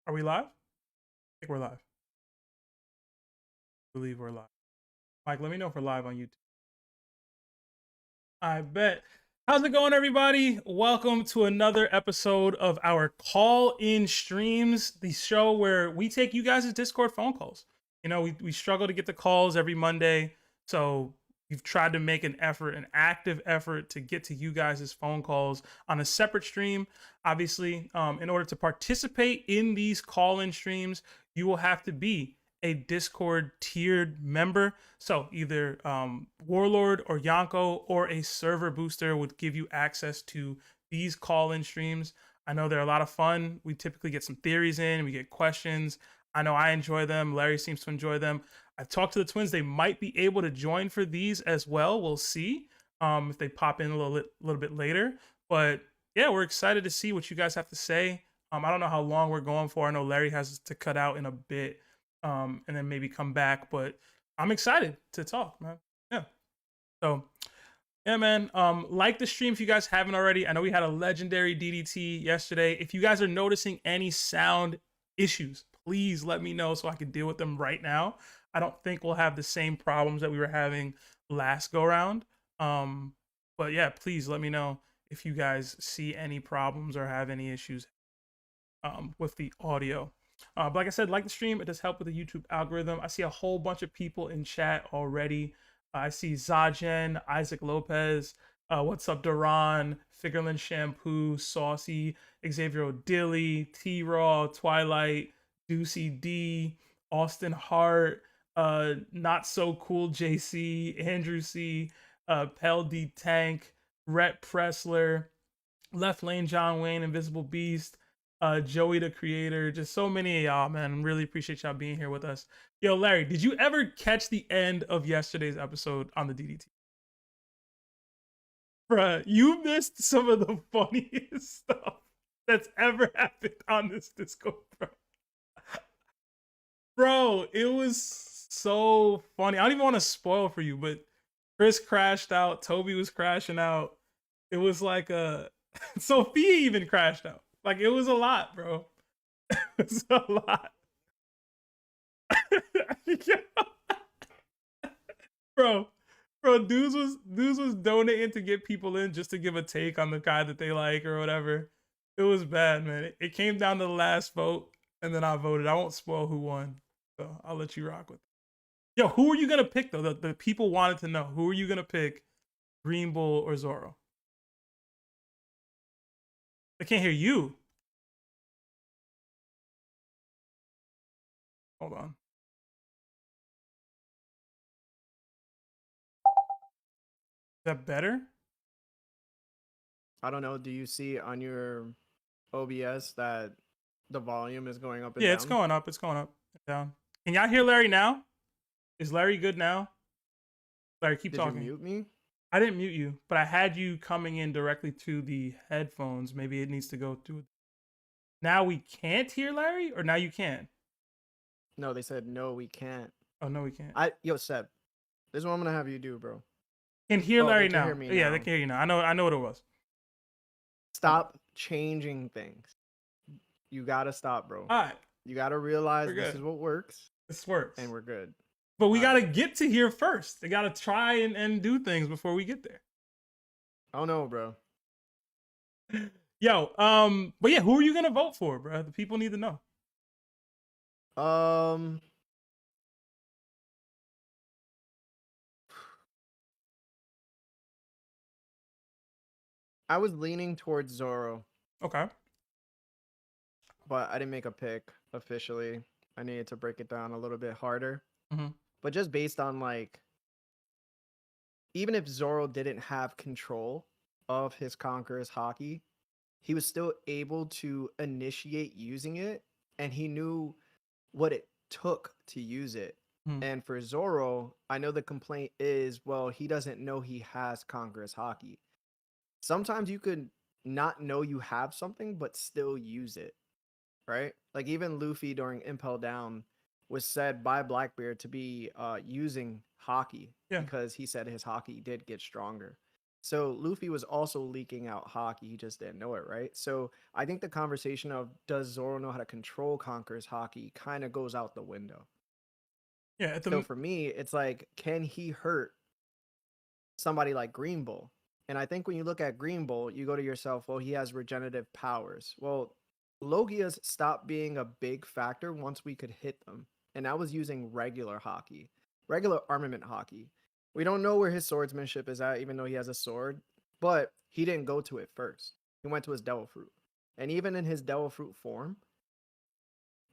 Are we live? I think we're live. I believe we're live. Mike, let me know if we're live on YouTube. I bet. How's it going, everybody? Welcome to another episode of our call-in streams, the show where we take you guys' Discord phone calls. You know, we struggle to get the calls every Monday, so we've tried to make an effort, an active effort to get to you guys' phone calls on a separate stream. Obviously, in order to participate in these call-in streams, you will have to be a Discord tiered member. So either Warlord or Yonko or a server booster would give you access to these call-in streams. I know they're a lot of fun. We typically get some theories in, we get questions. I know I enjoy them. Larry seems to enjoy them. I've talked to the twins. They might be able to join for these as well. We'll see if they pop in a little bit later. But yeah, we're excited to see what you guys have to say. I don't know how long we're going for. I know Larry has to cut out in a bit and then maybe come back. But I'm excited to talk, man. Yeah. So yeah, man. Like the stream if you guys haven't already. I know we had a legendary DDT yesterday. If you guys are noticing any sound issues, please let me know so I can deal with them right now. I don't think we'll have the same problems that we were having last go round. But yeah, please let me know if you guys see any problems or have any issues with the audio. But like I said, like the stream, it does help with the YouTube algorithm. I see a whole bunch of people in chat already. I see Zajen, Isaac Lopez, what's up, Duran, Figurlin Shampoo, Saucy, Xavier Dilly, T-Raw, Twilight, Deucey D, Austin Hart, Not So Cool JC, Andrew C, Pel D Tank, Rhett Pressler, Left Lane John Wayne, Invisible Beast, Joey the Creator, just so many of y'all, man. Really appreciate y'all being here with us. Yo, Larry, did you ever catch the end of yesterday's episode on the DDT? Bruh, you missed some of the funniest stuff that's ever happened on this Discord, bro. Bro, it was so funny. I don't even want to spoil for you, but Chris crashed out. Toby was crashing out. It was like Sophia even crashed out. Like, it was a lot, bro. It was a lot. bro, dudes was donating to get people in just to give a take on the guy that they like or whatever. It was bad, man. It came down to the last vote, and then I voted. I won't spoil who won, so I'll let you rock with it. Yo, who are you gonna pick though? The people wanted to know. Who are you gonna pick, Green Bull or Zoro? I can't hear you. Hold on. Is that better? I don't know. Do you see on your OBS that the volume is going up and Yeah, down? it's going up. It's going up and down. Can y'all hear Larry now? Is Larry good now? Larry, keep talking. Did you mute me? I didn't mute you, but I had you coming in directly to the headphones. Maybe it needs to go through. Now we can't hear Larry, or now you can? No, they said no, we can't. Oh no, we can't. Yo, Seb, this is what I'm gonna have you do, bro. Can hear Larry they can now. hear me Yeah, now. they can hear you now. I know what it was. Stop changing things. You gotta stop, bro. All right. You gotta realize this is what works. This works. And we're good. But we gotta get to here first. They gotta try and do things before we get there. Oh no, bro. Yo, but yeah, who are you gonna vote for, bro? The people need to know. I was leaning towards Zoro. Okay. But I didn't make a pick officially. I needed to break it down a little bit harder. Mm-hmm. But just based on like, even if Zoro didn't have control of his Conqueror's Haki, he was still able to initiate using it, and he knew what it took to use it. And for Zoro, I know the complaint is, well, he doesn't know he has Conqueror's Haki. Sometimes you could not know you have something, but still use it, right? Like even Luffy during Impel Down was said by Blackbeard to be using Haki because he said his Haki did get stronger. So Luffy was also leaking out hockey. He just didn't know it, right? So I think the conversation of does Zoro know how to control Conqueror's hockey kind of goes out the window. Yeah, at So the for me, it's like, can he hurt somebody like Green Bull? And I think when you look at Green Bull, you go to yourself, well, he has regenerative powers. Well, Logias stopped being a big factor once we could hit them. And I was using regular hockey, regular armament hockey. We don't know where his swordsmanship is at, even though he has a sword, but he didn't go to it first. He went to his Devil Fruit. And even in his Devil Fruit form,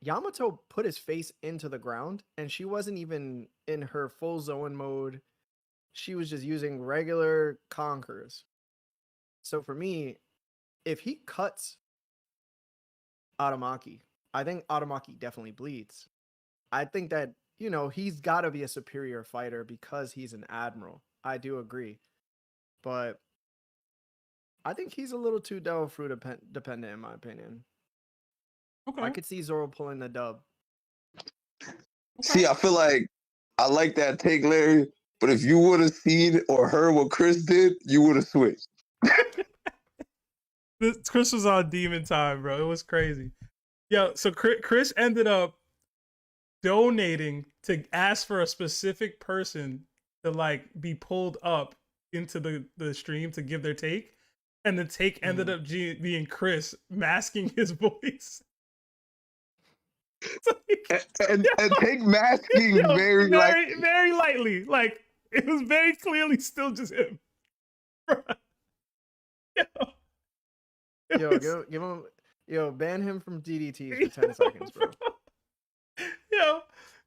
Yamato put his face into the ground and she wasn't even in her full zone mode. She was just using regular conquerors. So for me, if he cuts Aramaki, I think Aramaki definitely bleeds. I think that, he's got to be a superior fighter because he's an admiral. I do agree. But I think he's a little too Devil Fruit dependent, in my opinion. okay, I could see Zoro pulling the dub. See, I feel like I like that take, Larry. But if you would have seen or heard what Chris did, you would have switched. Chris was on demon time, bro. It was crazy. Yo, so Chris ended up donating to ask for a specific person to like be pulled up into the stream to give their take, and the take ended up being Chris masking his voice. And take masking very very lightly. Like it was very clearly still just him. Give him, ban him from DDTs for 10 seconds, bro.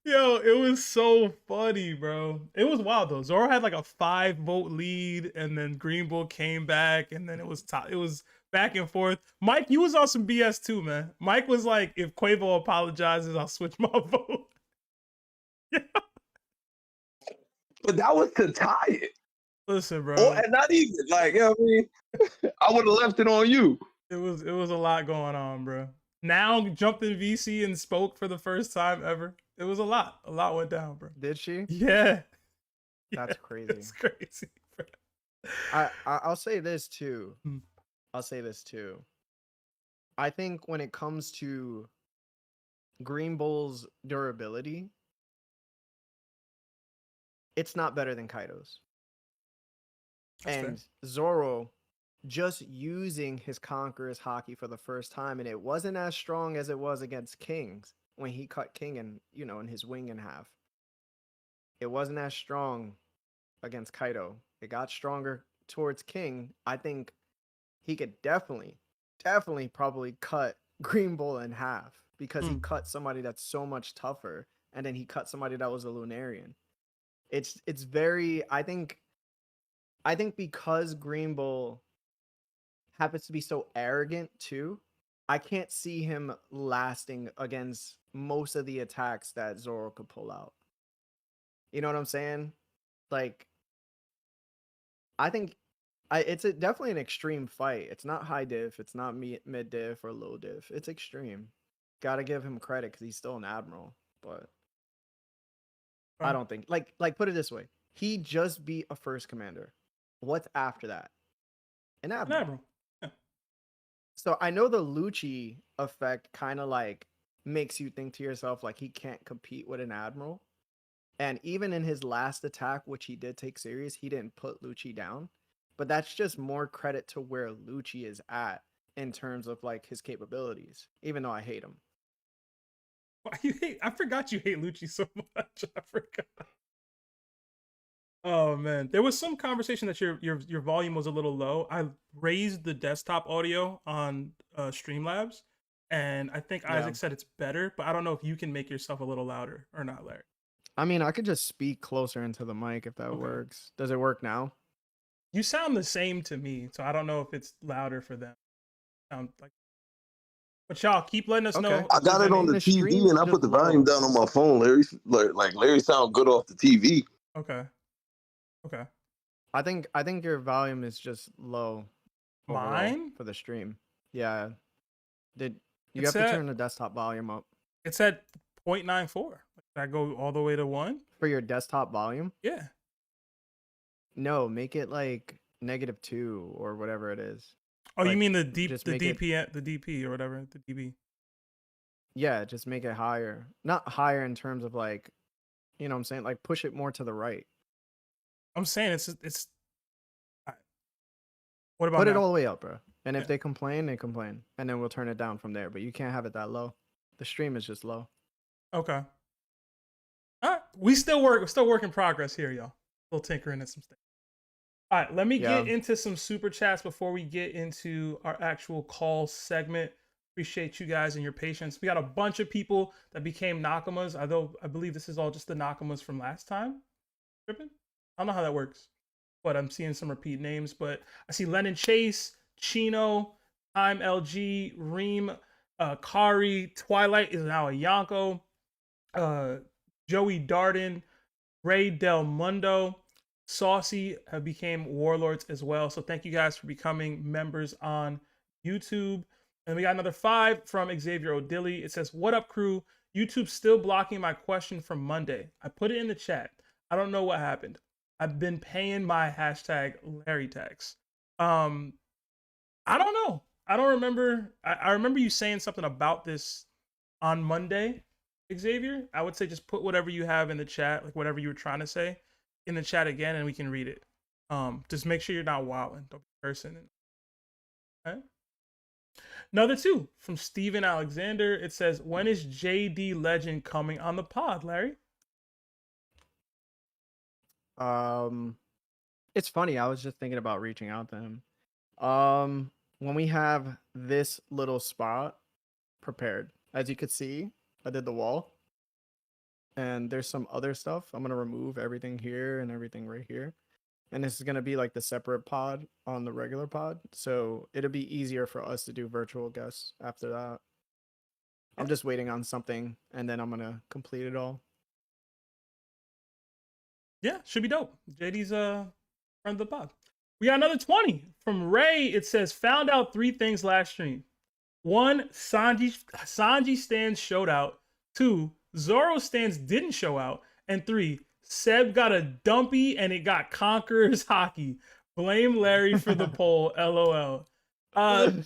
Yo, it was so funny, bro. It was wild though. Zoro had like a 5-vote lead, and then Green Bull came back, and then it was back and forth. Mike, you was on some BS too, man. Mike was like, if Quavo apologizes, I'll switch my vote. Yeah. But that was to tie it. Listen, bro. And not even like, I mean, I would have left it on you. It was a lot going on, bro. Now jumped in VC and spoke for the first time ever. It was a lot. A lot went down, bro. Did she? Yeah. That's crazy. It's crazy, bro. I'll say this too. I think when it comes to Green Bull's durability, it's not better than Kaido's. That's and fair. Zoro just using his Conqueror's hockey for the first time, and it wasn't as strong as it was against King's when he cut King and in his wing in half. It wasn't as strong against Kaido. It got stronger towards King. I think he could definitely probably cut Green Bull in half because he cut somebody that's so much tougher, and then he cut somebody that was a Lunarian. It's very, I think because Green Bull happens to be so arrogant too, I can't see him lasting against most of the attacks that Zoro could pull out. You know what I'm saying? Like, I think it's definitely an extreme fight. It's not high diff. It's not mid diff or low diff. It's extreme. Gotta give him credit because he's still an admiral. But I don't think like put it this way: he just beat a first commander. What's after that? An admiral. Yeah. So I know the Lucci effect kind of like makes you think to yourself like he can't compete with an admiral. And even in his last attack, which he did take serious, he didn't put Lucci down. But that's just more credit to where Lucci is at in terms of like his capabilities, even though I hate him. I forgot you hate Lucci so much. I forgot. Oh man, there was some conversation that your volume was a little low. I raised the desktop audio on Streamlabs, and I think Isaac said it's better, but I don't know if you can make yourself a little louder or not, Larry. I mean, I could just speak closer into the mic if that works. Does it work now? You sound the same to me, so I don't know if it's louder for them. Sound like, but y'all keep letting us know. I got it on the TV and I put the volume down on my phone. Larry sound good off the TV. Okay. I think your volume is just low. Mine for the stream. Yeah. You have to turn the desktop volume up. It's at 0.94. Did I go all the way to 1? For your desktop volume? Yeah. No, make it like -2 or whatever it is. Oh, you Like, mean the just the make it- DP, the DP or whatever, the DB. Yeah, just make it higher. Not higher in terms of like, you know what I'm saying? Like push it more to the right. I'm saying it's. What about Put it now? all the way up, bro. And if Yeah. they complain, they complain. And then we'll turn it down from there. But you can't have it that low. The stream is just low. Okay. All right. We're still work in progress here, y'all. Still tinkering at some stuff. All right, let me get Yeah. into some super chats before we get into our actual call segment. Appreciate you guys and your patience. We got a bunch of people that became Nakamas, although I believe this is all just the Nakamas from last time. Tripping? I don't know how that works, but I'm seeing some repeat names. But I see Lennon Chase, Chino, Time LG, Reem, Kari, Twilight is now a Yonko, Joey Darden, Ray Del Mundo, Saucy have became warlords as well. So thank you guys for becoming members on YouTube. And we got another 5 from Xavier O'Dilly. It says, "What up, crew? YouTube's still blocking my question from Monday. I put it in the chat. I don't know what happened. I've been paying my hashtag Larry tax. I don't know. I don't remember. I remember you saying something about this on Monday, Xavier. I would say just put whatever you have in the chat, like whatever you were trying to say, in the chat again, and we can read it. Just make sure you're not wilding. Don't be cursing. Okay. Another 2 from Steven Alexander. It says, "When is JD Legend coming on the pod, Larry?" It's funny. I was just thinking about reaching out to him. When we have this little spot prepared, as you could see, I did the wall. And there's some other stuff. I'm gonna remove everything here and everything right here. And this is gonna be like the separate pod on the regular pod. So it'll be easier for us to do virtual guests after that. I'm just waiting on something and then I'm gonna complete it all. Yeah, should be dope. JD's friend of the pod. We got another 20 from Ray. It says, "Found out 3 things last stream. 1, Sanji stands showed out. 2, Zoro stands didn't show out. And 3, Seb got a dumpy and it got Conquerors hockey. Blame Larry for the poll. LOL." I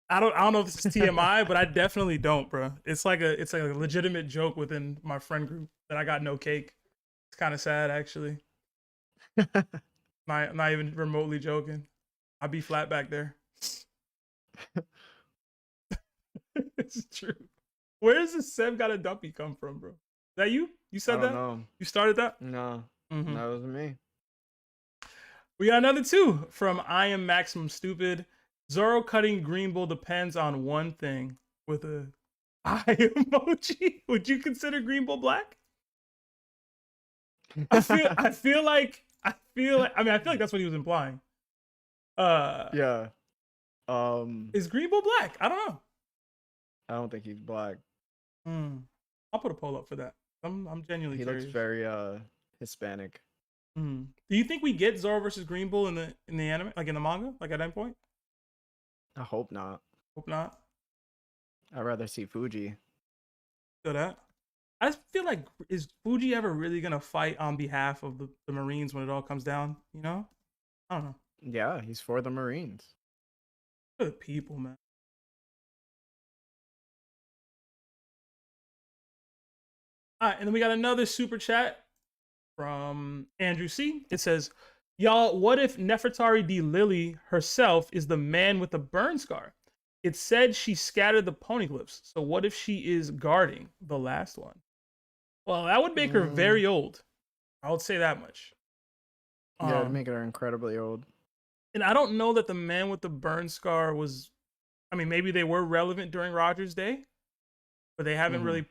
don't know if this is TMI, but I definitely don't, bro. It's like a legitimate joke within my friend group that I got no cake. It's kind of sad, actually. Not even remotely joking. I'd be flat back there. It's true. Where does this Seb got a dumpy come from, bro? Is that you? You said I that? don't know. You started that? No, Mhm. that wasn't me. We got another 2 from I Am Maximum Stupid. Zoro cutting Green Bull depends on one thing with a eye emoji. Would you consider Green Bull black? I feel like that's what he was implying. Yeah. Is Green Bull black? I don't know. I don't think he's black. I'll put a poll up for that. I'm genuinely He curious. looks very Hispanic. Do you think we get Zoro versus Green Bull in the anime, like in the manga, like at any point? I hope not. Hope not. I'd rather see Fuji. Feel that. I just feel like, is Fuji ever really gonna fight on behalf of the Marines when it all comes down? You know, I don't know. Yeah, he's for the Marines. Good people, man. All right, and then we got another super chat from Andrew C. It says, "Y'all, what if Nefertari D. Lily herself is the man with the burn scar? It said she scattered the poneglyphs. So what if she is guarding the last one?" Well, that would make her very old. I would say that much. Yeah, it'd make her incredibly old. And I don't know that the man with the burn scar was. I mean, maybe they were relevant during Roger's day, but they haven't really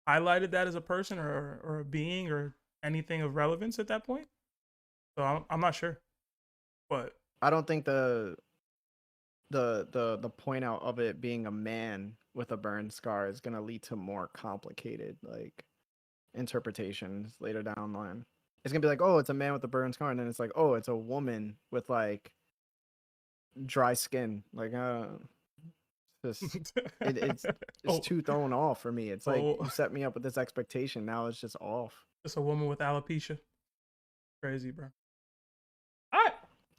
highlighted that as a person or a being or anything of relevance at that point. So I'm not sure, but I don't think the point out of it being a man with a burn scar is gonna lead to more complicated like interpretations later down the line. It's gonna be like, oh, it's a man with a burn scar, and then it's like, oh, it's a woman with like dry skin. Like, it's too thrown off for me. It's like you set me up with this expectation. Now it's just off. Just a woman with alopecia. Crazy, bro.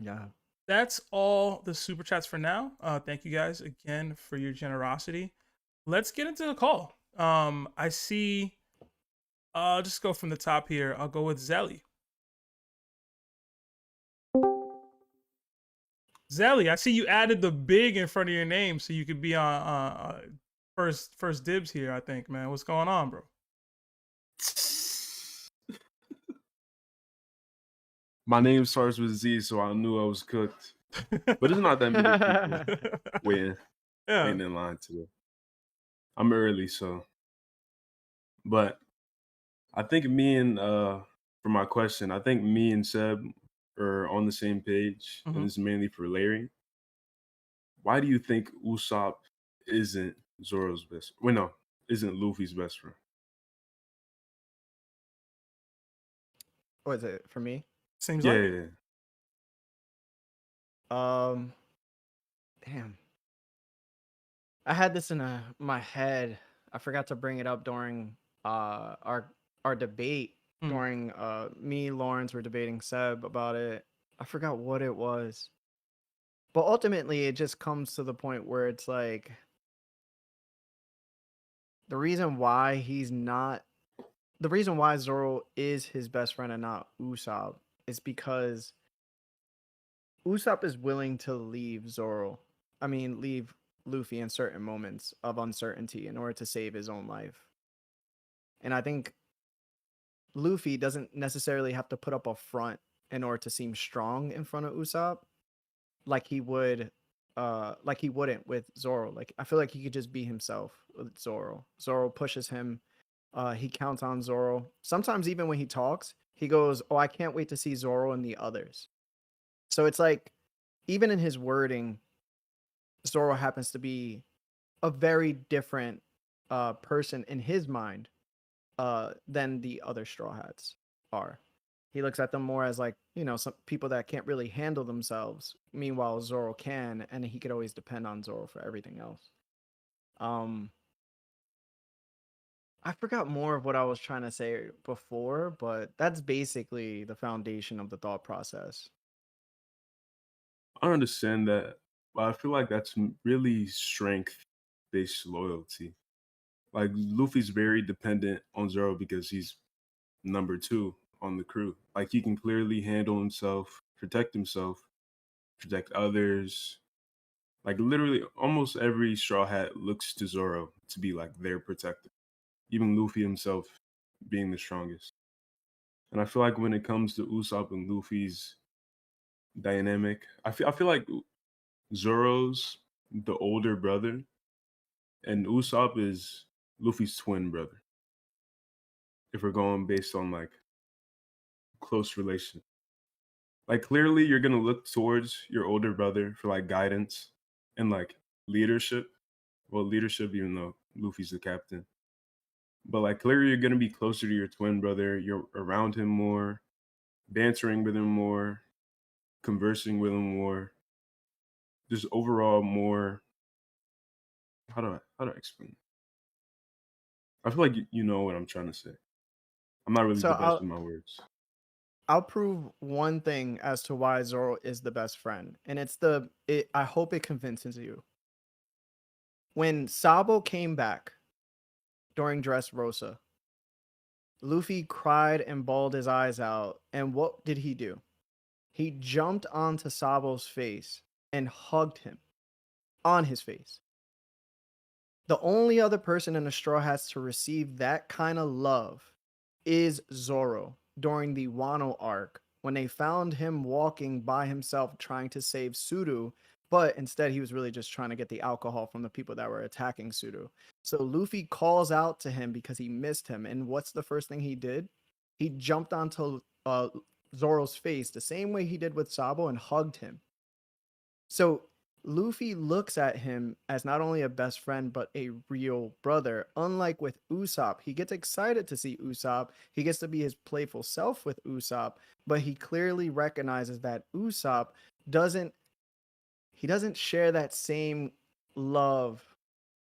Yeah. That's all the super chats for now. Thank you guys again for your generosity. Let's get into the call. I see. I'll just go from the top here. I'll go with Zelly. Zelly, I see you added the big in front of your name so you could be on first dibs here. I think, man. What's going on, bro? My name starts with Z, so I knew I was cooked. But it's not that many people waiting in line today. I'm early, so. But I think for my question, I think me and Seb are on the same page, and it's mainly for Larry. Why do you think Usopp isn't Zoro's best? Well, no, isn't Luffy's best friend? What is it for me? Seems Yeah, like. yeah, yeah. Damn. I had this in my head. I forgot to bring it up during our debate. During me, Lawrence were debating Seb about it. I forgot what it was. But ultimately it just comes to the point where it's like the reason why Zoro is his best friend and not Usopp is because Usopp is willing to leave leave Luffy in certain moments of uncertainty in order to save his own life. And I think Luffy doesn't necessarily have to put up a front in order to seem strong in front of Usopp like he wouldn't with Zoro. Like I feel like he could just be himself with Zoro. Zoro pushes him. He counts on Zoro. Sometimes even when he talks, he goes, "Oh, I can't wait to see Zoro and the others." So it's like even in his wording, Zoro happens to be a very different person in his mind than the other Straw Hats are. He looks at them more as like, some people that can't really handle themselves. Meanwhile, Zoro can, and he could always depend on Zoro for everything else. I forgot more of what I was trying to say before, but that's basically the foundation of the thought process. I understand that, but I feel like that's really strength-based loyalty. Like Luffy's very dependent on Zoro because he's number 2 on the crew. Like he can clearly handle himself, protect others. Like literally almost every Straw Hat looks to Zoro to be like their protector. Even Luffy himself being the strongest. And I feel like when it comes to Usopp and Luffy's dynamic, I feel like Zoro's the older brother and Usopp is Luffy's twin brother. If we're going based on like close relation. Like clearly you're gonna look towards your older brother for like guidance and like leadership. Well, leadership, even though Luffy's the captain. But like clearly you're gonna be closer to your twin brother. You're around him more, bantering with him more, conversing with him more. Just overall more. How do I explain it? I feel like you know what I'm trying to say. I'm not really So the best with my words. I'll prove one thing as to why Zoro is the best friend, and I hope it convinces you. When Sabo came back during Dressrosa, Luffy cried and bawled his eyes out, and what did he do? He jumped onto Sabo's face and hugged him on his face. The only other person in the Straw Hats to receive that kind of love is Zoro during the Wano arc when they found him walking by himself trying to save Suru, but instead he was really just trying to get the alcohol from the people that were attacking Suru. So Luffy calls out to him because he missed him, and what's the first thing he did? He jumped onto Zoro's face the same way he did with Sabo and hugged him. So Luffy looks at him as not only a best friend, but a real brother. Unlike with Usopp, he gets excited to see Usopp. He gets to be his playful self with Usopp, but he clearly recognizes that Usopp doesn't share that same love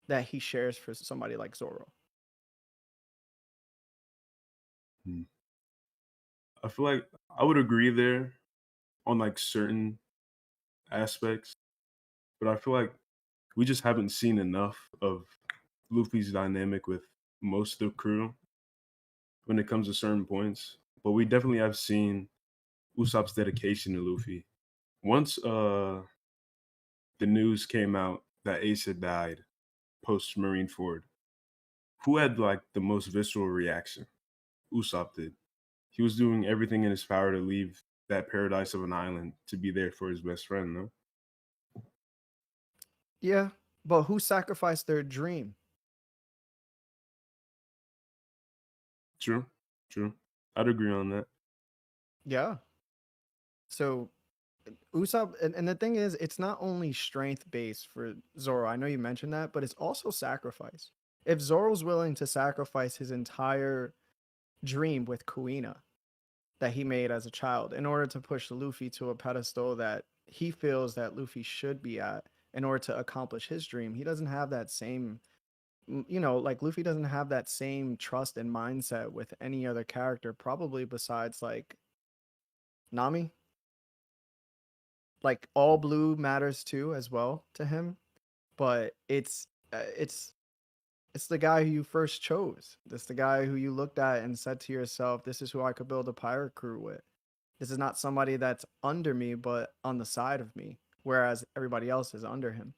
that he shares for somebody like Zoro. I feel like I would agree there on like certain aspects, but I feel like we just haven't seen enough of Luffy's dynamic with most of the crew when it comes to certain points. But we definitely have seen Usopp's dedication to Luffy. Once the news came out that Ace had died post Marineford, who had like the most visceral reaction? Usopp did. He was doing everything in his power to leave that paradise of an island to be there for his best friend, no? Yeah, but who sacrificed their dream? True, true. I'd agree on that. Yeah. So Usopp, and the thing is, it's not only strength based for Zoro. I know you mentioned that, but it's also sacrifice. If Zoro's willing to sacrifice his entire dream with Kuina that he made as a child in order to push Luffy to a pedestal that he feels that Luffy should be at in order to accomplish his dream, he doesn't have that same, like Luffy doesn't have that same trust and mindset with any other character, probably besides like Nami. Like all blue matters too as well to him, but it's the guy who you first chose. It's the guy who you looked at and said to yourself, this is who I could build a pirate crew with. This is not somebody that's under me but on the side of me, whereas everybody else is under him.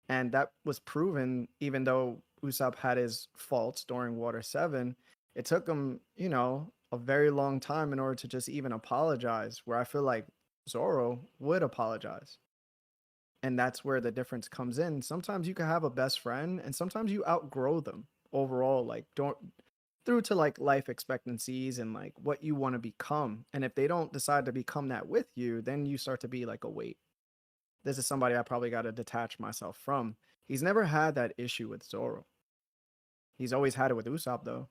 And that was proven. Even though Usopp had his faults during Water 7, it took him, a very long time in order to just even apologize, where I feel like Zoro would apologize. And that's where the difference comes in. Sometimes you can have a best friend and sometimes you outgrow them overall, like don't through to like life expectancies and like what you want to become. And if they don't decide to become that with you, then you start to be like a weight. This is somebody I probably got to detach myself from. He's never had that issue with Zoro. He's always had it with Usopp though.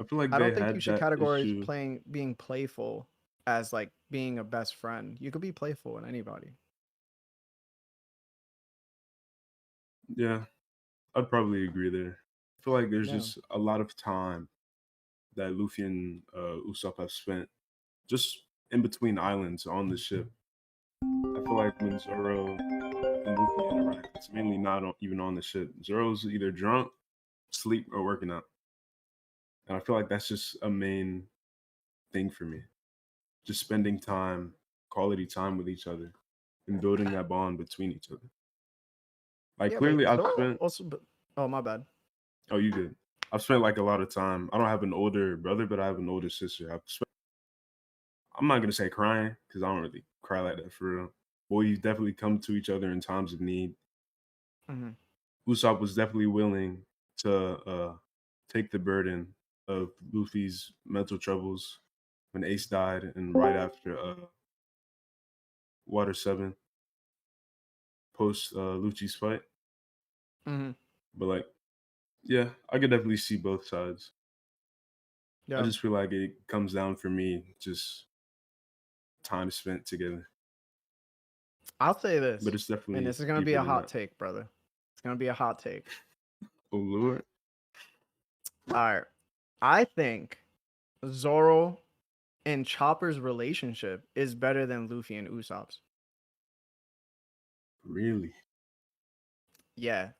I feel like I they don't think you had should that categorize issue. being playful as like being a best friend. You could be playful with anybody. Yeah, I'd probably agree there. I feel like there's Yeah. just a lot of time that Luffy and Usopp have spent just in between islands on the ship. I feel like when Zoro and Luffy interact, it's mainly even on the ship. Zoro's either drunk, sleep, or working out. And I feel like that's just a main thing for me. Just spending time, quality time with each other, and building that bond between each other. Like Yeah, clearly but I've Zoro spent also. Oh, my bad. oh you good. I've spent like a lot of time. I don't have an older brother, but I have an older sister. I'm not gonna say crying, because I don't really cry like that for real. But we definitely come to each other in times of need. Mm-hmm. Usopp was definitely willing to take the burden of Luffy's mental troubles when Ace died and right after Water 7 post Lucci's fight. Mm-hmm. But like, yeah, I could definitely see both sides. I Yeah. just feel like it comes down for me just time spent together. I'll say this, But it's and definitely this is gonna be deeper a than hot that. take, brother. It's gonna be a hot take. Oh Lord. All right. I think Zoro and Chopper's relationship is better than Luffy and Usopp's. Really? Yeah.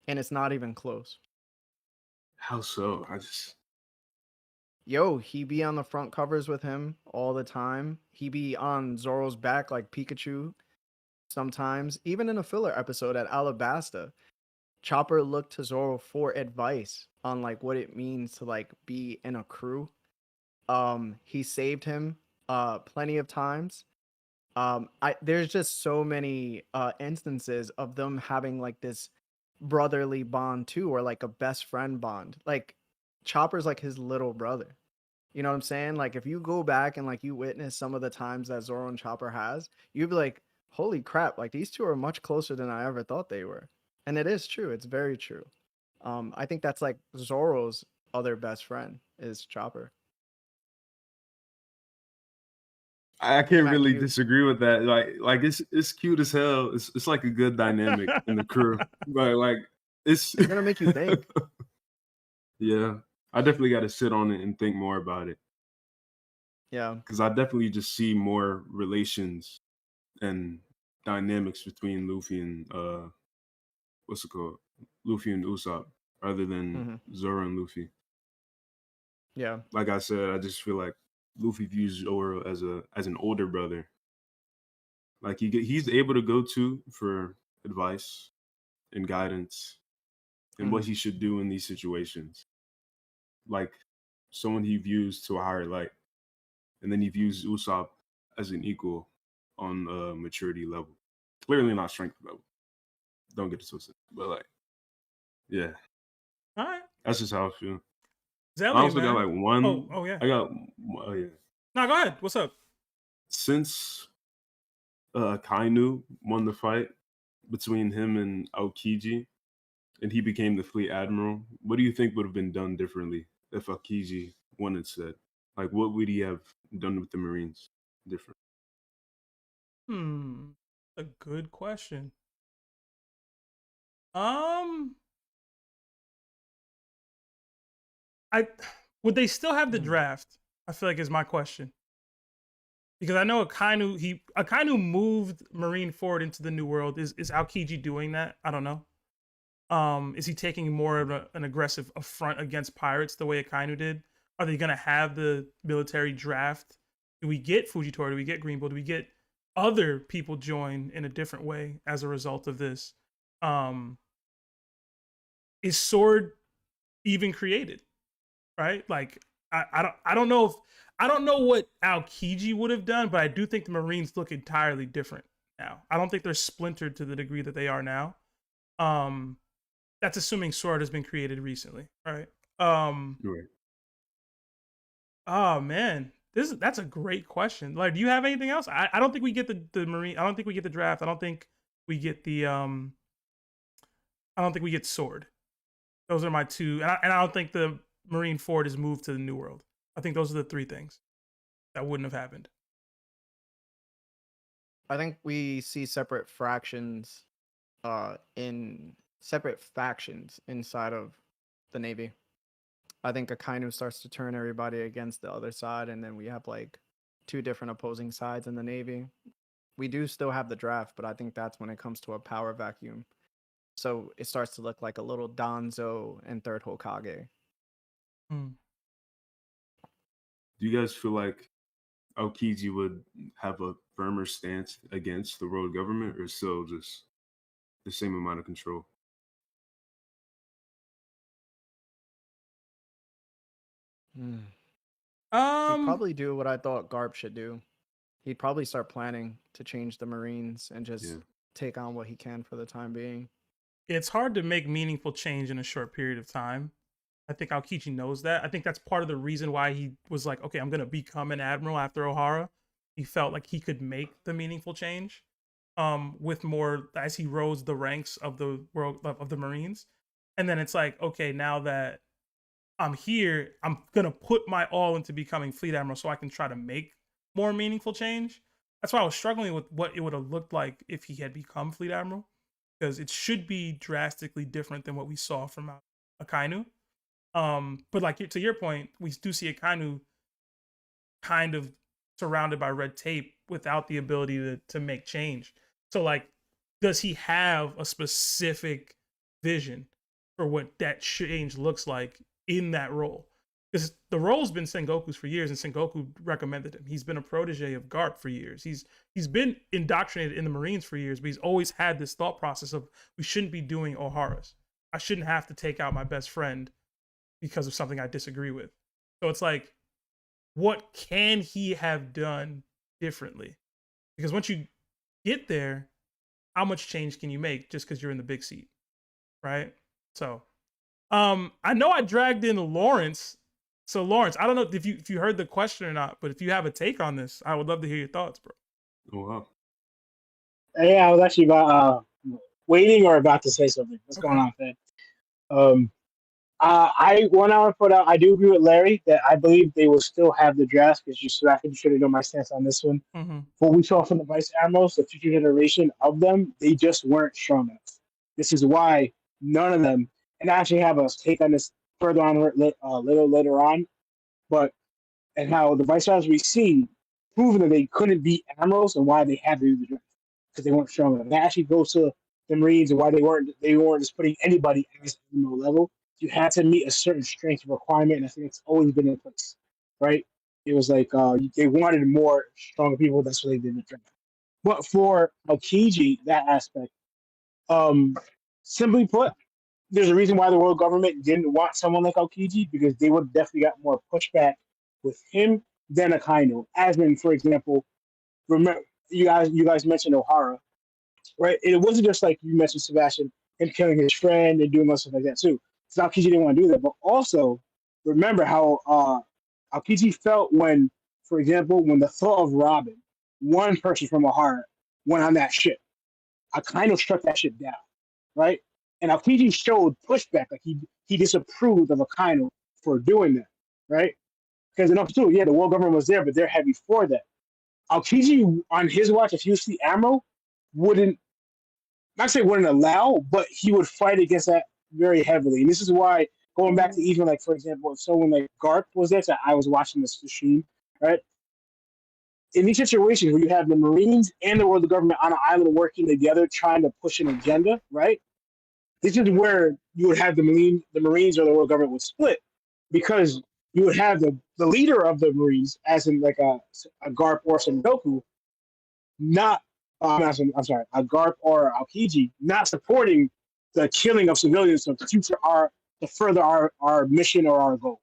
And it's not even close. How so? I just Yo, he be on the front covers with him all the time. He be on Zoro's back like Pikachu sometimes. Even in a filler episode at Alabasta, Chopper looked to Zoro for advice on like what it means to like be in a crew. He saved him plenty of times. There's just so many instances of them having like this brotherly bond too, or like a best friend bond. Like Chopper's like his little brother. You know what I'm saying? Like if you go back and like you witness some of the times that Zoro and Chopper has, you'd be like, holy crap, like these two are much closer than I ever thought they were. And it is true. It's very true. I think that's like Zoro's other best friend is Chopper. I can't Matt, really disagree with that. Like it's cute as hell. It's like a good dynamic in the crew. But like it's it's gonna make you think. Yeah. I definitely gotta sit on it and think more about it. Yeah. Because I definitely just see more relations and dynamics between Luffy and what's it called? Luffy and Usopp, rather than Zoro and Luffy. Yeah. Like I said, I just feel like Luffy views Zoro as an older brother. Like he's able to go to for advice and guidance and what he should do in these situations. Like someone he views to a higher light. And then he views Usopp as an equal on a maturity level. Clearly not strength level. Don't get it twisted. But like, yeah. All right. That's just how I feel. Zelly, I also man. got like one. Oh yeah. Oh yeah. No, go ahead. What's up? Since Kainu won the fight between him and Aokiji, and he became the fleet admiral, what do you think would have been done differently if Aokiji won instead? Like, what would he have done with the Marines different? A good question. Would they still have the draft? I feel like is my question. Because I know Akainu moved Marine forward into the New World. Is Aokiji doing that? I don't know. Is he taking more of an aggressive affront against pirates the way Akainu did? Are they going to have the military draft? Do we get Fujitora? Do we get Green Bull? Do we get other people join in a different way as a result of this? Is Sword even created? Right? Like I don't know what Aokiji would have done, but I do think the Marines look entirely different now. I don't think they're splintered to the degree that they are now. That's assuming Sword has been created recently, right? Right. Oh man, that's a great question. Like, do you have anything else? I don't think we get the Marine. I don't think we get the draft. I don't think we get the I don't think we get Sword. Those are my two, and I don't think the Marine Ford is moved to the New World. I think those are the three things that wouldn't have happened. I think we see separate fractions in separate factions inside of the Navy. I think Akainu starts to turn everybody against the other side, and then we have like two different opposing sides in the Navy. We do still have the draft, but I think that's when it comes to a power vacuum. So it starts to look like a little Danzo and Third Hokage. Hmm. Do you guys feel like Aokiji would have a firmer stance against the world government, or still just the same amount of control? He'd probably do what I thought Garp should do. He'd probably start planning to change the Marines and just take on what he can for the time being. It's hard to make meaningful change in a short period of time. I think Aokiji knows that. I think that's part of the reason why he was like, okay, I'm going to become an admiral after Ohara. He felt like he could make the meaningful change with more as he rose the ranks of the world of the Marines. And then it's like, okay, now that I'm here, I'm going to put my all into becoming fleet admiral so I can try to make more meaningful change. That's why I was struggling with what it would have looked like if he had become fleet admiral, because it should be drastically different than what we saw from Akainu. But like to your point, we do see Akainu kind of surrounded by red tape without the ability to make change. So like, does he have a specific vision for what that change looks like in that role? Because the role's been Sengoku's for years, and Sengoku recommended him. He's been a protege of Garp for years. He's been indoctrinated in the Marines for years, but he's always had this thought process of, we shouldn't be doing Oharas. I shouldn't have to take out my best friend because of something I disagree with. So it's like, what can he have done differently? Because once you get there, how much change can you make just because you're in the big seat, right? So, I know I dragged in Lawrence. So Lawrence, I don't know if you heard the question or not, but if you have a take on this, I would love to hear your thoughts, bro. Oh wow. Yeah, I was actually waiting or about to say something. What's going on, Fed? I want to put out. I do agree with Larry that I believe they will still have the draft because I think you should know my stance on this one. Mm-hmm. What we saw from the vice admirals, the future generation of them, they just weren't strong enough. This is why none of them. And I actually have a take on this further on a little later on, but and how the vice admirals we seen proven that they couldn't beat admirals and why they had to do the draft because they weren't strong enough. That actually goes to the Marines and why they weren't just putting anybody at this admiral level. You had to meet a certain strength requirement, and I think it's always been in place, right? It was like they wanted more stronger people. That's what they did in the draft. But for Aokiji, that aspect, simply put, there's a reason why the world government didn't want someone like Aokiji because they would definitely got more pushback with him than Akainu. As in, for example, remember you guys mentioned O'Hara, right? It wasn't just like you mentioned Sebastian, him killing his friend and doing stuff like that too. So Aokiji didn't want to do that, but also remember how Aokiji felt when, for example, when the thought of Robin, one person from O'Hara, went on that ship. Akainu struck that ship down, right? And Aokiji showed pushback, like he disapproved of Akainu for doing that, right? Because enough too, yeah, the world government was there, but they're heavy for that. Aokiji, on his watch, if you see Admiral, wouldn't, not say wouldn't allow, but he would fight against that very heavily. And this is why, going back to even like, for example, if someone like Garp was there, so I was watching this stream, right? In these situations where you have the Marines and the world government on an island working together, trying to push an agenda, right? This is where you would have the Marines or the world government would split, because you would have the leader of the Marines, as in like a Garp or Sengoku, not I'm sorry, a Garp or Aokiji, not supporting the killing of civilians to further our mission or our goal,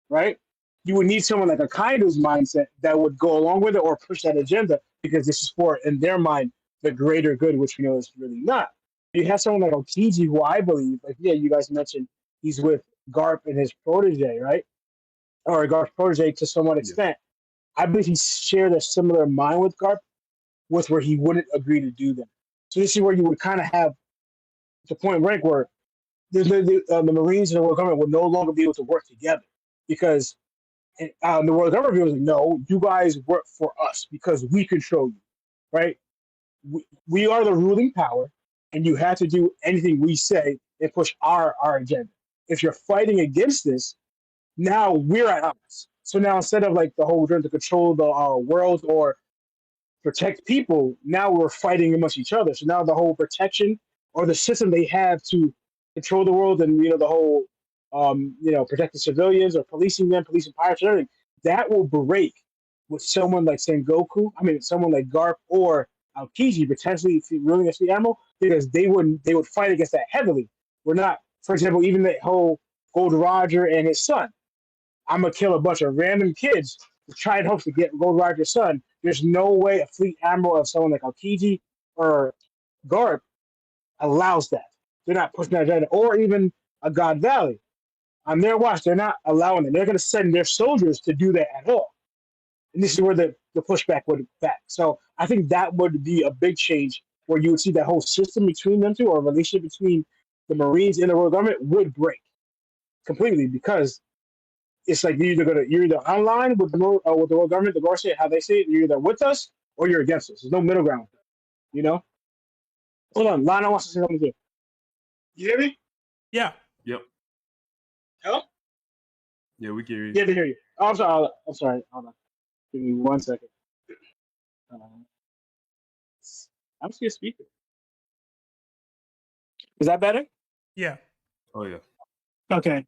right? You would need someone like a Kaido's mindset that would go along with it or push that agenda because this is for, in their mind, the greater good, which we know is really not. You have someone like Aokiji, who I believe, like, yeah, you guys mentioned he's with Garp and his protege, right? Or Garp's protege to somewhat extent. I believe he shared a similar mind with Garp, with where he wouldn't agree to do them. So this is where you would kind of have the point blank where the Marines and the world government would no longer be able to work together because the world government was like, no, you guys work for us because we control you, right? We are the ruling power, and you have to do anything we say and push our agenda. If you're fighting against this, now we're at odds. So now instead of like the whole trying to control the world or protect people, now we're fighting amongst each other. So now the whole protection or the system they have to control the world and the whole protecting civilians or policing pirates and everything, that will break with someone like Sengoku. I mean, someone like Garp or Aokiji potentially ruling against the Admiral, because they would fight against that heavily. We're not, for example, even the whole Gold Roger and his son. I'm gonna kill a bunch of random kids to try and hope to get Gold Roger's son. There's no way a fleet admiral of someone like Aokiji or Garp allows that. They're not pushing that agenda, or even a God Valley. On their watch, they're not allowing it. They're going to send their soldiers to do that at all. And this is where the pushback would back. So I think that would be a big change where you would see that whole system between them two, or relationship between the Marines and the world government, would break completely, because it's like you're either online with the world government, the Garcia, how they say it, you're either with us or you're against us. There's no middle ground. Hold on, Lana wants to say something too. You hear me? Yeah. Yep. Hello? Yeah, we can hear you. Yeah, they hear you. Oh, I'm sorry. Hold on. Give me 1 second. I'm just gonna speak it. Is that better? Yeah. Oh yeah. Okay.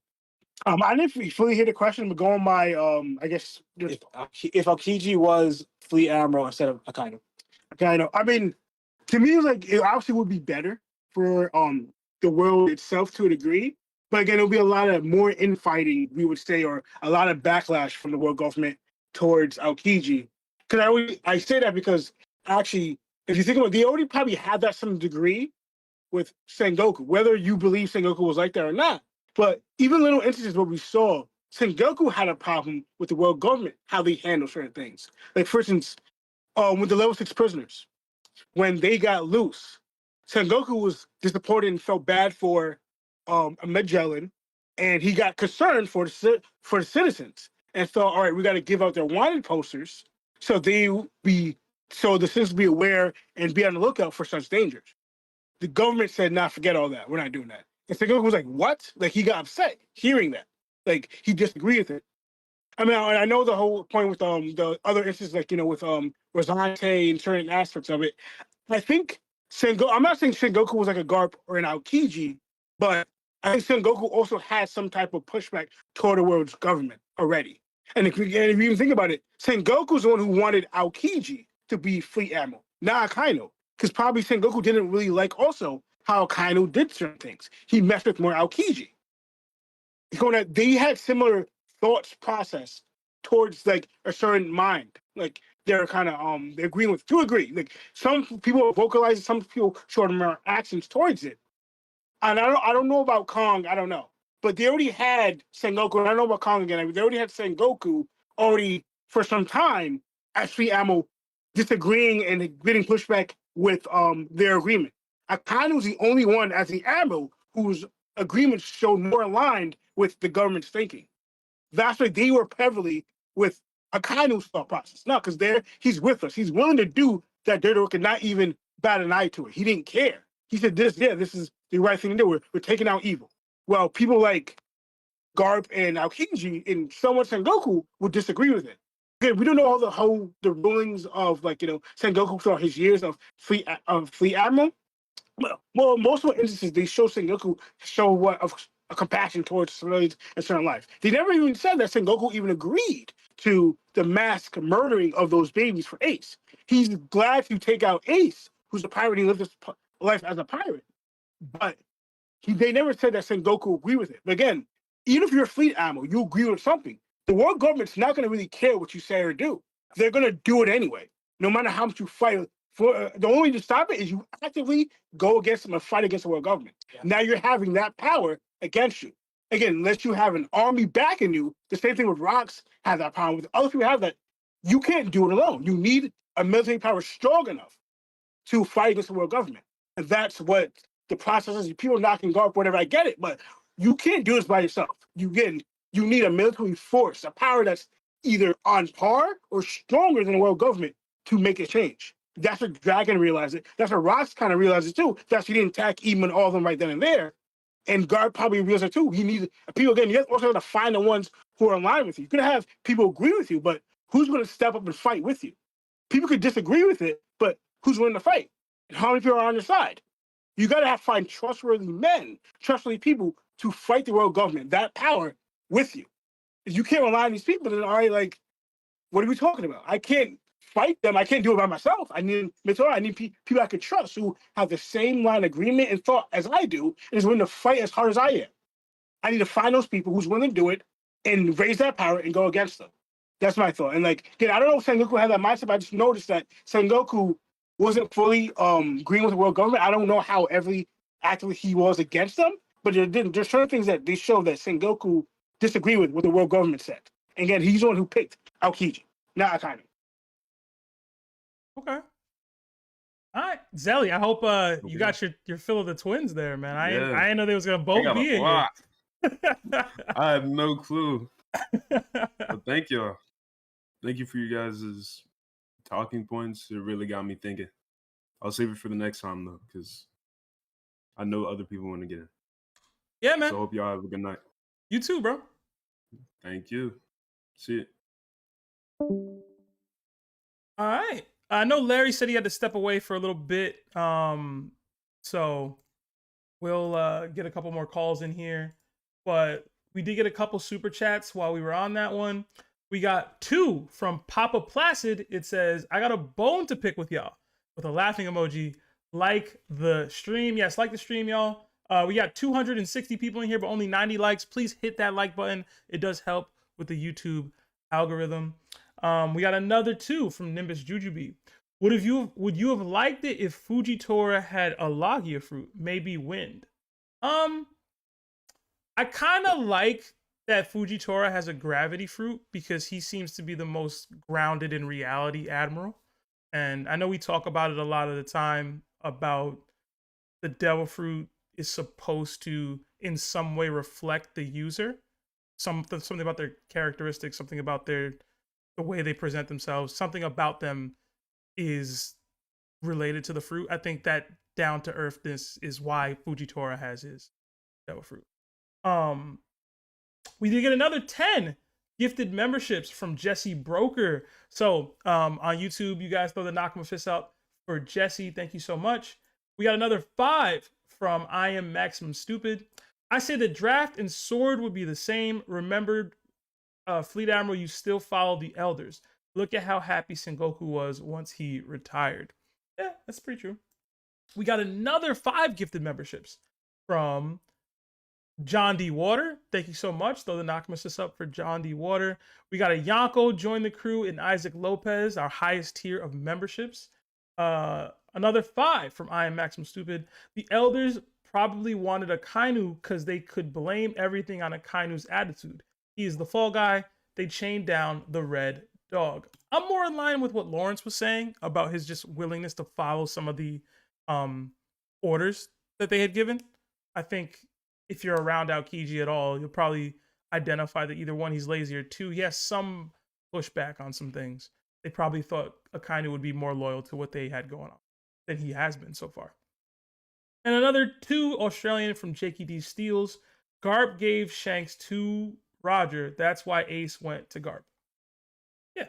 I didn't fully hear the question, but going by I guess if Aokiji was fleet admiral instead of Akainu. I mean, to me, it obviously would be better for the world itself to a degree. But again, it'll be a lot of more infighting, we would say, or a lot of backlash from the world government towards Aokiji. Because I say that because actually, if you think about it, they already probably had that some degree with Sengoku, whether you believe Sengoku was like that or not. But even little instances where we saw Sengoku had a problem with the world government, how they handle certain things. Like, for instance, with the level 6 prisoners, when they got loose, Sengoku was disappointed and felt bad for Magellan, and he got concerned for the citizens and thought, all right, we got to give out their wanted posters so the citizens be aware and be on the lookout for such dangers. The government said, nah, forget all that. We're not doing that. And Sengoku was like, what? Like, he got upset hearing that. Like, he disagreed with it. I mean, I know the whole point with the other instances, like with Rosante and certain aspects of it. I think Sengoku. I'm not saying Sengoku was like a Garp or an Aokiji, but I think Sengoku also had some type of pushback toward the world's government already. And if you even think about it, Sengoku's the one who wanted Aokiji to be fleet admiral, not Akainu, because probably Sengoku didn't really like also how Akainu did certain things. He messed with more Aokiji. They had similar thoughts process towards like a certain mind. Like they're kind of they're agreeing with to agree. Like some people vocalize it, some people show more actions towards it. And I don't know about Kong, I don't know. But they already had Sengoku, and I don't know about Kong again. They already had Sengoku already for some time as Free Ammo disagreeing and getting pushback with their agreement. Akainu was the only one as the admiral whose agreements showed more aligned with the government's thinking. That's why they were heavily with Akainu's thought process. No, because he's with us. He's willing to do that dirty work and not even bat an eye to it. He didn't care. He said, this is the right thing to do. We're taking out evil. Well, people like Garp and Aokiji and somewhat Sengoku would disagree with it. Again, we don't know all the rulings of Sengoku throughout his years of fleet admiral. Well, most of the instances they show Sengoku show what of a compassion towards civilians and certain life. They never even said that Sengoku even agreed to the mass murdering of those babies for Ace. He's glad to take out Ace, who's a pirate. He lived his life as a pirate, but they never said that Sengoku agreed with it. But again, even if you're a fleet admiral, you agree with something. The world government's not going to really care what you say or do. They're going to do it anyway, no matter how much you fight. The only way to stop it is you actively go against them and fight against the world government. Yeah. Now you're having that power against you. Again, unless you have an army backing you, the same thing with Rocks have that power. With other people have that, you can't do it alone. You need a military power strong enough to fight against the world government. And that's what the process is. People knocking Garp, whatever, I get it, but you can't do this by yourself. You need a military force, a power that's either on par or stronger than the world government to make a change. That's what Dragon realized it. That's what Rocks kind of realized it too. That's why he didn't attack even all of them right then and there. And Garp probably realized it too. He needs people again. You also have to find the ones who are in line with you. You could have people agree with you, but who's going to step up and fight with you? People could disagree with it, but who's willing to fight? And how many people are on your side? You got to find trustworthy men, trustworthy people to fight the world government, that power with you. If you can't rely on these people, then all right, like, what are we talking about? I can't fight them. I can't do it by myself. I need mentor. I need people I could trust who have the same line of agreement and thought as I do and is willing to fight as hard as I am. I need to find those people who's willing to do it and raise that power and go against them. That's my thought. And like, again, I don't know if Sengoku had that mindset, but I just noticed that Sengoku wasn't fully agreeing with the world government. I don't know how actively he was against them, but there's certain things that they show that Sengoku disagreed with what the world government said. And again, he's the one who picked Aokiji, not Akainu. Okay. All right, Zelly. I hope you got your fill of the twins there, man. I didn't know they was gonna both be in here. I had no clue. But thank y'all. Thank you for you guys' talking points. It really got me thinking. I'll save it for the next time though, because I know other people want to get in. Yeah, man. So I hope y'all have a good night. You too, bro. Thank you. See it. All right. I know Larry said he had to step away for a little bit. So we'll get a couple more calls in here. But we did get a couple super chats while we were on that one. We got 2 from Papa Placid. It says, I got a bone to pick with y'all, with a laughing emoji. Like the stream. Yes, like the stream, y'all. We got 260 people in here, but only 90 likes. Please hit that like button. It does help with the YouTube algorithm. We got another 2 from Nimbus Jujubee. Would you have liked it if Fujitora had a Logia fruit, maybe wind? I kind of like that Fujitora has a gravity fruit because he seems to be the most grounded in reality admiral. And I know we talk about it a lot of the time about the devil fruit is supposed to in some way reflect the user, something about their characteristics, something about the way they present themselves, something about them is related to the fruit. I think that down to earthness is why Fujitora has his devil fruit. We did get another 10 gifted memberships from Jesse Broker. So on YouTube, you guys throw the knock 'em fist out for Jesse. Thank you so much. We got another 5 from I Am Maximum Stupid. I say the draft and sword would be the same. Remembered, Fleet Admiral, you still follow the elders. Look at how happy Sengoku was once he retired. Yeah, that's pretty true. We got another 5 gifted memberships from John D. Water. Thank you so much. Throw the knock assist up for John D. Water. We got a Yonko join the crew and Isaac Lopez, our highest tier of memberships. Another 5 from I Am Maximum Stupid. The elders probably wanted Akainu because they could blame everything on Akainu's attitude. He is the fall guy. They chained down the red dog. I'm more in line with what Lawrence was saying about his just willingness to follow some of the orders that they had given. I think if you're around Aokiji at all, you'll probably identify that either 1, he's lazy, or 2, he has some pushback on some things. They probably thought Akainu would be more loyal to what they had going on than he has been so far. And another 2 Australian from Jakey D Steels. Garp gave Shanks to Roger. That's why Ace went to Garp. Yeah.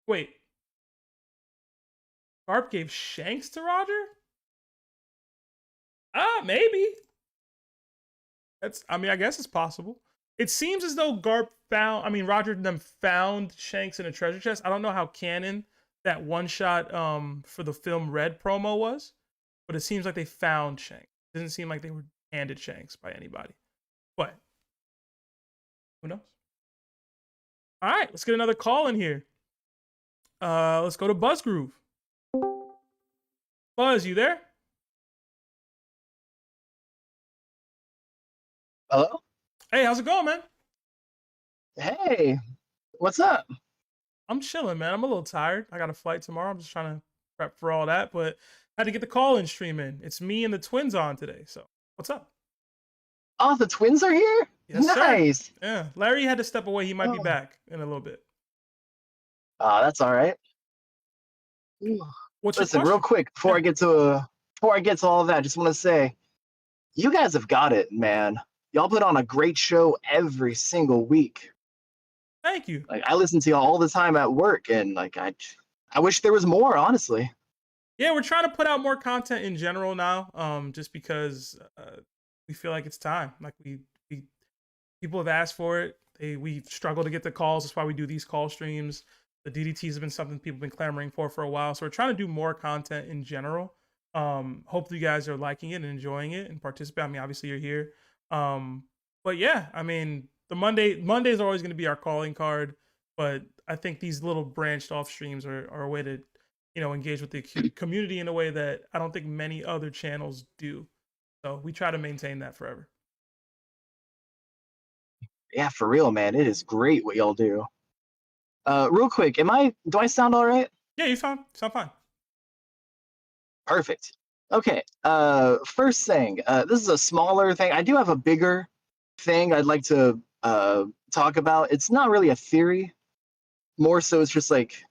Wait. Garp gave Shanks to Roger? Maybe. I guess it's possible. It seems as though Roger and them found Shanks in a treasure chest. I don't know how canon that one shot for the film Red promo was, but it seems like they found Shanks. It doesn't seem like they were handed Shanks by anybody. But who knows? All right, let's get another call in here. Let's go to Buzzgrove. Buzz, you there? Hello? Hey, how's it going, man? Hey, what's up? I'm chilling, man. I'm a little tired. I got a flight tomorrow. I'm just trying to prep for all that, but had to get the call-in stream in. It's me and the twins on today, so what's up? Oh, the twins are here? Yes, nice. Sir. Yeah, Larry had to step away. He might be back in a little bit. That's all right. What's Listen, your real quick, before I get to all of that, I just want to say, you guys have got it, man. Y'all put on a great show every single week. Thank you. Like, I listen to y'all all the time at work, and like I wish there was more, honestly. Yeah, we're trying to put out more content in general now, just because we feel like it's time. Like we people have asked for it. We struggle to get the calls. That's why we do these call streams. The DDTs have been something people have been clamoring for a while. So we're trying to do more content in general. Hopefully you guys are liking it and enjoying it and participate. I mean, obviously you're here. But yeah, I mean, the Mondays are always going to be our calling card, but I think these little branched off streams are a way to, engage with the community in a way that I don't think many other channels do. So we try to maintain that forever. Yeah, for real, man. It is great what y'all do. Real quick, do I sound all right? Yeah, you sound fine. Perfect. Okay. First thing, this is a smaller thing. I do have a bigger thing I'd like to talk about. It's not really a theory. More so it's just like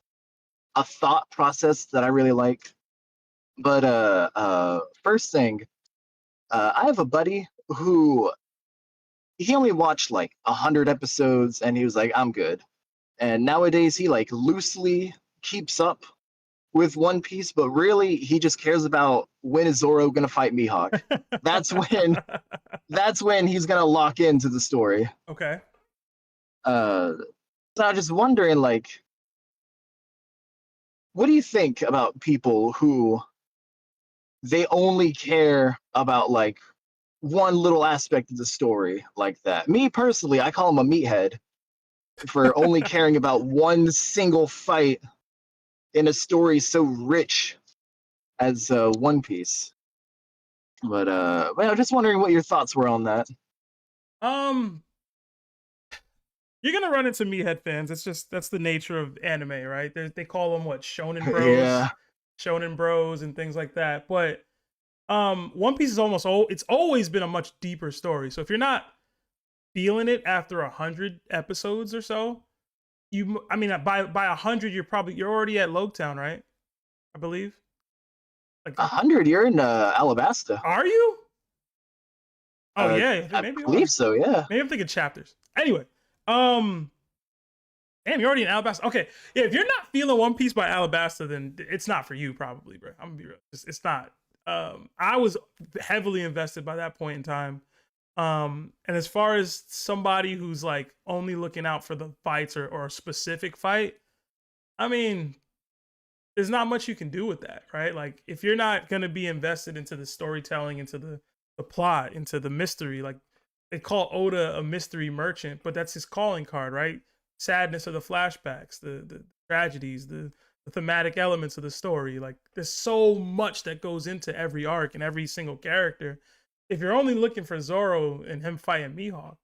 a thought process that I really like. But first thing, I have a buddy who he only watched like 100 episodes and he was like, I'm good. And nowadays he like loosely keeps up with One Piece, but really he just cares about when is Zoro gonna fight Mihawk. That's when he's gonna lock into the story. Okay. So I was just wondering, like, what do you think about people who they only care about like one little aspect of the story like that? Me personally, I call him a meathead for only caring about one single fight in a story so rich as One Piece. But I'm just wondering what your thoughts were on that. You're gonna run into meathead fans. That's the nature of anime, right? They call them what, Shonen bros, Yeah. Shonen bros, and things like that. But One Piece is it's always been a much deeper story. So if you're not feeling it after 100 episodes or so, by 100 you're already at Logtown, right? I believe. Like 100, you're in Alabasta. Are you? Oh yeah, I maybe you believe are. so. Yeah. Maybe I'm thinking chapters. Anyway, damn, you're already in Alabasta. Okay, yeah. If you're not feeling One Piece by Alabasta, then it's not for you, probably, bro. I'm gonna be real. It's not. I was heavily invested by that point in time. And as far as somebody who's like only looking out for the fights or a specific fight, I mean, there's not much you can do with that, right? Like if you're not gonna be invested into the storytelling, into the plot, into the mystery, like they call Oda a mystery merchant, but that's his calling card, right? Sadness of the flashbacks, the tragedies, the thematic elements of the story. Like there's so much that goes into every arc and every single character. If you're only looking for Zoro and him fighting Mihawk,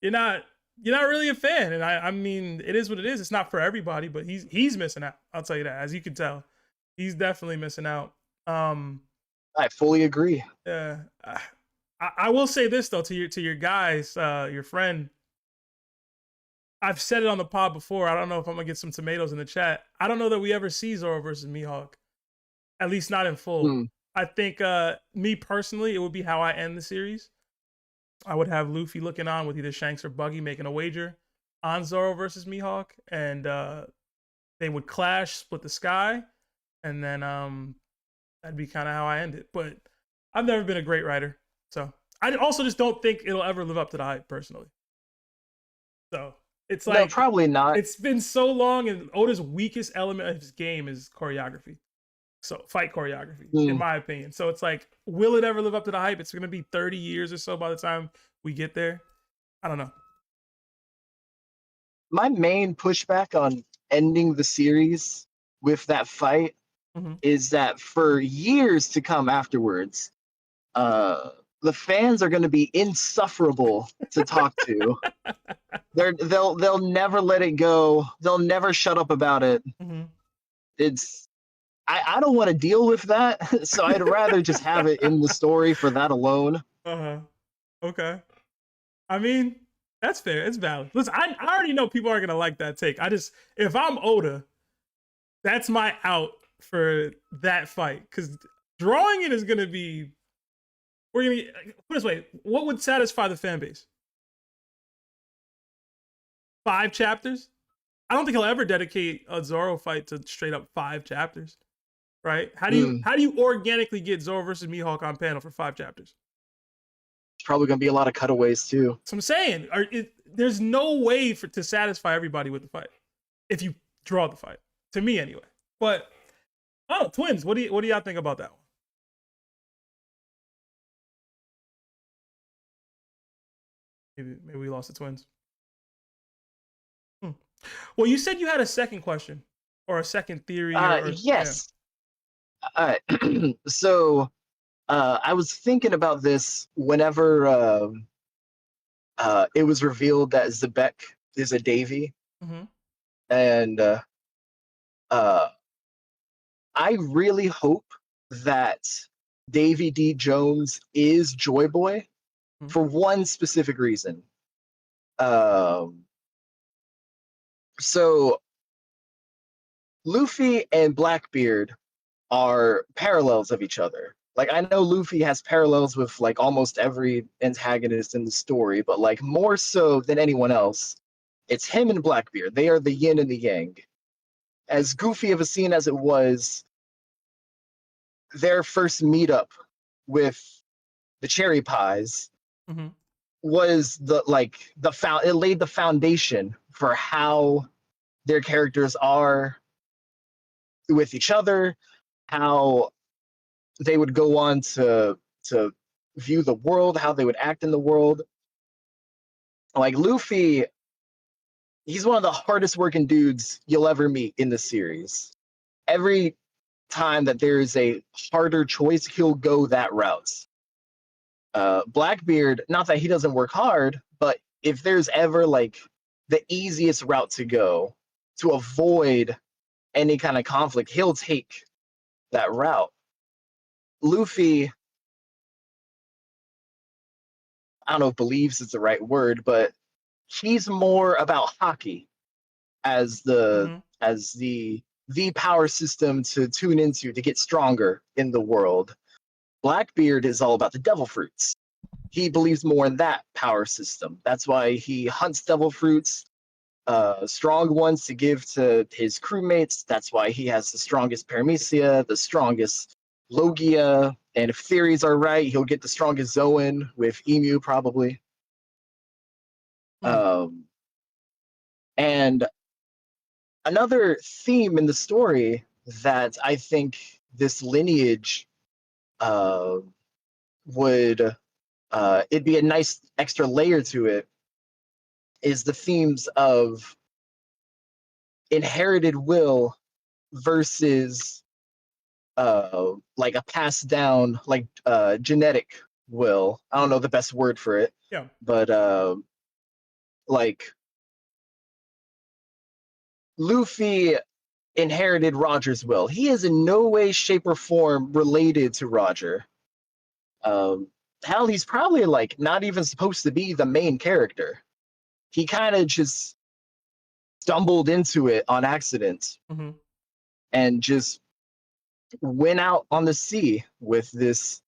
you're not really a fan. And I mean, it is what it is. It's not for everybody, but he's missing out. I'll tell you that. As you can tell, he's definitely missing out. I fully agree. Yeah. I will say this though to your guys, your friend. I've said it on the pod before. I don't know if I'm gonna get some tomatoes in the chat. I don't know that we ever see Zoro versus Mihawk, at least not in full. I think me personally, it would be how I end the series. I would have Luffy looking on with either Shanks or Buggy making a wager on Zoro versus Mihawk, and they would clash, split the sky, and then that'd be kind of how I end it. But I've never been a great writer, so I also just don't think it'll ever live up to the hype personally. So it's like, no, probably not. It's been so long, and Oda's weakest element of his game is choreography. So fight choreography, in my opinion. So it's like, will it ever live up to the hype? It's going to be 30 years or so by the time we get there. I don't know. My main pushback on ending the series with that fight is that for years to come afterwards, the fans are going to be insufferable to talk to. They'll never let it go. They'll never shut up about it. It's I don't want to deal with that, so I'd rather just have it in the story for that alone. Okay. I mean, that's fair. It's valid. Listen, I already know people aren't gonna like that take. If I'm Oda, that's my out for that fight, because drawing it is gonna be. We're gonna put it this way: what would satisfy the fan base? 5 chapters? I don't think he'll ever dedicate a Zoro fight to straight up 5 chapters. Right? How do you organically get Zoro versus Mihawk on panel for 5 chapters? It's probably gonna be a lot of cutaways too. So I'm saying, there's no way to satisfy everybody with the fight if you draw the fight. To me, anyway. But twins. What do y'all think about that one? Maybe we lost the twins. Well, you said you had a second question or a second theory. Yes. Yeah. So I was thinking about this whenever it was revealed that Xebec is a Davy. And I really hope that Davy D. Jones is Joy Boy for one specific reason. So Luffy and Blackbeard are parallels of each other. Like, I know Luffy has parallels with like almost every antagonist in the story, but like more so than anyone else, it's him and Blackbeard. They are the yin and the yang. As goofy of a scene as it was, their first meetup with the cherry pies was it laid the foundation for how their characters are with each other, how they would go on to view the world, how they would act in the world. Like Luffy, he's one of the hardest working dudes you'll ever meet in the series. Every time that there is a harder choice, he'll go that route. Blackbeard, not that he doesn't work hard, but if there's ever like the easiest route to go to avoid any kind of conflict, he'll take that route. Luffy, I don't know if believes is the right word, but he's more about hockey as the power system to tune into to get stronger in the world. Blackbeard is all about the devil fruits. he believes more in that power system. That's why he hunts devil fruits, strong ones to give to his crewmates. That's why he has the strongest paramecia, the strongest logia, and if theories are right, he'll get the strongest Zoan with Emu probably. And another theme in the story that I think this lineage would it'd be a nice extra layer to it is the themes of inherited will versus like a passed down like genetic will. I don't know the best word for it. Yeah. But like Luffy inherited Roger's will. He is in no way, shape, or form related to Roger. Hell, he's probably like not even supposed to be the main character. He kind of just stumbled into it on accident and just went out on the sea with this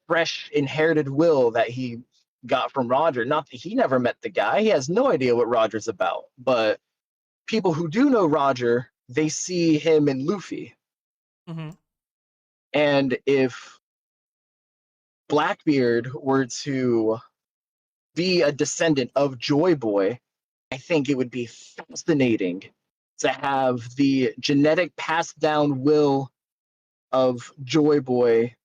fresh inherited will that he got from Roger. Not that he never met the guy. He has no idea what Roger's about. But people who do know Roger, they see him in Luffy. And if Blackbeard were to be a descendant of Joy Boy, I think it would be fascinating to have the genetic passed down will of Joy Boy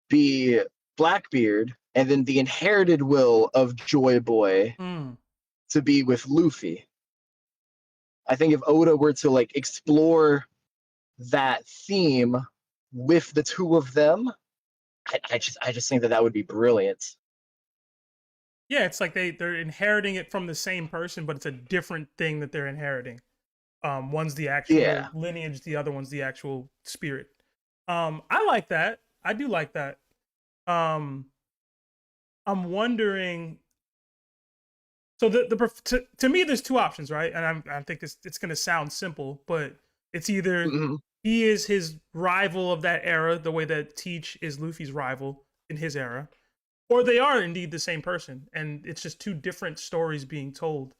be Blackbeard, and then the inherited will of Joy Boy to be with Luffy. I think if Oda were to like explore that theme with the two of them, I just think that would be brilliant. Yeah, it's like they're inheriting it from the same person, but it's a different thing that they're inheriting. One's the actual lineage, the other one's the actual spirit. I like that. I do like that. I'm wondering. So to me, there's two options, right? And I think it's going to sound simple, but it's either he is his rival of that era, the way that Teach is Luffy's rival in his era, or they are indeed the same person, and it's just two different stories being told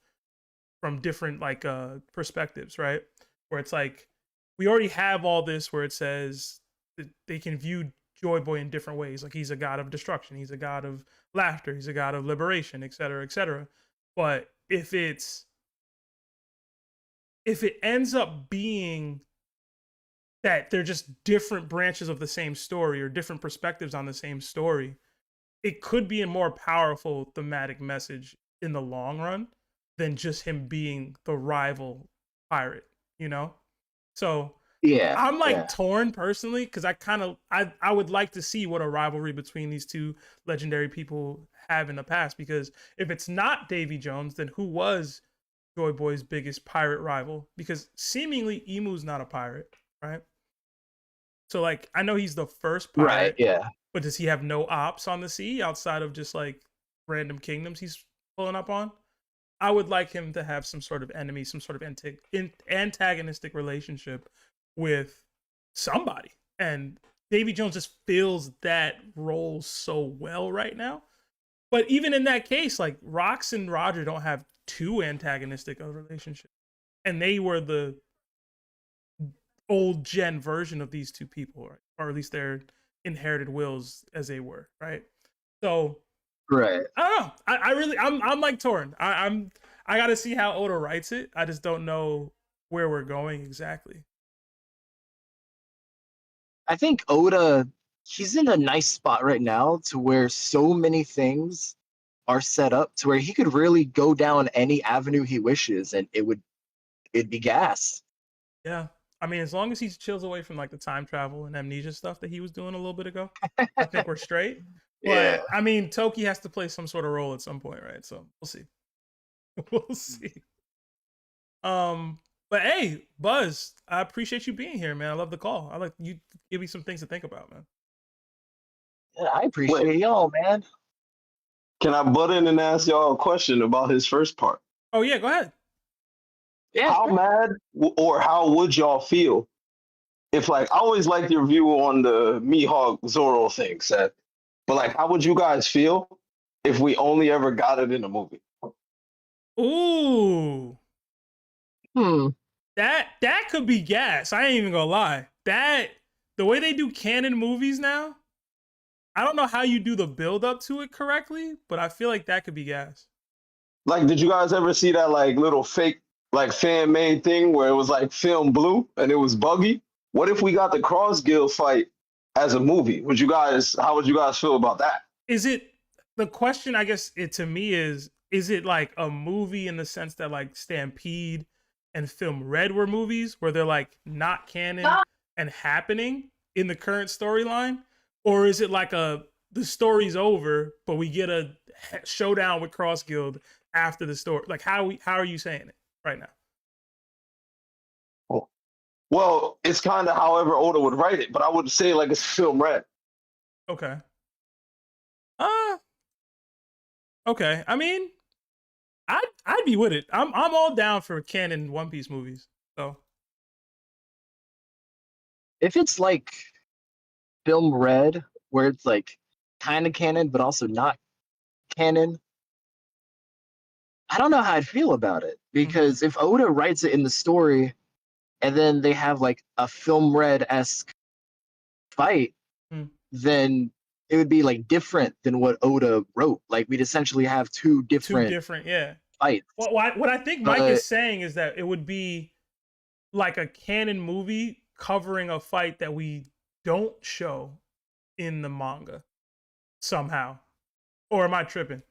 from different like perspectives, right? Where it's like we already have all this where it says that they can view Joy Boy in different ways. Like he's a god of destruction, he's a god of laughter, he's a god of liberation, etc., etc. But if it ends up being that they're just different branches of the same story or different perspectives on the same story, it could be a more powerful thematic message in the long run than just him being the rival pirate, you know? So I'm like torn personally, because I would like to see what a rivalry between these two legendary people have in the past, because if it's not Davy Jones, then who was Joy Boy's biggest pirate rival? Because seemingly Emu's not a pirate, right? So like I know he's the first pirate, right? Yeah. But does he have no ops on the sea outside of just like random kingdoms he's pulling up on? I would like him to have some sort of enemy, some sort of antagonistic relationship with somebody. And Davy Jones just fills that role so well right now. But even in that case, like Rox and Roger don't have too antagonistic a relationship. And they were the old gen version of these two people, right? Or at least their inherited wills as they were, right? So right. I don't know. I'm like torn. I gotta see how Oda writes it. I just don't know where we're going exactly. I think Oda, he's in a nice spot right now to where so many things are set up to where he could really go down any avenue he wishes and it'd be gas. Yeah. I mean, as long as he chills away from like the time travel and amnesia stuff that he was doing a little bit ago, I think we're straight. But I mean, Toki has to play some sort of role at some point, right? So we'll see. We'll see. But hey, Buzz, I appreciate you being here, man. I love the call. I like you give me some things to think about, man. Yeah, I appreciate y'all, man. Can I butt in and ask y'all a question about his first part? Oh yeah, go ahead. Yeah, how mad or how would y'all feel if, like, I always liked your view on the Mihawk Zoro thing, Seth. but like, how would you guys feel if we only ever got it in a movie? Ooh, Hmm. that could be gas. I ain't even gonna lie. That the way they do canon movies now, I don't know how you do the build up to it correctly, but I feel like that could be gas. Like, did you guys ever see that like little fake like fan made thing where it was like film blue and it was buggy? What if we got the Cross Guild fight as a movie? How would you guys feel about that? Is it the question? I guess it to me is it like a movie in the sense that like Stampede and Film Red were movies where they're like not canon and happening in the current storyline, or is it like the story's over but we get a showdown with Cross Guild after the story? Like how are you saying it right now? Well, it's kind of however Oda would write it, but I would say like it's Film Red. Okay. Okay. I mean, I'd be with it. I'm all down for canon One Piece movies. So If it's like Film Red, where it's like kind of canon but also not canon, I don't know how I'd feel about it, because if Oda writes it in the story and then they have like a Film Red-esque fight, then it would be like different than what Oda wrote. Like we'd essentially have two different fights. Well, what I think Mike is saying is that it would be like a canon movie covering a fight that we don't show in the manga somehow. Or am I tripping?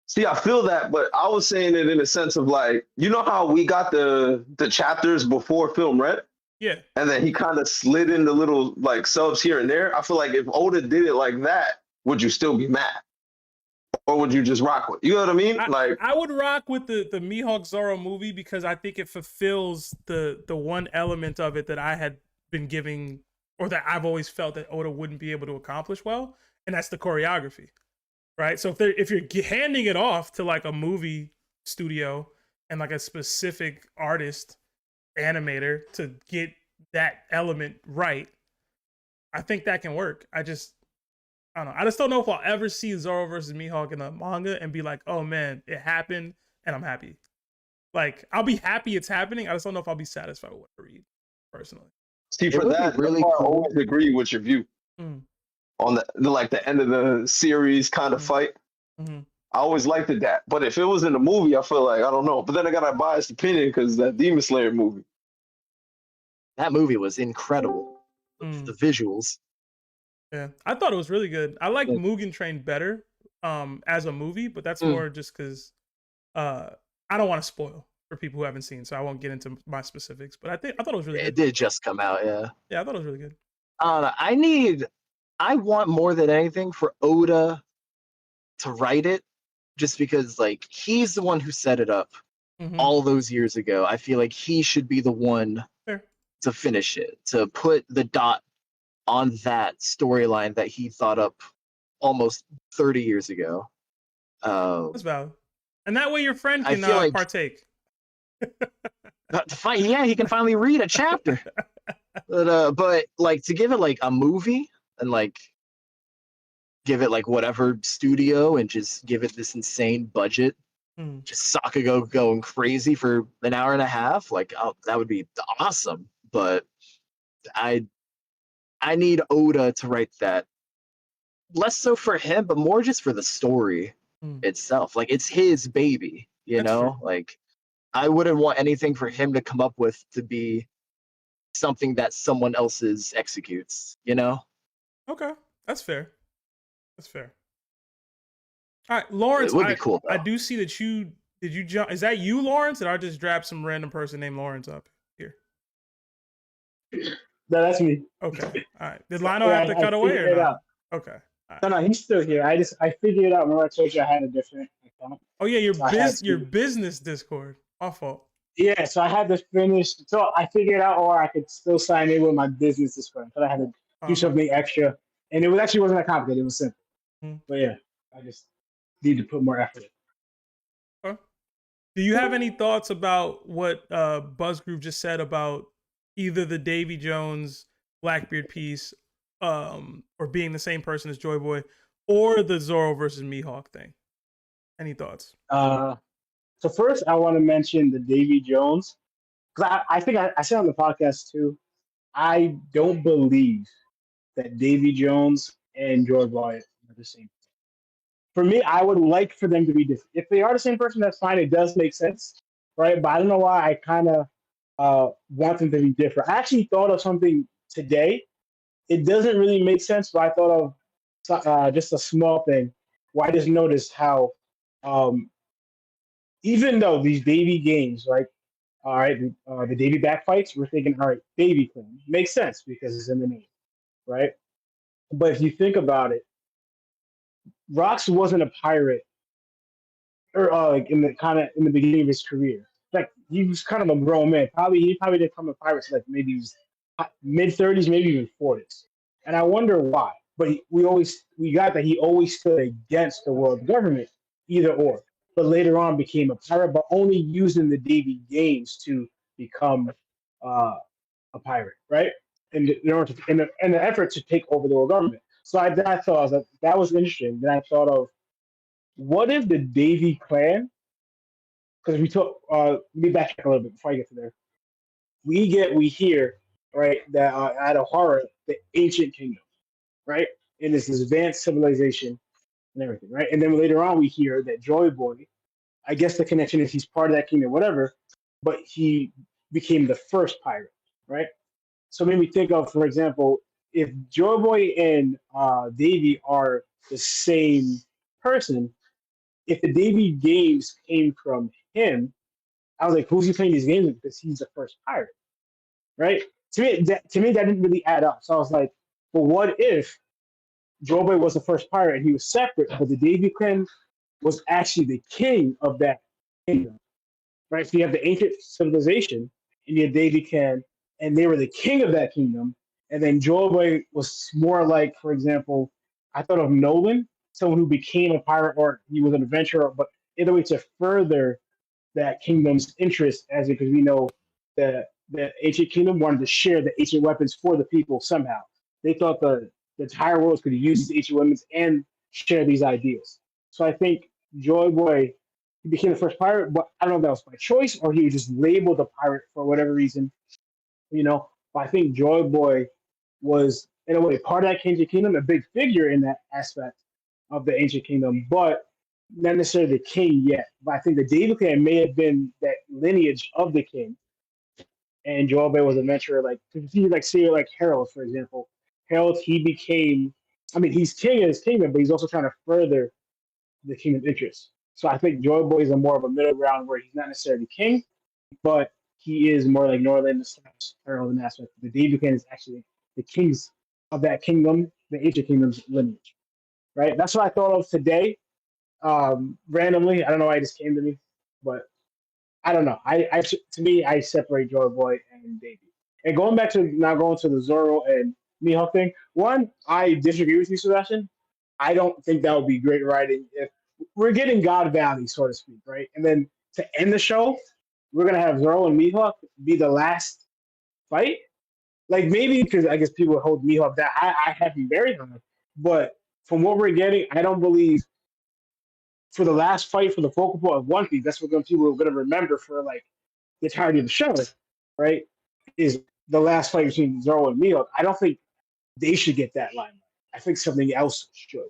See, I feel that, but I was saying it in a sense of like, you know how we got the chapters before Film Red? Yeah. And then he kind of slid in the little like subs here and there. I feel like if Oda did it like that, would you still be mad? Or would you just rock with it? You know what I mean? I would rock with the Mihawk Zoro movie because I think it fulfills the one element of it that I had been giving, or that I've always felt that Oda wouldn't be able to accomplish well, and that's the choreography. Right? So if you're handing it off to like a movie studio and like a specific artist, animator to get that element right, I think that can work. I don't know. I just don't know if I'll ever see Zoro versus Mihawk in a manga and be like, oh man, it happened and I'm happy. Like, I'll be happy it's happening. I just don't know if I'll be satisfied with what I read, personally. See, for that, really cool. I always agree with your view. On the like the end of the series kind of fight. I always liked it that. But if it was in the movie, I feel like, I don't know. But then I got a biased opinion because that Demon Slayer movie. That movie was incredible. The visuals. Yeah, I thought it was really good. I like Mugen Train better as a movie, but that's more just because I don't want to spoil for people who haven't seen, so I won't get into my specifics. But I thought it was really good. It did just come out, yeah. Yeah, I thought it was really good. I want more than anything for Oda to write it, just because like he's the one who set it up all those years ago. I feel like he should be the one to finish it, to put the dot on that storyline that he thought up almost 30 years ago. That's valid. And that way your friend can partake. Yeah, he can finally read a chapter. But like to give it like a movie and like give it like whatever studio and just give it this insane budget, just Sakago going crazy for an hour and a half, like that would be awesome. But I need Oda to write that, less so for him, but more just for the story itself. Like it's his baby, you know. True. Like I wouldn't want anything for him to come up with to be something that someone else's executes, you know. Okay, that's fair. That's fair. All right, Lawrence. It would be cool. I do see that did you jump? Is that you, Lawrence? Or I just grabbed some random person named Lawrence up here? No, that's me. Okay. All right. Did Lionel have to cut away or not? Okay. Right. No, he's still here. I figured it out. Remember I told you I had a different account? Oh yeah, your business Discord. My fault. Yeah, so I had to finish. So I figured out, or I could still sign in with my business Discord, but I had to do something extra, and it wasn't that complicated. It was simple. But yeah, I just need to put more effort in. Okay. Do you have any thoughts about what Buzzgrove just said about either the Davy Jones Blackbeard piece or being the same person as Joy Boy, or the Zoro versus Mihawk thing. Any thoughts? So first, I want to mention the Davy Jones, because I think I said on the podcast too. I don't believe that Davy Jones and Joy Boy are the same. For me, I would like for them to be different. If they are the same person, that's fine. It does make sense, right? But I don't know why I kind of want them to be different. I actually thought of something today. It doesn't really make sense, but I thought of just a small thing where I just noticed how even though these Davy games, right? All right, the Davy backfights, we're thinking, all right, Davy clan makes sense because it's in the name, right? But if you think about it, Rox wasn't a pirate, or like in the beginning of his career. Like he was kind of a grown man. He probably didn't come a pirate till like maybe he was mid-30s, maybe even 40s. And I wonder why. But we got that he always stood against the world government, either or. But later on became a pirate, but only using the Davy games to become a pirate, right? In order to, in the effort to take over the world government. So I thought I was like, that was interesting. Then I thought of, what if the Davy clan? Because let me backtrack a little bit before I get to there. We hear right that at O'Hara, the ancient kingdom, right, and this advanced civilization and everything, right, and then later on we hear that Joy Boy, I guess the connection is he's part of that kingdom, whatever, but he became the first pirate, right? So maybe think of, for example, if Joy Boy and Davy are the same person, if the Davy games came from him, I was like, who's he playing these games with? Because he's the first pirate, right? To me, that didn't really add up. So I was like, well, what if Joy Boy was the first pirate and he was separate, but the Davy clan was actually the king of that kingdom, right? So you have the ancient civilization, and you have Davy clan, and they were the king of that kingdom. And then Joy Boy was more like, for example, I thought of Nolan, someone who became a pirate, or he was an adventurer, but either way to further that kingdom's interest, as because we know that the ancient kingdom wanted to share the ancient weapons for the people somehow. They thought the entire world could use these ancient weapons and share these ideas. So I think Joy Boy, he became the first pirate, but I don't know if that was by choice or he was just labeled a pirate for whatever reason, But I think Joy Boy was, in a way, part of that ancient kingdom, a big figure in that aspect of the ancient kingdom, but not necessarily the king yet. But I think the Davy clan may have been that lineage of the king, and Joy Boy was a adventurer. Like, if you say Harold, for example, Harold, he became, he's king of his kingdom, but he's also trying to further the kingdom's interests. So I think Joy Boy is more of a middle ground where he's not necessarily king, but he is more like Northern / Harold in aspect. The Davy clan is actually the kings of that kingdom, the ancient kingdom's lineage, right? That's what I thought of today, randomly. I don't know why it just came to me, but I don't know. To me, I separate Joy Boy and Davy. And going to the Zoro and Mihawk thing. One, I disagree with you, Sebastian. I don't think that would be great writing if we're getting God Valley, so to speak, right? And then to end the show, we're gonna have Zoro and Mihawk be the last fight. Like maybe because I guess people would hold Mihawk that I have him very high, but from what we're getting, I don't believe for the last fight for the focal point of One Piece, that's what people are gonna remember for like the entirety of the show, right? Is the last fight between Zoro and Mihawk. I don't think they should get that limelight. I think something else should,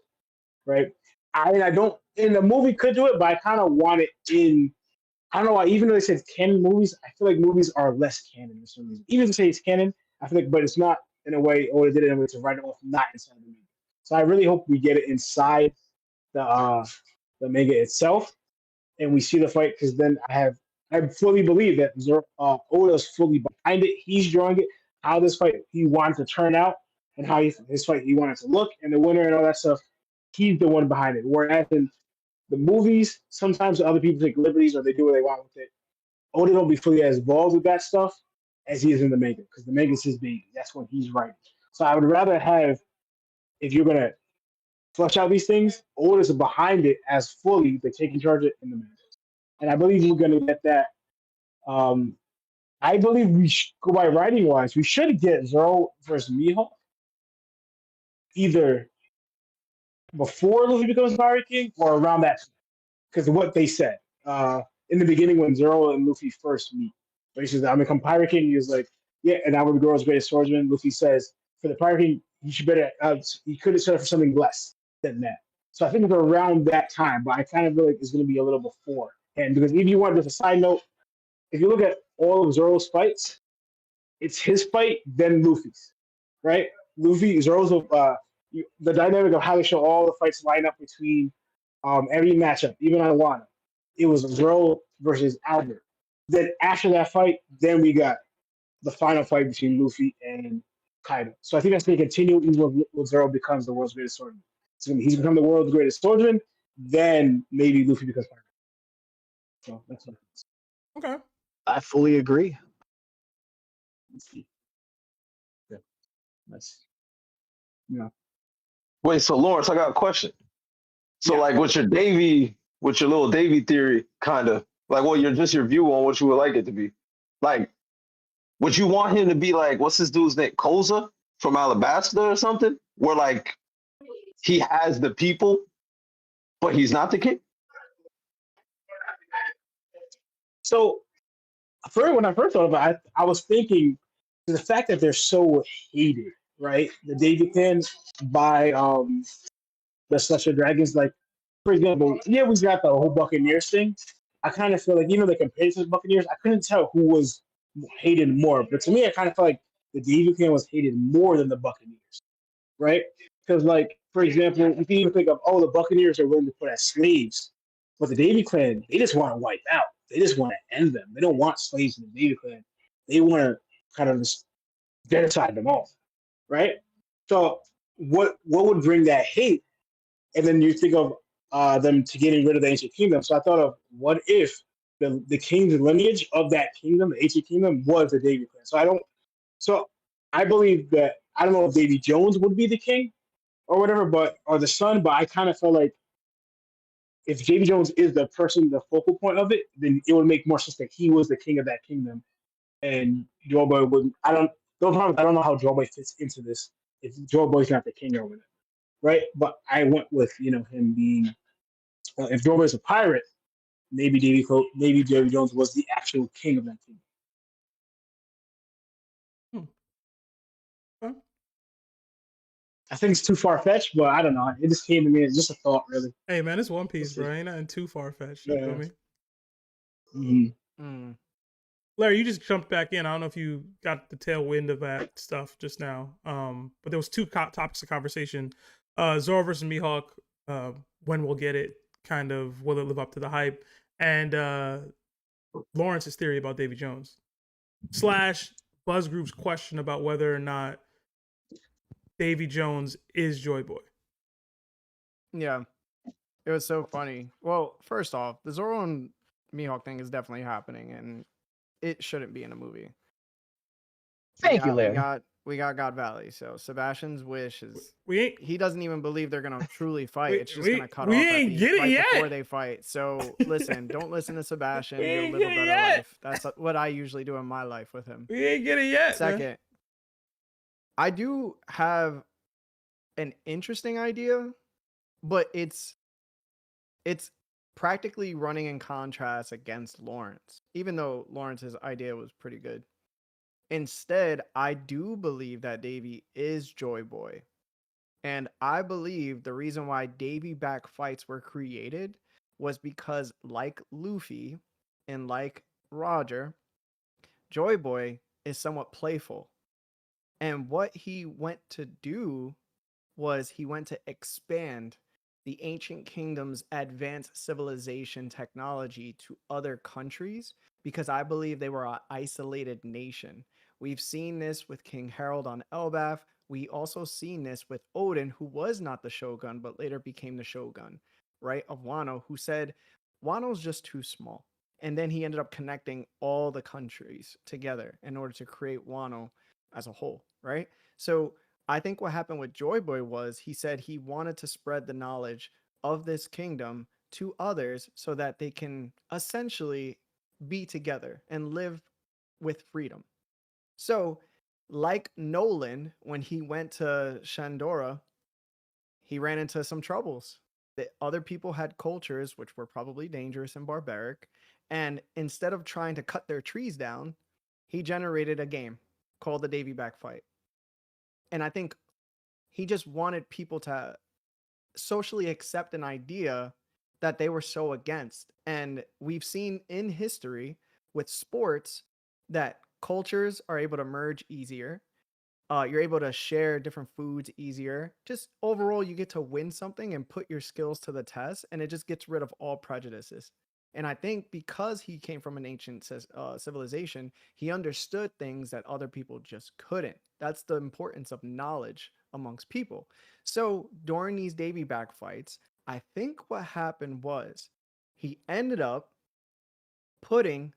right? I don't. In the movie could do it, but I kind of want it in. I don't know why. Even though they said canon movies, I feel like movies are less canon for some reason. Even if they say it's canon, I feel like, but it's not in a way, or they did it in a way to write it off not inside the movie. So I really hope we get it inside the manga itself, and we see the fight, because then I fully believe that Oda's fully behind it. He's drawing it, how this fight he wanted to turn out, and how his fight he wanted to look, and the winner and all that stuff. He's the one behind it. Whereas in the movies, sometimes other people take liberties or they do what they want with it. Oda don't be fully as involved with that stuff as he is in the manga, because the manga is his baby. That's when he's writing. So I would rather have, if you're gonna flesh out these things, Oda's behind it as fully, but taking charge of it in the manga. And I believe we're gonna get that. I believe we should go by writing wise. We should get Zoro versus Mihawk. either before Luffy becomes Pirate King or around that, because of what they said in the beginning when Zoro and Luffy first meet. So he says, "I'm gonna become Pirate King." He was like, "Yeah," and I would be the world's greatest swordsman. Luffy says, "For the Pirate King, you should better. He could have set up for something less than that." So I think it's around that time, but I kind of feel like it's going to be a little before. And because if you want, just a side note, if you look at all of Zoro's fights, it's his fight then Luffy's, right? Luffy, Zoro's the dynamic of how they show all the fights line up between every matchup, even on Wano. It was Zoro versus Albert. Then after that fight, then we got the final fight between Luffy and Kaido. So I think that's going to continue even when Zoro becomes the world's greatest swordsman. So he's become the world's greatest swordsman, then maybe Luffy becomes pirate. So that's what it is. Okay. I fully agree. Let's see. Yeah. That's yeah. Wait, so Lawrence, I got a question. So Yeah. like with your little Davy theory, kind of like, well, your view on what you would like it to be. Like, would you want him to be like, what's this dude's name, Koza from Alabasta or something, where like he has the people, but he's not the king? So when I first thought about it, I was thinking the fact that they're so hated, right? The Davy clan by the Celestial Dragons, like for example, yeah, we got the whole Buccaneers thing. I kind of feel like they compared to the Buccaneers, I couldn't tell who was hated more, but to me, I kind of felt like the Davy clan was hated more than the Buccaneers, right? Because like for example, if you even think of the Buccaneers are willing to put as slaves, but the Davy clan they just want to wipe out. They just want to end them. They don't want slaves in the Davy clan. They want to kind of just genocide them all, right? So what would bring that hate? And then you think of them to getting rid of the ancient kingdom. So I thought of what if the king's lineage of that kingdom, the ancient kingdom, was the Davy clan. So I believe that I don't know if Davy Jones would be the king or whatever, or the son, but I kind of feel like if Davy Jones is the person, the focal point of it, then it would make more sense that he was the king of that kingdom, and Joe Boy would. I don't know how Joe Boy fits into this. If Joe Boy's not the king or whatever, right? But I went with him being. If Joe Boy's a pirate, maybe Davy Jones was the actual king of that kingdom. Okay. I think it's too far fetched, but I don't know. It just came to me as just a thought, really. Hey man, it's One Piece, bro. Ain't nothing too far fetched. You feel me? Mm-hmm. Larry, you just jumped back in. I don't know if you got the tailwind of that stuff just now. But there was two topics of conversation: Zoro versus Mihawk. When we'll get it, kind of will it live up to the hype? And Lawrence's theory about Davy Jones / Buzzgrove's question about whether or not Davy Jones is Joy Boy. Yeah, it was so funny. Well, first off, the Zoro and Mihawk thing is definitely happening, and it shouldn't be in a movie. Thank you, Larry. We got God Valley. So Sebastian's wish is he doesn't even believe they're gonna truly fight. It's just gonna cut off before they fight. So listen, don't listen to Sebastian. You'll live a better life. That's what I usually do in my life with him. We ain't get it yet. Second, man. I do have an interesting idea, but it's practically running in contrast against Lawrence, even though Lawrence's idea was pretty good. Instead, I do believe that Davy is Joy Boy. And I believe the reason why Davy back fights were created was because, like Luffy and like Roger, Joy Boy is somewhat playful. And what he went to do was he went to expand the ancient kingdom's advanced civilization technology to other countries because I believe they were an isolated nation. We've seen this with King Harold on Elbaf. We also seen this with Odin, who was not the shogun, but later became the shogun, right, of Wano, who said, Wano's just too small. And then he ended up connecting all the countries together in order to create Wano as a whole, right? So I think what happened with Joy Boy was he said he wanted to spread the knowledge of this kingdom to others so that they can essentially be together and live with freedom. So, like Nolan, when he went to Shandora he ran into some troubles. That other people had cultures which were probably dangerous and barbaric, and instead of trying to cut their trees down, he generated a game called the Davy Back Fight. And I think he just wanted people to socially accept an idea that they were so against. And we've seen in history with sports that cultures are able to merge easier. You're able to share different foods easier. Just overall, you get to win something and put your skills to the test, and it just gets rid of all prejudices. And I think because he came from an ancient civilization, he understood things that other people just couldn't. That's the importance of knowledge amongst people. So during these Davy back fights, I think what happened was he ended up putting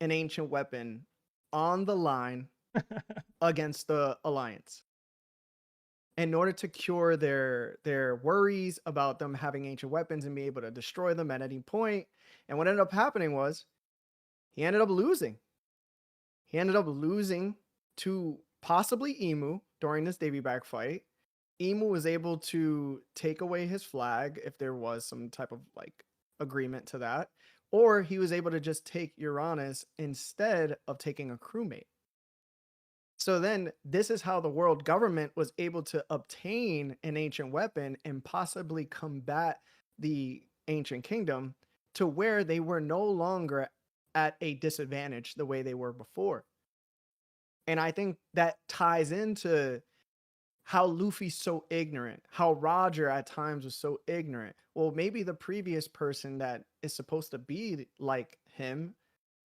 an ancient weapon on the line against the Alliance in order to cure their worries about them having ancient weapons and be able to destroy them at any point. And what ended up happening was he ended up losing. He ended up losing to possibly Emu during this Davy back fight. Emu was able to take away his flag if there was some type of like agreement to that, or he was able to just take Uranus instead of taking a crewmate. So then this is how the world government was able to obtain an ancient weapon and possibly combat the ancient kingdom to where they were no longer at a disadvantage the way they were before. And I think that ties into how Luffy's so ignorant, how Roger at times was so ignorant. Well, maybe the previous person that is supposed to be like him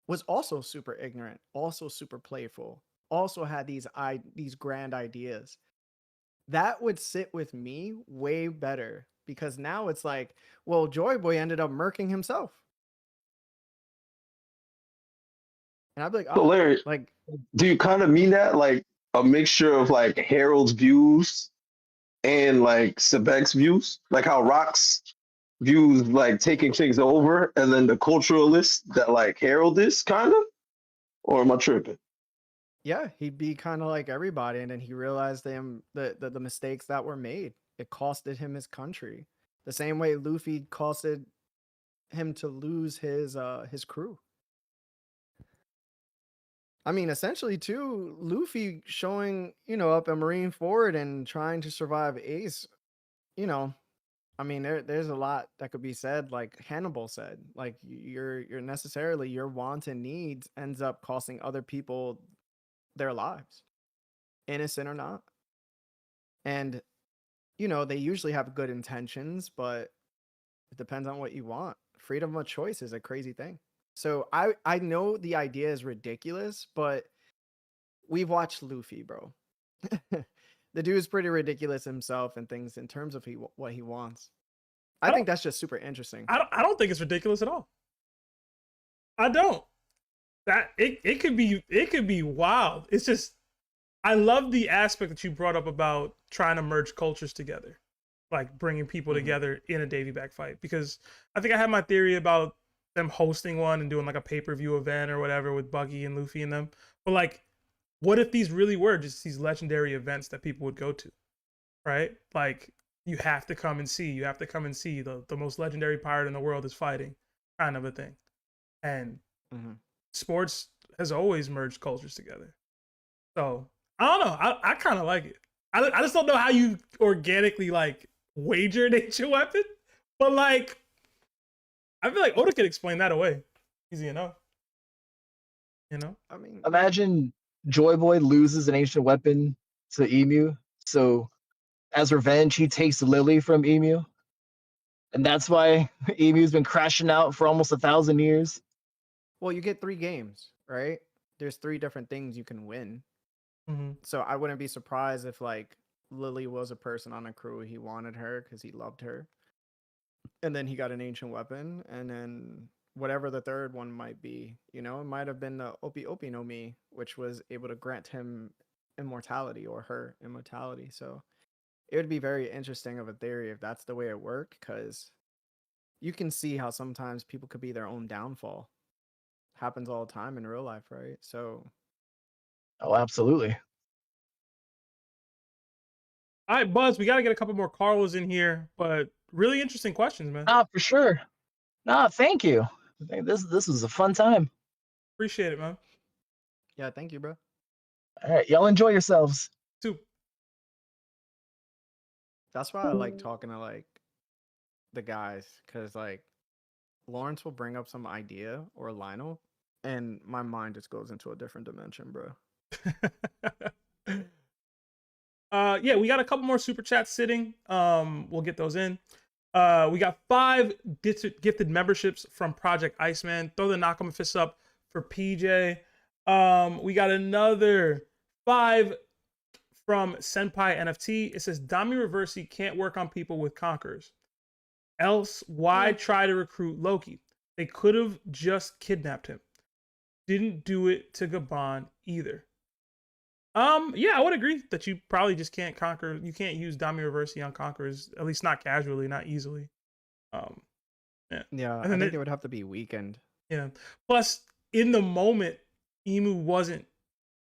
was also super ignorant, also super playful, also had these grand ideas. That would sit with me way better because now it's like, well, Joy Boy ended up murking himself. And I'd be like, So oh, Larry, like, do you kind of mean that like a mixture of like Harold's views and like Xebec's views, like how Rock's views like taking things over, and then the culturalist that like Harold is kind of, or am I tripping? yeah, he'd be kind of like everybody, and then he realized the mistakes that were made. It costed him his country, the same way Luffy costed him to lose his crew. I mean, essentially, too, Luffy showing, up in Marineford and trying to survive Ace, I mean, there's a lot that could be said, like Hannibal said, like you're necessarily your wants and needs ends up costing other people their lives, innocent or not. And, they usually have good intentions, but it depends on what you want. Freedom of choice is a crazy thing. So I know the idea is ridiculous, but we've watched Luffy, bro. The dude's pretty ridiculous himself and things in terms of what he wants. I think that's just super interesting. I don't think it's ridiculous at all. I don't. That it could be wild. It's just I love the aspect that you brought up about trying to merge cultures together, like bringing people together in a Davy back fight. Because I think I had my theory about them hosting one and doing like a pay-per-view event or whatever with Buggy and Luffy and them. But like, what if these really were just these legendary events that people would go to, right? Like, you have to come and see. You have to come and see the most legendary pirate in the world is fighting, kind of a thing. And sports has always merged cultures together. So I don't know. I kind of like it. I just don't know how you organically like wager an ancient weapon, but like I feel like Oda could explain that away easy enough. I mean, imagine Joy Boy loses an ancient weapon to Emu, so as revenge, he takes Lily from Emu, and that's why Emu's been crashing out for almost 1,000 years. Well, you get 3 games, right? There's 3 different things you can win. So I wouldn't be surprised if like Lily was a person on a crew. He wanted her because he loved her, and then he got an ancient weapon, and then whatever the third one might be, it might have been the Opi no Mi, which was able to grant him immortality or her immortality. So it would be very interesting of a theory if that's the way it worked, because you can see how sometimes people could be their own downfall. Happens all the time in real life, right? So Oh, absolutely. All right, Buzz, we got to get a couple more Carlos in here, but really interesting questions, man. For sure. Thank you. This was a fun time. Appreciate it, man. Yeah, thank you, bro. All right, y'all enjoy yourselves. Too. That's why I like talking to like the guys, because like Lawrence will bring up some idea or Lionel, and my mind just goes into a different dimension, bro. Yeah, we got a couple more super chats sitting. We'll get those in. We got 5 gifted memberships from Project Iceman. Throw the Nakama fists up for PJ. We got another 5 from Senpai NFT. It says Dami Reversi can't work on people with conquerors. Else, why try to recruit Loki? They could have just kidnapped him. Didn't do it to Gabon either. Yeah, I would agree that you probably just can't conquer. You can't use Dami Reversi on conquerors, at least not casually, not easily. Yeah, I think it would have to be weakened. Yeah. Plus, in the moment, Emu wasn't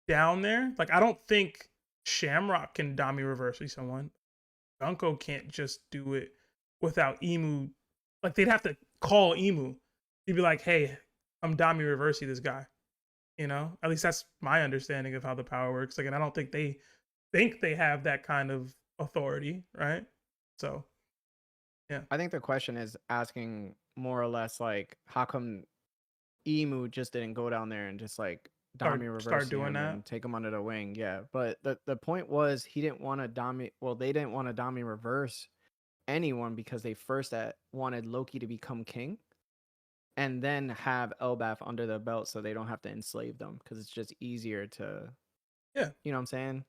down there. Like, I don't think Shamrock can Dami Reversi someone. Gunko can't just do it without Emu. Like, they'd have to call Emu. He'd be like, hey, I'm Dami Reversi this guy. You know, at least that's my understanding of how the power works. Like, and I don't think they have that kind of authority, right? So, yeah. I think the question is asking more or less like, how come Emu just didn't go down there and just like start doing that and take him under the wing? Yeah, but the point was he didn't want to Dami. Well, they didn't want to Dami reverse anyone because they first wanted Loki to become king. And then have Elbaf under their belt so they don't have to enslave them because it's just easier to, you know what I'm saying?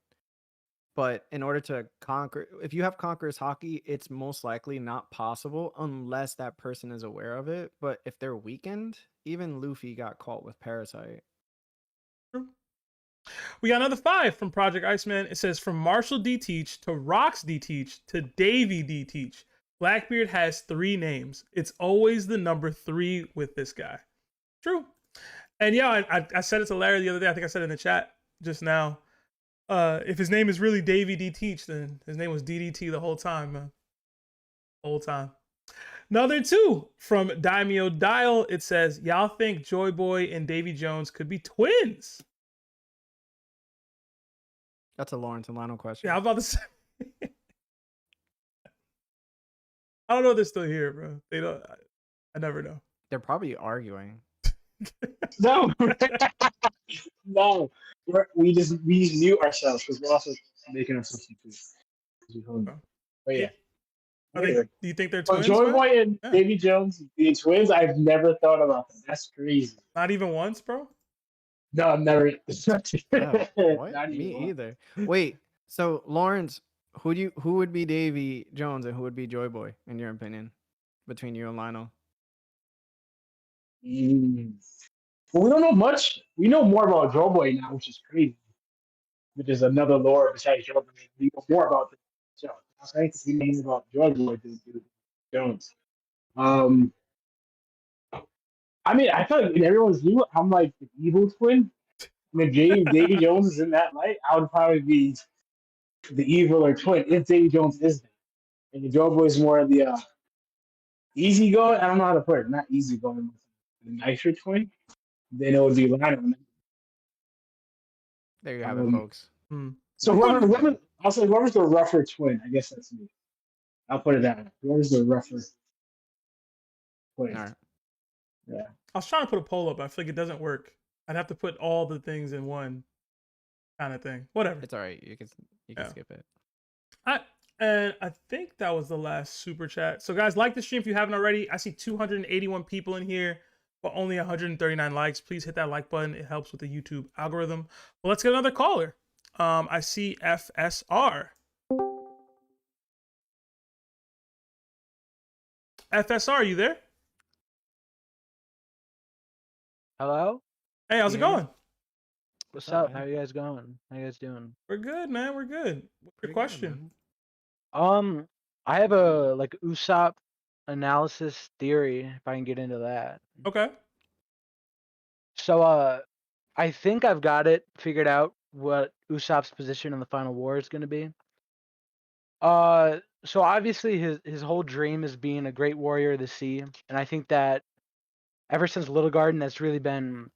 But in order to conquer, if you have Conqueror's Hockey, it's most likely not possible unless that person is aware of it. But if they're weakened, even Luffy got caught with Parasite. True. We got another 5 from Project Iceman. It says from Marshall D. Teach to Rox D. Teach to Davy D. Teach. Blackbeard has 3 names. It's always the number 3 with this guy. True. And yeah, I said it to Larry the other day. I think I said it in the chat just now. If his name is really Davy D. Teach, then his name was DDT the whole time, man. Whole time. Another 2 from Daimyo Dial. It says, y'all think Joy Boy and Davy Jones could be twins? That's a Lawrence and Lionel question. Yeah, I'm about to say. I don't know if they're still here, bro. They don't. I never know. They're probably arguing. No, no. We just mute ourselves because we're also making ourselves confused. But yeah. Do you think they're twins? Joy Boy and Davy Jones being twins, I've never thought about them. That's crazy. Not even once, bro? No, never. What? Me either. Wait, so Lawrence, who would be Davy Jones and who would be Joy Boy in your opinion, between you and Lionel? Well, we don't know much. We know more about Joy Boy now, which is crazy. Which is another lore besides Joy Boy. We know more about the show. I think we know more about Joy Boy than Jones. I mean, I feel like in everyone's view, I'm like the evil twin. I mean, Davy Jones is in that light. I would probably be the evil or twin if Davy Jones is there. And the Joe Boy is more of the easygoing. I don't know how to put it. Not easygoing. The nicer twin. Then it would be Lionel. There you have it, folks. So I'll say whoever's the rougher twin. I guess that's me. I'll put it that way. Whoever's the rougher twin. All right. Yeah. I was trying to put a poll up, but I feel like it doesn't work. I'd have to put all the things in one kind of thing. Whatever. It's all right. You can skip it. And I think that was the last super chat. So guys, like the stream if you haven't already. I see 281 people in here, but only 139 likes. Please hit that like button. It helps with the YouTube algorithm. Well, let's get another caller. I see FSR. FSR, are you there? Hello? Hey, how's it going? What's up? How you guys going? How you guys doing? We're good, man. We're good. What's your question? I have a Usopp analysis theory, if I can get into that. Okay. So I think I've got it figured out what Usopp's position in the final war is going to be. So obviously his whole dream is being a great warrior of the sea, and I think that ever since Little Garden, that's really been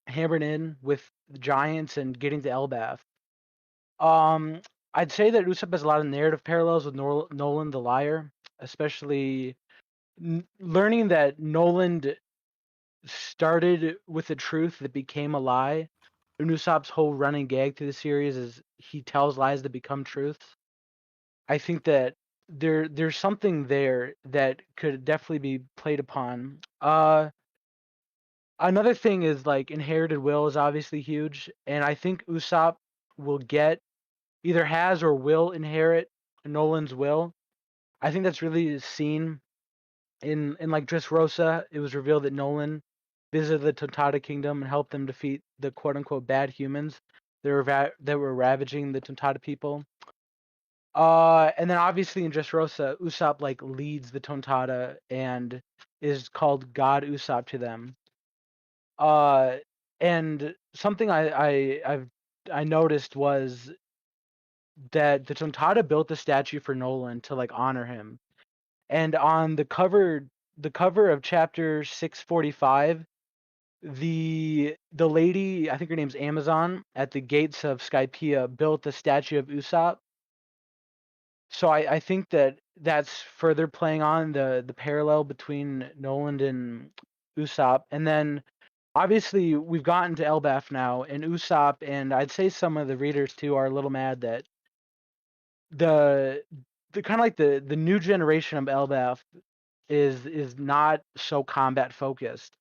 hammered in with the Giants and getting to Elbaf. I'd say that Usopp has a lot of narrative parallels with Nolan the Liar, especially learning that Nolan started with a truth that became a lie. And Usopp's whole running gag through the series is he tells lies that become truths. I think that there's something there that could definitely be played upon. Another thing is like inherited will is obviously huge, and I think Usopp will either has or will inherit Nolan's will. I think that's really seen in like Dressrosa. It was revealed that Nolan visited the Tontada Kingdom and helped them defeat the quote unquote bad humans that were ravaging the Tontada people. And then obviously in Dressrosa, Usopp like leads the Tontada and is called God Usopp to them. And something I noticed was that the Tontada built a statue for Nolan to like honor him. And on the cover of chapter 645, the lady, I think her name's Amazon, at the gates of Skypiea built a statue of Usopp. So I think that that's further playing on the parallel between Nolan and Usopp. And then obviously we've gotten to Elbaf now, and Usopp, and I'd say some of the readers too are a little mad that the kind of like the new generation of Elbaf is not so combat focused.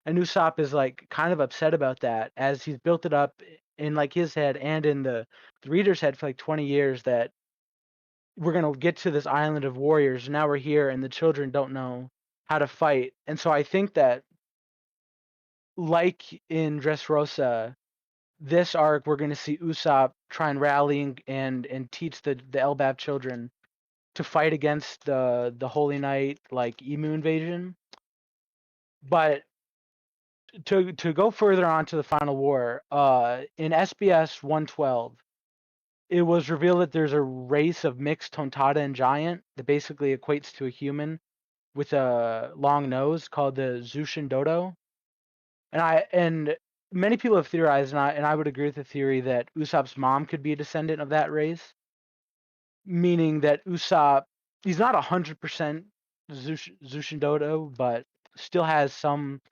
And Usopp is like kind of upset about that, as he's built it up in like his head and in the reader's head for like 20 years that we're gonna get to this island of warriors. Now we're here, and the children don't know how to fight. And so I think that, like in Dressrosa, this arc we're gonna see Usopp try and rally and teach the Elbaf children to fight against the Holy Knight like Emu invasion. But to go further on to the final war, in SBS 112, it was revealed that there's a race of mixed Tontada and Giant that basically equates to a human with a long nose called the Zushin Dodo. And many people have theorized, and I would agree with the theory that Usopp's mom could be a descendant of that race, meaning that Usopp, he's not 100% Zushin Dodo, but still has some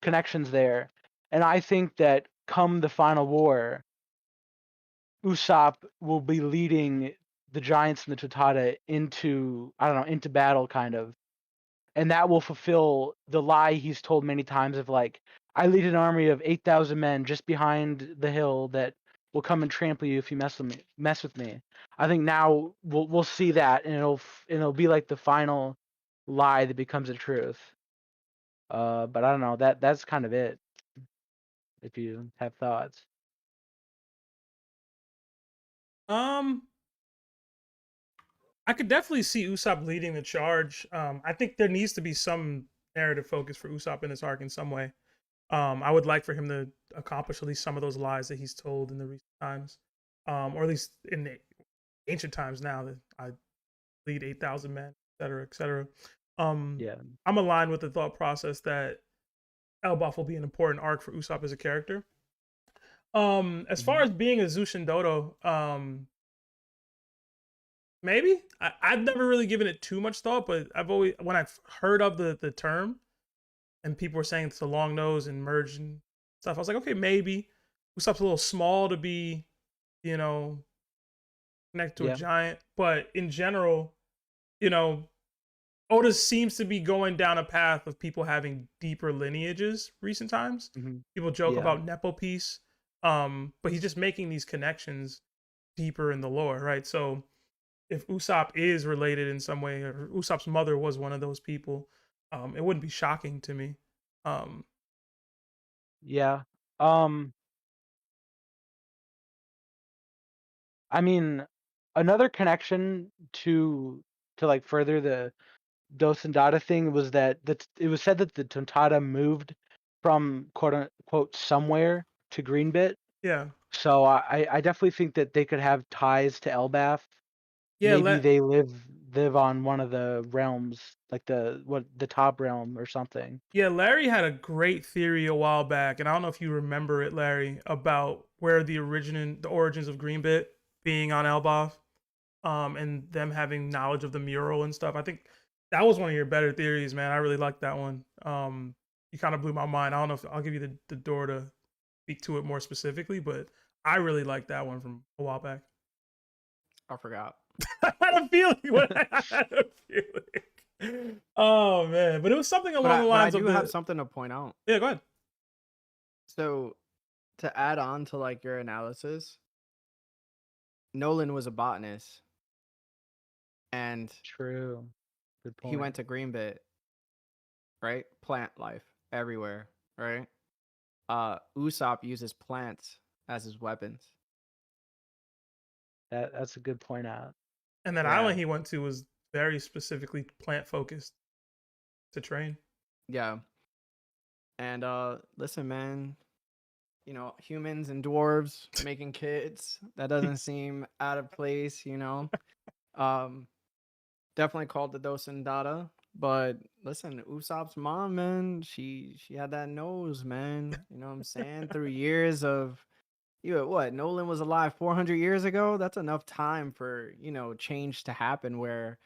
connections there. And I think that come the final war, Usopp will be leading the Giants and the Tontada into battle kind of. And that will fulfill the lie he's told many times of like, I lead an army of 8,000 men just behind the hill that will come and trample you if you mess with me. I think now we'll see that, and it'll be like the final lie that becomes a truth. But I don't know, that's kind of it. If you have thoughts. I could definitely see Usopp leading the charge. I think there needs to be some narrative focus for Usopp in this arc in some way. I would like for him to accomplish at least some of those lies that he's told in the recent times, or at least in the ancient times now that I lead 8,000 men, et cetera, et cetera. Yeah. I'm aligned with the thought process that Elbaf will be an important arc for Usopp as a character. As far as being a Zushin Dodo, maybe I've never really given it too much thought, but when I've heard of the term and people were saying it's a long nose and merge and stuff, I was like, okay, maybe Usopp's a little small to be, connected to a giant, but in general, Oda seems to be going down a path of people having deeper lineages recent times. People joke about Nepo piece, but he's just making these connections deeper in the lore, right? So if Usopp is related in some way, or Usopp's mother was one of those people, it wouldn't be shocking to me. Yeah. I mean, another connection to like further the Dos and Dada thing was that it was said that the Tontada moved from quote unquote somewhere to Greenbit. Yeah. So I definitely think that they could have ties to Elbaf. Yeah, maybe they live on one of the realms, like the top realm or something. Yeah, Larry had a great theory a while back, and I don't know if you remember it, Larry, about where the origins of Greenbit being on Elbaf, and them having knowledge of the mural and stuff. I think that was one of your better theories, man. I really liked that one. You kind of blew my mind. I don't know if I'll give you the door to speak to it more specifically, but I really liked that one from a while back. I forgot. I had a feeling. Oh man, but it was something along the lines I do of have something to point out. Yeah, go ahead. So, to add on to like your analysis, Nolan was a botanist, and True. Good point. he went to Greenbit, right? Plant life everywhere, right? Usopp uses plants as his weapons. That's a good point out. And that island he went to was very specifically plant focused to train. Yeah. And listen, man, humans and dwarves making kids, that doesn't seem out of place, Definitely called the Dosen Dada. But listen, Usopp's mom, man, she had that nose, man. You know what I'm saying? Through years of Nolan was alive 400 years ago. That's enough time for, change to happen where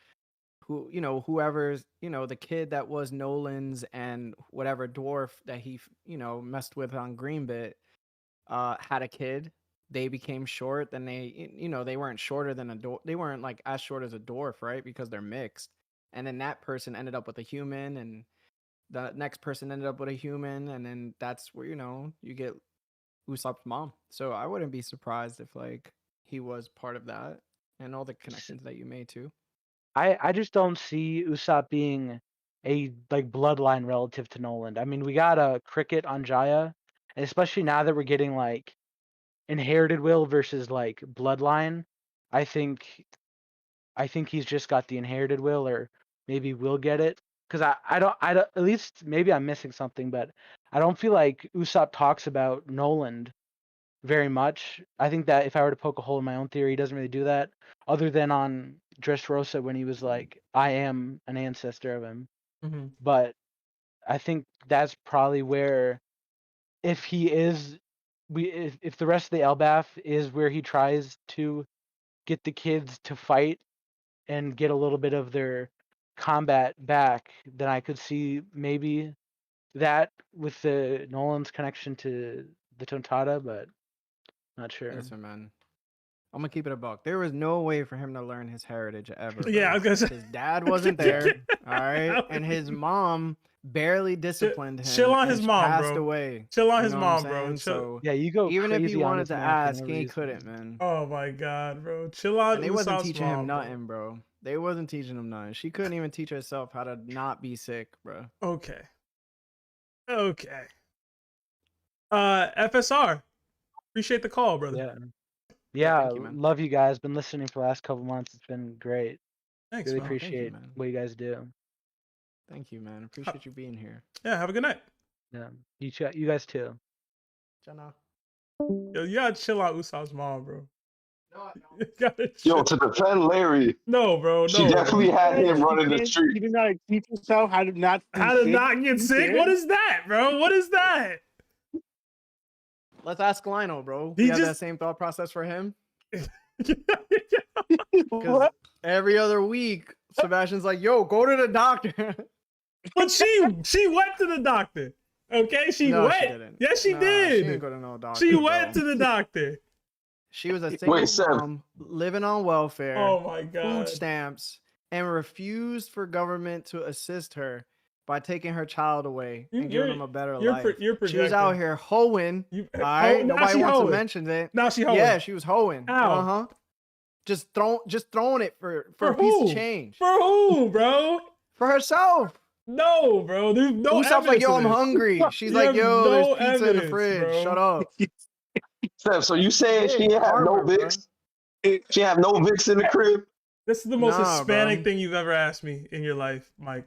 whoever's, the kid that was Nolan's and whatever dwarf that he, messed with on Greenbit, had a kid. They became short. Then they weren't shorter than a dwarf. They weren't like as short as a dwarf, right? Because they're mixed. And then that person ended up with a human, and the next person ended up with a human, and then that's where you get Usopp's mom. So I wouldn't be surprised if like he was part of that, and all the connections that you made too. I just don't see Usopp being a like bloodline relative to Nolan. I mean, we got a cricket on Jaya, and especially now that we're getting like inherited will versus like bloodline, I think he's just got the inherited will, or maybe will get it. Because I don't at least maybe I'm missing something, but I don't feel like Usopp talks about Nolan very much. I think that if I were to poke a hole in my own theory, he doesn't really do that, other than on Dressrosa when he was like, I am an ancestor of him. Mm-hmm. But I think that's probably where, if he is, if the rest of the Elbaf is where he tries to get the kids to fight and get a little bit of their combat back, then I could see maybe that with the Nolan's connection to the Tontada, but not sure. Listen, man, I'm gonna keep it a buck. There was no way for him to learn his heritage ever. Yeah, bro. I was gonna say His dad wasn't there, all right, and his mom barely disciplined him. Chill on his mom, passed bro. away. Chill on his mom, bro. So yeah, you go. Even if he crazy on wanted his to mom for ask, no he reason. couldn't, man. Oh my god, bro. Chill on. And they wasn't Usopp's teaching mom, him nothing, bro. They wasn't teaching him nothing. She couldn't even teach herself how to not be sick, bro. Okay. FSR. Appreciate the call, brother. Yeah, thank you, man. love you guys. Been listening for the last couple months. It's been great. Thanks, really man. appreciate what you guys do. Thank you, man. Appreciate you being here. Yeah, have a good night. Yeah, you guys too. Jenna. Yo, you gotta chill out Usopp's mom, bro. No, You gotta Yo, chill. to defend Larry, No, bro. No. she definitely had him running the You street. didn't know how to teach yourself how to not be How to sick? not get sick? What is that, bro? What is that? Let's ask Lionel, bro. He We have that just- same thought process for him. What? Every other week, Sebastian's like, "Yo, go to the doctor." But she went to the doctor. Okay, she No, went. she didn't. Yes, she Nah, did. She didn't go to no doctor. She bro. went to the doctor. She was a single Wait, Seb. mom living on welfare, Oh my god. food stamps, and refused for government to assist her by taking her child away and giving him a better life. You're She was out here hoeing. All right, now nobody she wants to hoeing. mention it. Now she hoeing. Yeah, she was hoeing. How? Just throwing it for For a piece who? of change For who, bro? for herself. No, bro. There's no Usopp's like, evidence yo, of I'm this. hungry. She's You like, have yo, no there's pizza in the evidence, fridge. bro. Shut up. Steph, so you saying she didn't have no Karma, bro. Vicks? She have no Vicks in the crib? This is the most Nah, Hispanic bro. thing you've ever asked me in your life, Mike.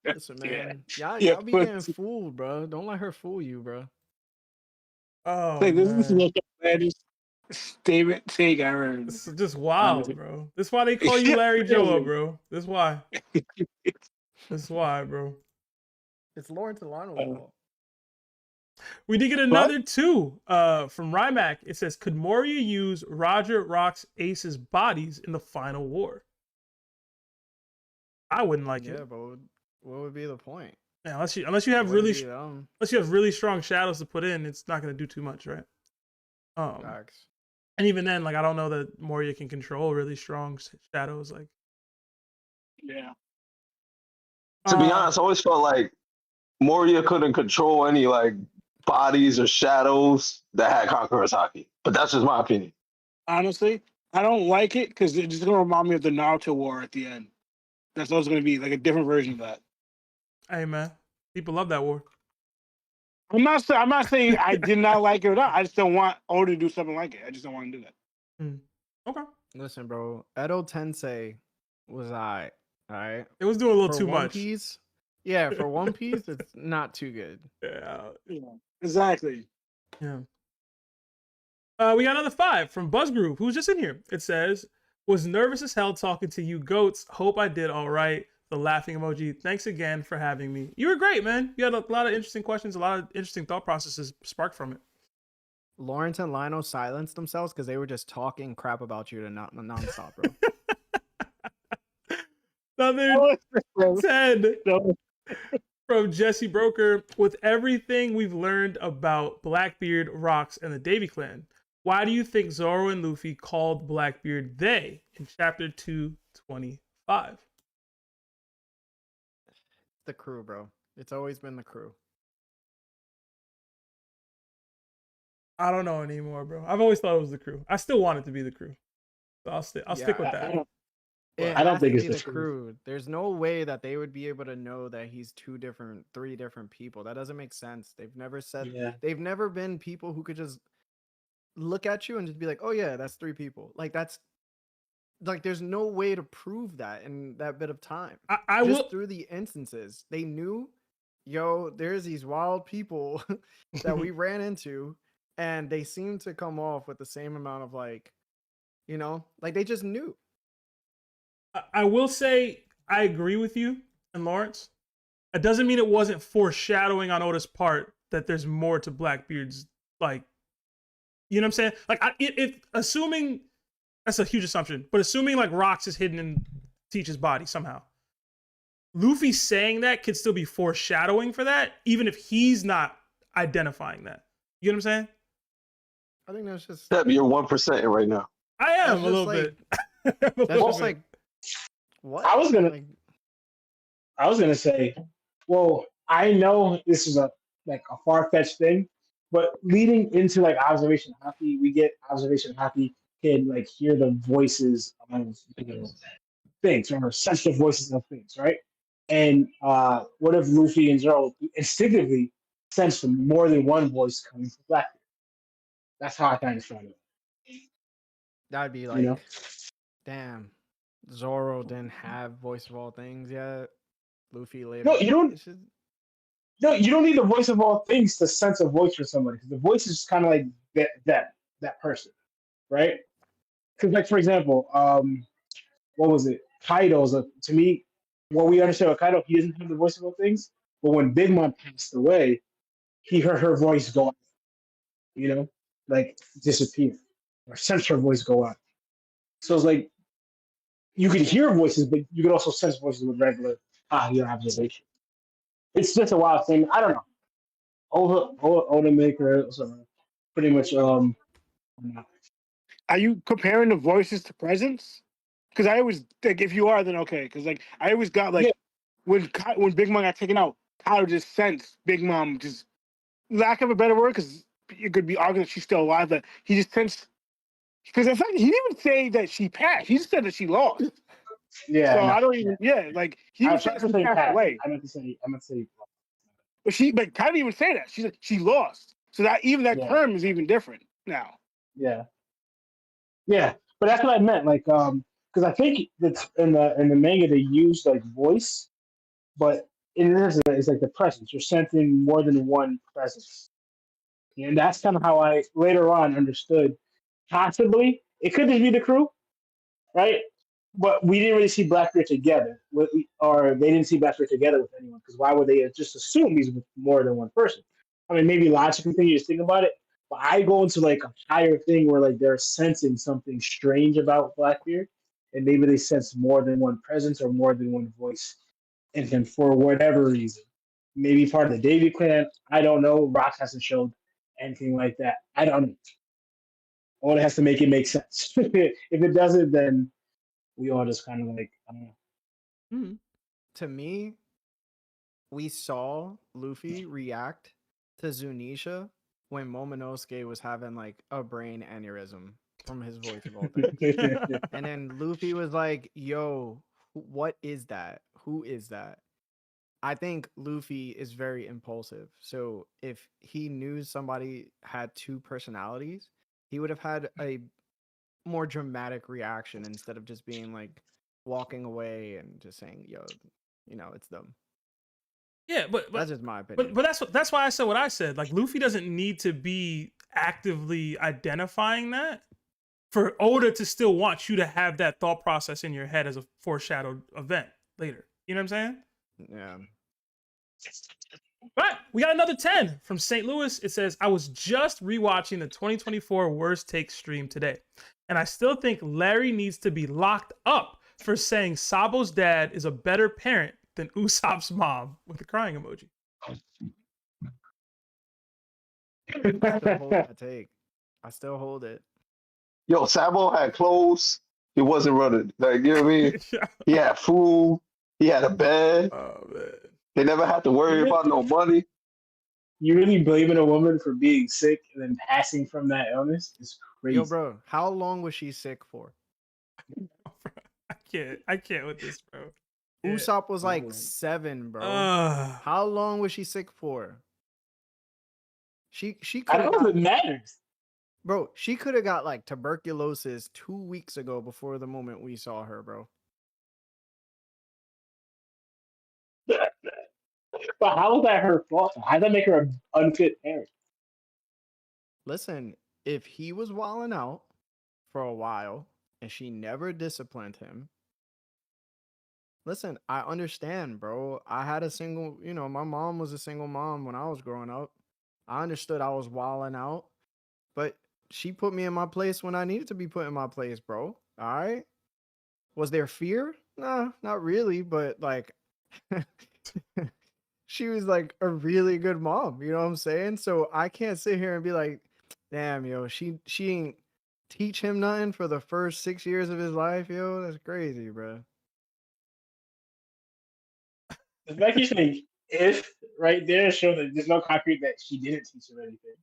Listen, man. Y'all Yeah, be but- getting fooled, bro. Don't let her fool you, bro. Oh, Like, this is man. look outlandish. Statement take I heard. This is just wild, bro. This is why they call you Larry Joa, bro. This is why. This is why, bro. It's Lawrence and Lionel's fault. We did get another 2 from Rymac. It says, could Moria use Roger, Rock's, Ace's bodies in the final war? I wouldn't like it. Yeah, but what would be the point? Yeah, unless you have really strong shadows to put in, it's not going to do too much, right? Facts. And even then, like, I don't know that Moria can control really strong shadows. Like, yeah. To be honest, I always felt like Moria couldn't control any like bodies or shadows that had Conqueror's Haki. But that's just my opinion. Honestly, I don't like it because it's just gonna remind me of the Naruto war at the end. That's always gonna be like a different version of that. Hey man, people love that war. I'm not saying I did not like it or not. I just don't want Oda to do something like it. I just don't want to do that. Okay. Listen, bro. Edo Tensei was all right. It was doing a little too much. Piece, yeah, for One Piece, it's not too good. Yeah. Exactly. Yeah. We got another 5 from Buzzgrove, who's just in here. It says, was nervous as hell talking to you goats. Hope I did all right. The laughing emoji. Thanks again for having me. You were great, man. You had a lot of interesting questions, a lot of interesting thought processes sparked from it. Lawrence and Lionel silenced themselves because they were just talking crap about you to nonstop, bro. Another 10 from Jesse Broker. With everything we've learned about Blackbeard, Rocks, and the Davy clan, why do you think Zoro and Luffy called Blackbeard they in chapter 225? The crew, bro. It's always been the crew. I don't know anymore, bro. I've always thought it was the crew. I still want it to be the crew. So I'll stick with that. I don't think it's the crew. There's no way that they would be able to know that he's 3 different people. That doesn't make sense. They've never said they've never been people who could just look at you and just be like, oh yeah, that's 3 people. Like that's like there's no way to prove that in that bit of time. I just will through the instances. They knew, there's these wild people that we ran into, and they seem to come off with the same amount of like they just knew. I will say I agree with you and Lawrence. It doesn't mean it wasn't foreshadowing on Oda's part that there's more to Blackbeard's, like, you know what I'm saying? Like, if assuming, that's a huge assumption, but assuming like Rocks is hidden in Teach's body somehow, Luffy saying that could still be foreshadowing for that, even if he's not identifying that. You know what I'm saying? I think that's just... You're 1% right now. I am a little bit. That's just like... What? I was gonna say, well, I know this is a far-fetched thing, but leading into like observation hockey, we get observation hockey can like hear the voices of things, or sensitive voices of things, right? And what if Luffy and Zoro instinctively sense more than one voice coming from Blackbeard? That's how I kind of found it. That'd be like, damn. Zoro didn't have voice of all things yet. Luffy later. No, you don't. No, you don't need the voice of all things to sense a voice for somebody, because the voice is kind of like that person, right? Because, like, for example, what was it? Kaido's to me, what we understand with Kaido, he doesn't have the voice of all things. But when Big Mom passed away, he heard her voice go out, like disappear, or sense her voice go out. So it's like, you could hear voices, but you could also sense voices with regular your observation. It's just a wild thing. I don't know. Oda Maker, pretty much. Are you comparing the voices to presence? Because I always think if you are, then okay. Because like I always got like when Big Mom got taken out, Kyle just sensed Big Mom, just lack of a better word, because it could be argued that she's still alive. That he just sensed. Because in fact, he didn't even say that she passed. He just said that she lost. Yeah. So I don't even. Yeah, like he was saying she passed away. I meant to say. But Kyle didn't even say that. She said she lost. So that even that term is even different now. Yeah. Yeah, but that's what I meant. Like, because I think that's in the manga they use like voice, but in this it's like the presence. You're sensing more than one presence, and that's kind of how I later on understood Possibly. It could just be the crew, right? But we didn't really see Blackbeard together, or they didn't see Blackbeard together with anyone. Because why would they just assume he's with more than one person? I mean, maybe logically, you just think about it. But I go into like a higher thing where like they're sensing something strange about Blackbeard, and maybe they sense more than one presence or more than one voice in him for whatever reason. Maybe part of the Davy clan. I don't know. Rock hasn't showed anything like that. I don't know. All it has to make it make sense. If it doesn't, then we all just kind of like, I don't know. Mm-hmm. To me, we saw Luffy react to Zunisha when Momonosuke was having like a brain aneurysm from his voice of all things. And then Luffy was like, yo, what is that? Who is that? I think Luffy is very impulsive. So if he knew somebody had two personalities, he would have had a more dramatic reaction instead of just being like walking away and just saying, yo, it's them. Yeah, but that's just my opinion. But that's why I said what I said. Like, Luffy doesn't need to be actively identifying that for Oda to still want you to have that thought process in your head as a foreshadowed event later. You know what I'm saying? Yeah. But we got another 10 from St. Louis. It says, I was just rewatching the 2024 Worst Take stream today, and I still think Larry needs to be locked up for saying Sabo's dad is a better parent than Usopp's mom, with a crying emoji. I still hold it. Yo, Sabo had clothes. He wasn't running. Like, you know what I mean? He had food. He had a bed. Oh, man. They never had to worry about no money. You really blaming a woman for being sick and then passing from that illness is crazy. Yo, bro, how long was she sick for? I can't with this, bro. Usopp was like 7, bro. How long was she sick for? She I don't know if it matters. Bro, she could have got like tuberculosis 2 weeks ago before the moment we saw her, bro. But how is that her fault? How does that make her an unfit parent? Listen, if he was wilding out for a while and she never disciplined him, listen, I understand, bro. I had a single, my mom was a single mom when I was growing up. I understood I was wilding out, but she put me in my place when I needed to be put in my place, bro. All right? Was there fear? Nah, not really, but like she was like a really good mom, you know what I'm saying? So I can't sit here and be like, damn, yo, she ain't teach him nothing for the first 6 years of his life, yo. That's crazy, bro. The fact you saying if right there shows that there's no concrete that she didn't teach him anything.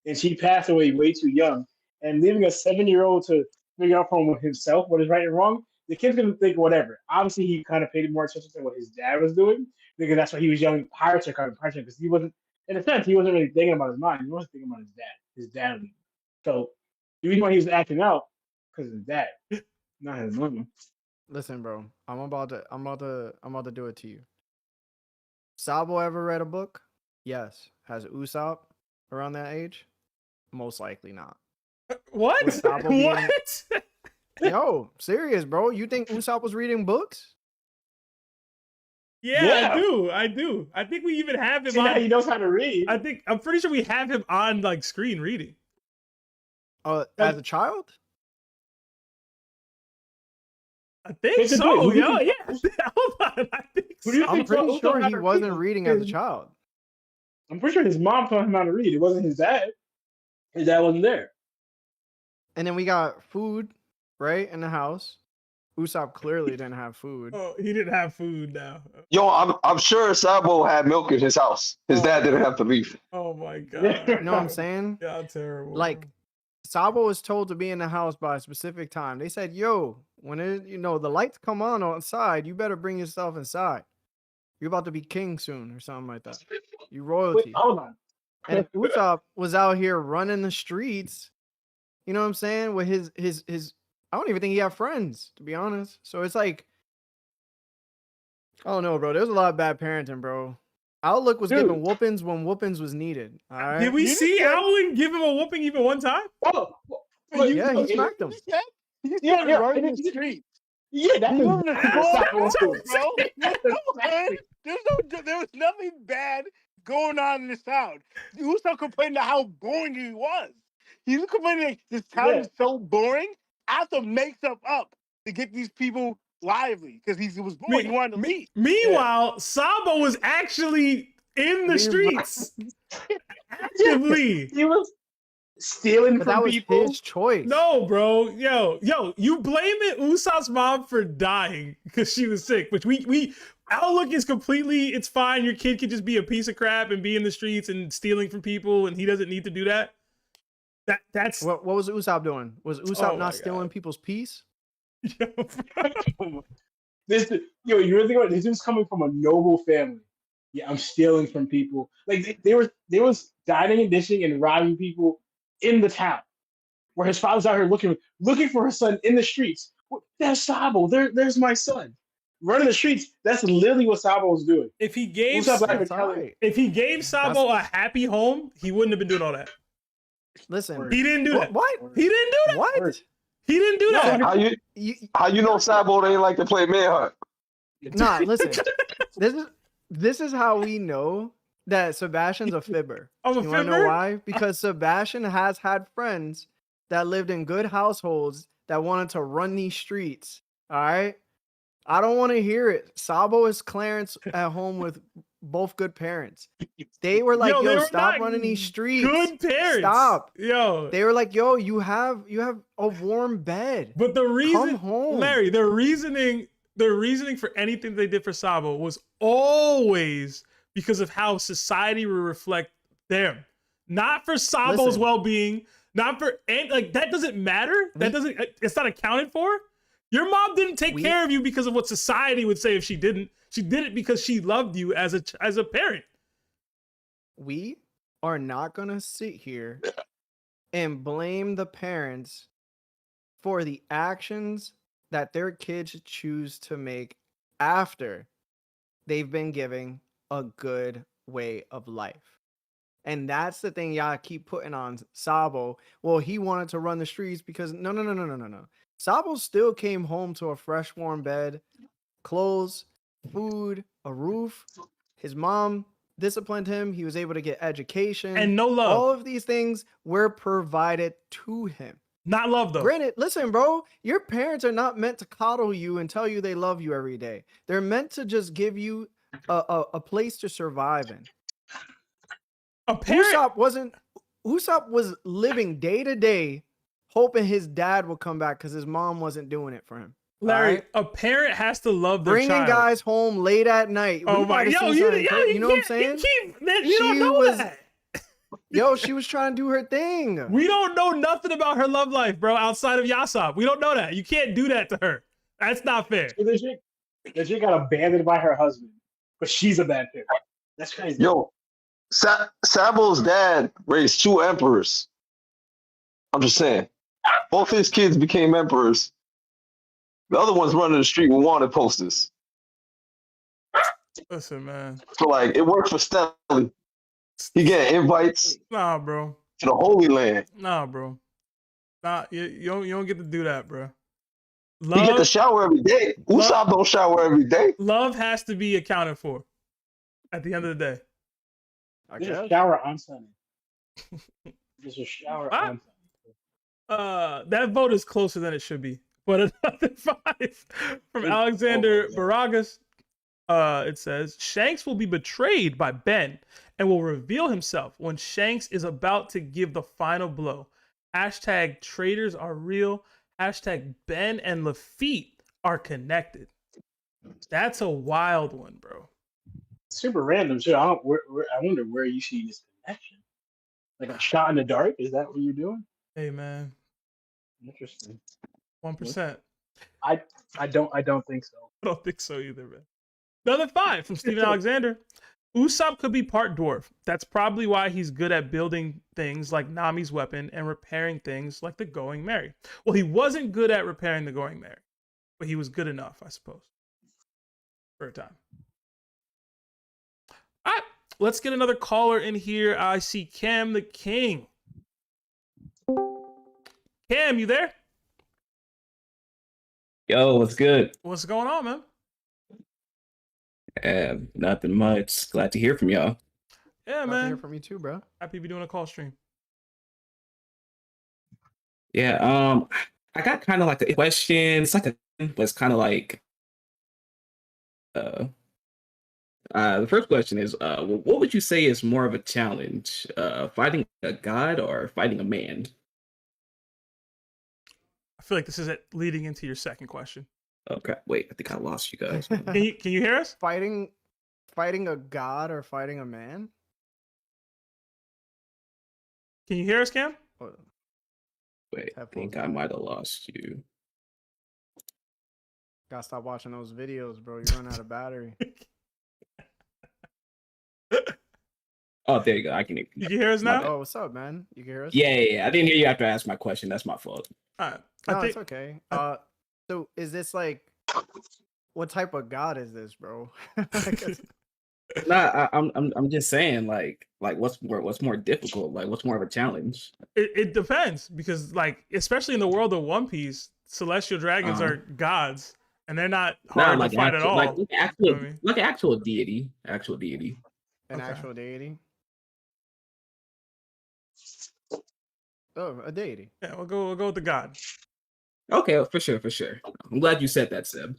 And she passed away way too young. And leaving a 7-year-old to figure out from himself what is right and wrong, the kid's gonna think whatever. Obviously, he kind of paid more attention to what his dad was doing because that's why he was young. Pirates are kind of punching because he wasn't, in a sense, he wasn't really thinking about his mind. He wasn't thinking about his dad. His dad. So the reason why he was acting out because of his dad, not his mom. Listen, bro, I'm about to do it to you. Sabo ever read a book? Yes. Has Usopp around that age? Most likely not. What? What? Yo, serious, bro. You think Usopp was reading books? Yeah, I do. I think we even have him See, on. now he knows how to read. I'm pretty sure we have him on like screen reading. As a child? I think so. Yeah. Hold on. I think so. I'm pretty sure he wasn't reading as a child. I'm pretty sure his mom taught him how to read. It wasn't his dad. His dad wasn't there. And then we got food, right, in the house. Usopp clearly didn't have food. Oh, he didn't have food now. Yo, I'm sure Sabo had milk in his house. His dad didn't have to leave. Oh my god. You know what I'm saying? Yeah, terrible. Like, Sabo was told to be in the house by a specific time. They said, yo, when the lights come on outside, you better bring yourself inside. You're about to be king soon or something like that. You royalty. Wait, hold on. And Usopp was out here running the streets. You know what I'm saying? With his I don't even think he had friends, to be honest. So it's like, I don't know, bro. There's a lot of bad parenting, bro. Outlook was giving whoopings when whoopings was needed. All right. Did we see Owlin give him a whooping even one time? Oh, Yeah, he smacked him. Yeah, Right in the street. Yeah, that's He was exactly what bro. Exactly. There was nothing bad going on in this town. Usopp complaining how boring he was. He was complaining like, this town is so boring. I have to make stuff up to get these people lively because he was bored. He wanted to leave. Meanwhile, Sabo was actually in the streets actively. He was stealing But from that was people. his choice. No, bro. Yo, you blaming Usopp's mom for dying because she was sick, which we outlook is completely, it's fine. Your kid could just be a piece of crap and be in the streets and stealing from people, and he doesn't need to do that. That's What was Usopp doing? Was Usopp Oh my not stealing God. people's peace? Yo, bro. You really think about it, this is coming from a noble family. Yeah, I'm stealing from people. Like they was dining and dishing and robbing people in the town, where his father's out here looking for his son in the streets. There's Sabo. There's my son. Running the streets. That's literally what Sabo was doing. If he gave Usopp out here That's telling- alright. if he gave Sabo a happy home, he wouldn't have been doing all that. Listen. He didn't do that. What? He didn't do that. What? He didn't do that. How you know Sabo ain't like to play manhunt? Nah, listen. This is how we know that Sebastian's a fibber. I'm a You wanna know fibber? why? Because Sebastian has had friends that lived in good households that wanted to run these streets. All right. I don't want to hear it. Sabo is Clarence at home with both good parents. They were like, they yo, were stop not running these streets. Good parents. Stop. Yo. They were like, yo, you have a warm bed. But the reason, Come home. Larry, the reasoning for anything they did for Sabo was always because of how society will reflect them. Not for Sabo's Listen. well-being, not for like that doesn't matter. It's not accounted for. Your mom didn't take care of you because of what society would say if she didn't. She did it because she loved you as a parent. We are not going to sit here and blame the parents for the actions that their kids choose to make after they've been given a good way of life. And that's the thing y'all keep putting on Sabo. Well, he wanted to run the streets because no. Sabo still came home to a fresh, warm bed, clothes, food, a roof. His mom disciplined him. He was able to get education. And no love. All of these things were provided to him. Not love, though. Granted, listen, bro, your parents are not meant to coddle you and tell you they love you every day. They're meant to just give you a place to survive in. Usopp was living day to day, hoping his dad would come back because his mom wasn't doing it for him. Larry, right? a parent has to love their Bringing child. guys home late at night. Oh my, you know what I'm saying? You don't know that. Yo, she was trying to do her thing. We don't know nothing about her love life, bro, outside of Usopp. We don't know that. You can't do that to her. That's not fair. The chick got abandoned by her husband, but she's a bad parent. That's crazy. Yo, Sabo's dad raised 2 emperors. I'm just saying. Both his kids became emperors. The other one's running the street with wanted posters. Listen, man. So, like, it worked for Stanley. He getting invites Nah, bro. to the Holy Land. Nah, bro. Nah, you don't get to do that, bro. He get to shower every day. Usopp don't shower every day. Love has to be accounted for at the end of the day. There's a shower on Sunday. There's a shower on Sunday. That vote is closer than it should be. But another 5 from Alexander Baragas. It says Shanks will be betrayed by Ben and will reveal himself when Shanks is about to give the final blow. Hashtag traitors are real. Hashtag Ben and Lafitte are connected. That's a wild one, bro. Super random too. I wonder where you see this connection. Like a shot in the dark? Is that what you're doing? Hey, man. Interesting. 1%. I don't think so. I don't think so either, man. Another 5 from Steven Alexander. Usopp could be part dwarf. That's probably why he's good at building things like Nami's weapon and repairing things like the Going Merry. Well, he wasn't good at repairing the Going Merry, but he was good enough, I suppose, for a time. All right, let's get another caller in here. I see Cam the King. Cam, you there? Yo, what's good? What's going on, man? Nothing much. Glad to hear from y'all. Yeah, Glad to hear man. from you too, bro. Happy to be doing a call stream. Yeah, I got kind of like a question. It's like a, but it's kind of like, the first question is, what would you say is more of a challenge, fighting a god or fighting a man? I feel like this is it leading into your second question. Okay, wait, I think I lost you guys. Can you hear us? Fighting a god or fighting a man? Can you hear us, Cam? Wait, I think I might have lost you. Gotta stop watching those videos, bro. You run out of battery. Oh, there you go. I can hear you. Can hear us now? Oh, what's up, man? You can hear us? Yeah. I didn't hear you after I asked my question. That's my fault. All right. No, it's okay. So is this like, what type of god is this, bro? Nah, I'm just saying, like what's more difficult? Like, what's more of a challenge? It depends, because like, especially in the world of One Piece, celestial dragons are gods, and they're not hard to fight at all. Like actual deity. An actual deity. Oh, a deity. Yeah, we'll go with the god. Okay, for sure. I'm glad you said that, Seb.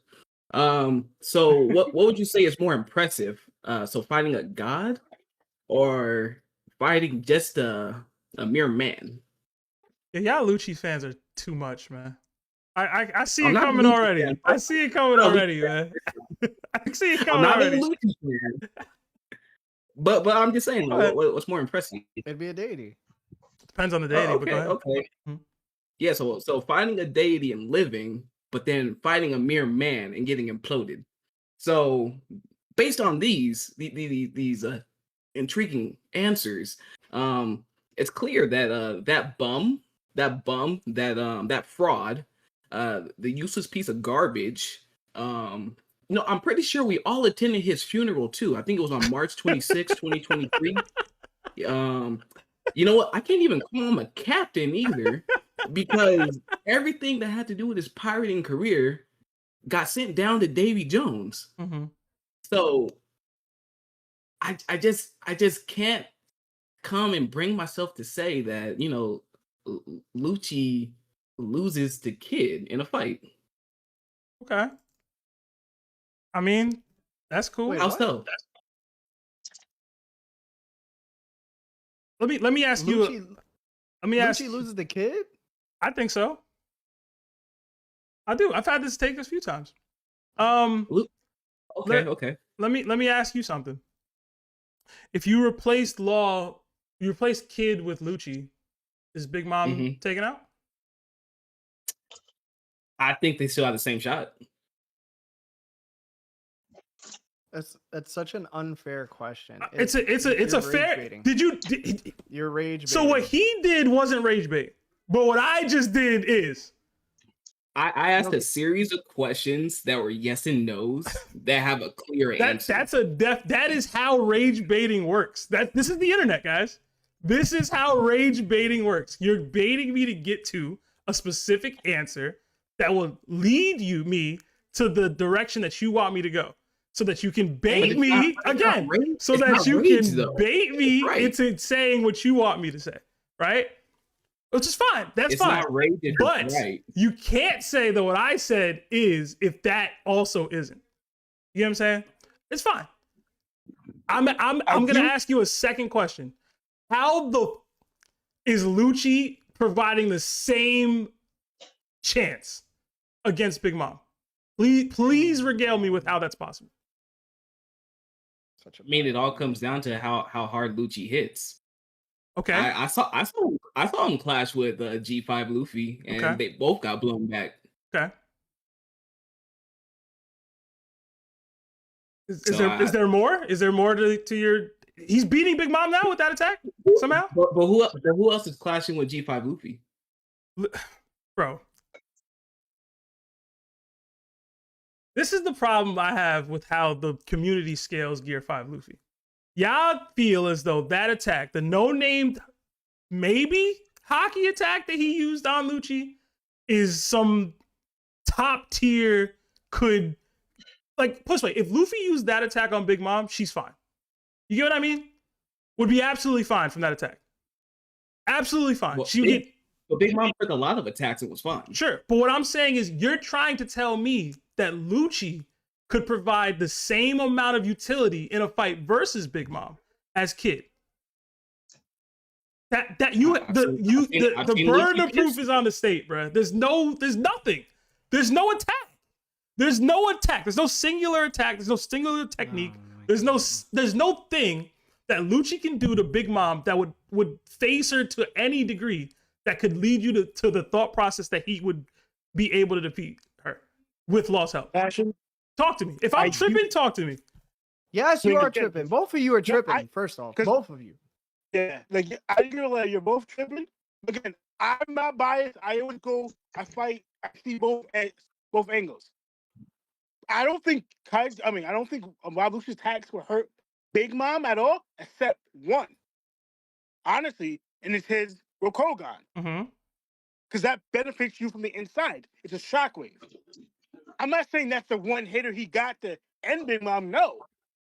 So what would you say is more impressive? So fighting a god or fighting just a mere man? Yeah, y'all Lucci fans are too much, man. I see it coming already. I see it coming already, man. I see it coming already. I'm not a Lucci fan. But I'm just saying, what's more impressive? It'd be a deity. Depends on the deity. Oh, but go ahead. Okay. Yeah, so fighting a deity and living, but then fighting a mere man and getting imploded. So based on these intriguing answers, it's clear that that fraud, the useless piece of garbage. I'm pretty sure we all attended his funeral too. I think it was on March 26, 2023. You know what? I can't even call him a captain either, because everything that had to do with his pirating career got sent down to Davy Jones. Mm-hmm. So I just can't come and bring myself to say that, Lucci loses to Kid in a fight. Okay. I mean, that's cool. Wait, How so? Let me ask you. Lucci loses the kid? I think so. I do. I've had this take a few times. Okay. Let me ask you something. If you replaced Kid with Lucci, is Big Mom taken out? I think they still have the same shot. That's such an unfair question. It's a fair. Baiting. You're rage baiting. So what he did wasn't rage bait, but what I just did is. I asked a series of questions that were yes and no's that have a clear answer. That is how rage baiting works. This is the internet, guys. This is how rage baiting works. You're baiting me to get to a specific answer that will lead me to the direction that you want me to go, so that you can bait me again. So that you can bait me into saying what you want me to say, right? Which is fine. That's fine. But you can't say that what I said is if that also isn't. You know what I'm saying? It's fine. I'm gonna ask you a second question. How is Lucci providing the same chance against Big Mom? Please regale me with how that's possible. I mean, it all comes down to how hard Lucci hits. Okay. I saw him clash with G5 Luffy, and they both got blown back. Okay. Is there more? Is there more to your? He's beating Big Mom now with that attack somehow. But who else is clashing with G5 Luffy? Bro, this is the problem I have with how the community scales Gear 5 Luffy. Y'all feel as though that attack, the no-named maybe hockey attack that he used on Lucci is some top tier could, like, push away. If Luffy used that attack on Big Mom, she's fine. You get what I mean? Would be absolutely fine from that attack. Absolutely fine. Well, She would get. But Big Mom took a lot of attacks and was fine. Sure. But what I'm saying is you're trying to tell me that Lucci could provide the same amount of utility in a fight versus Big Mom as Kid. The burden of proof is on the state, bro. There's nothing. There's no attack. There's no attack. There's no singular attack. There's no singular technique. There's no thing that Lucci can do to Big Mom that would phase her to any degree that could lead you to the thought process that he would be able to defeat her with lost help. Passion. Talk to me. If I'm tripping, talk to me. Yes, you are tripping. Both of you are tripping. First off, both of you. Yeah, like I agree with you're both tripping. Again, I'm not biased. I see both angles. I don't think Rob Lucci's attacks would hurt Big Mom at all, except one. Honestly, and it's his Rokogan. Because that benefits you from the inside. It's a shockwave. I'm not saying that's the one hitter he got to end Big Mom. No.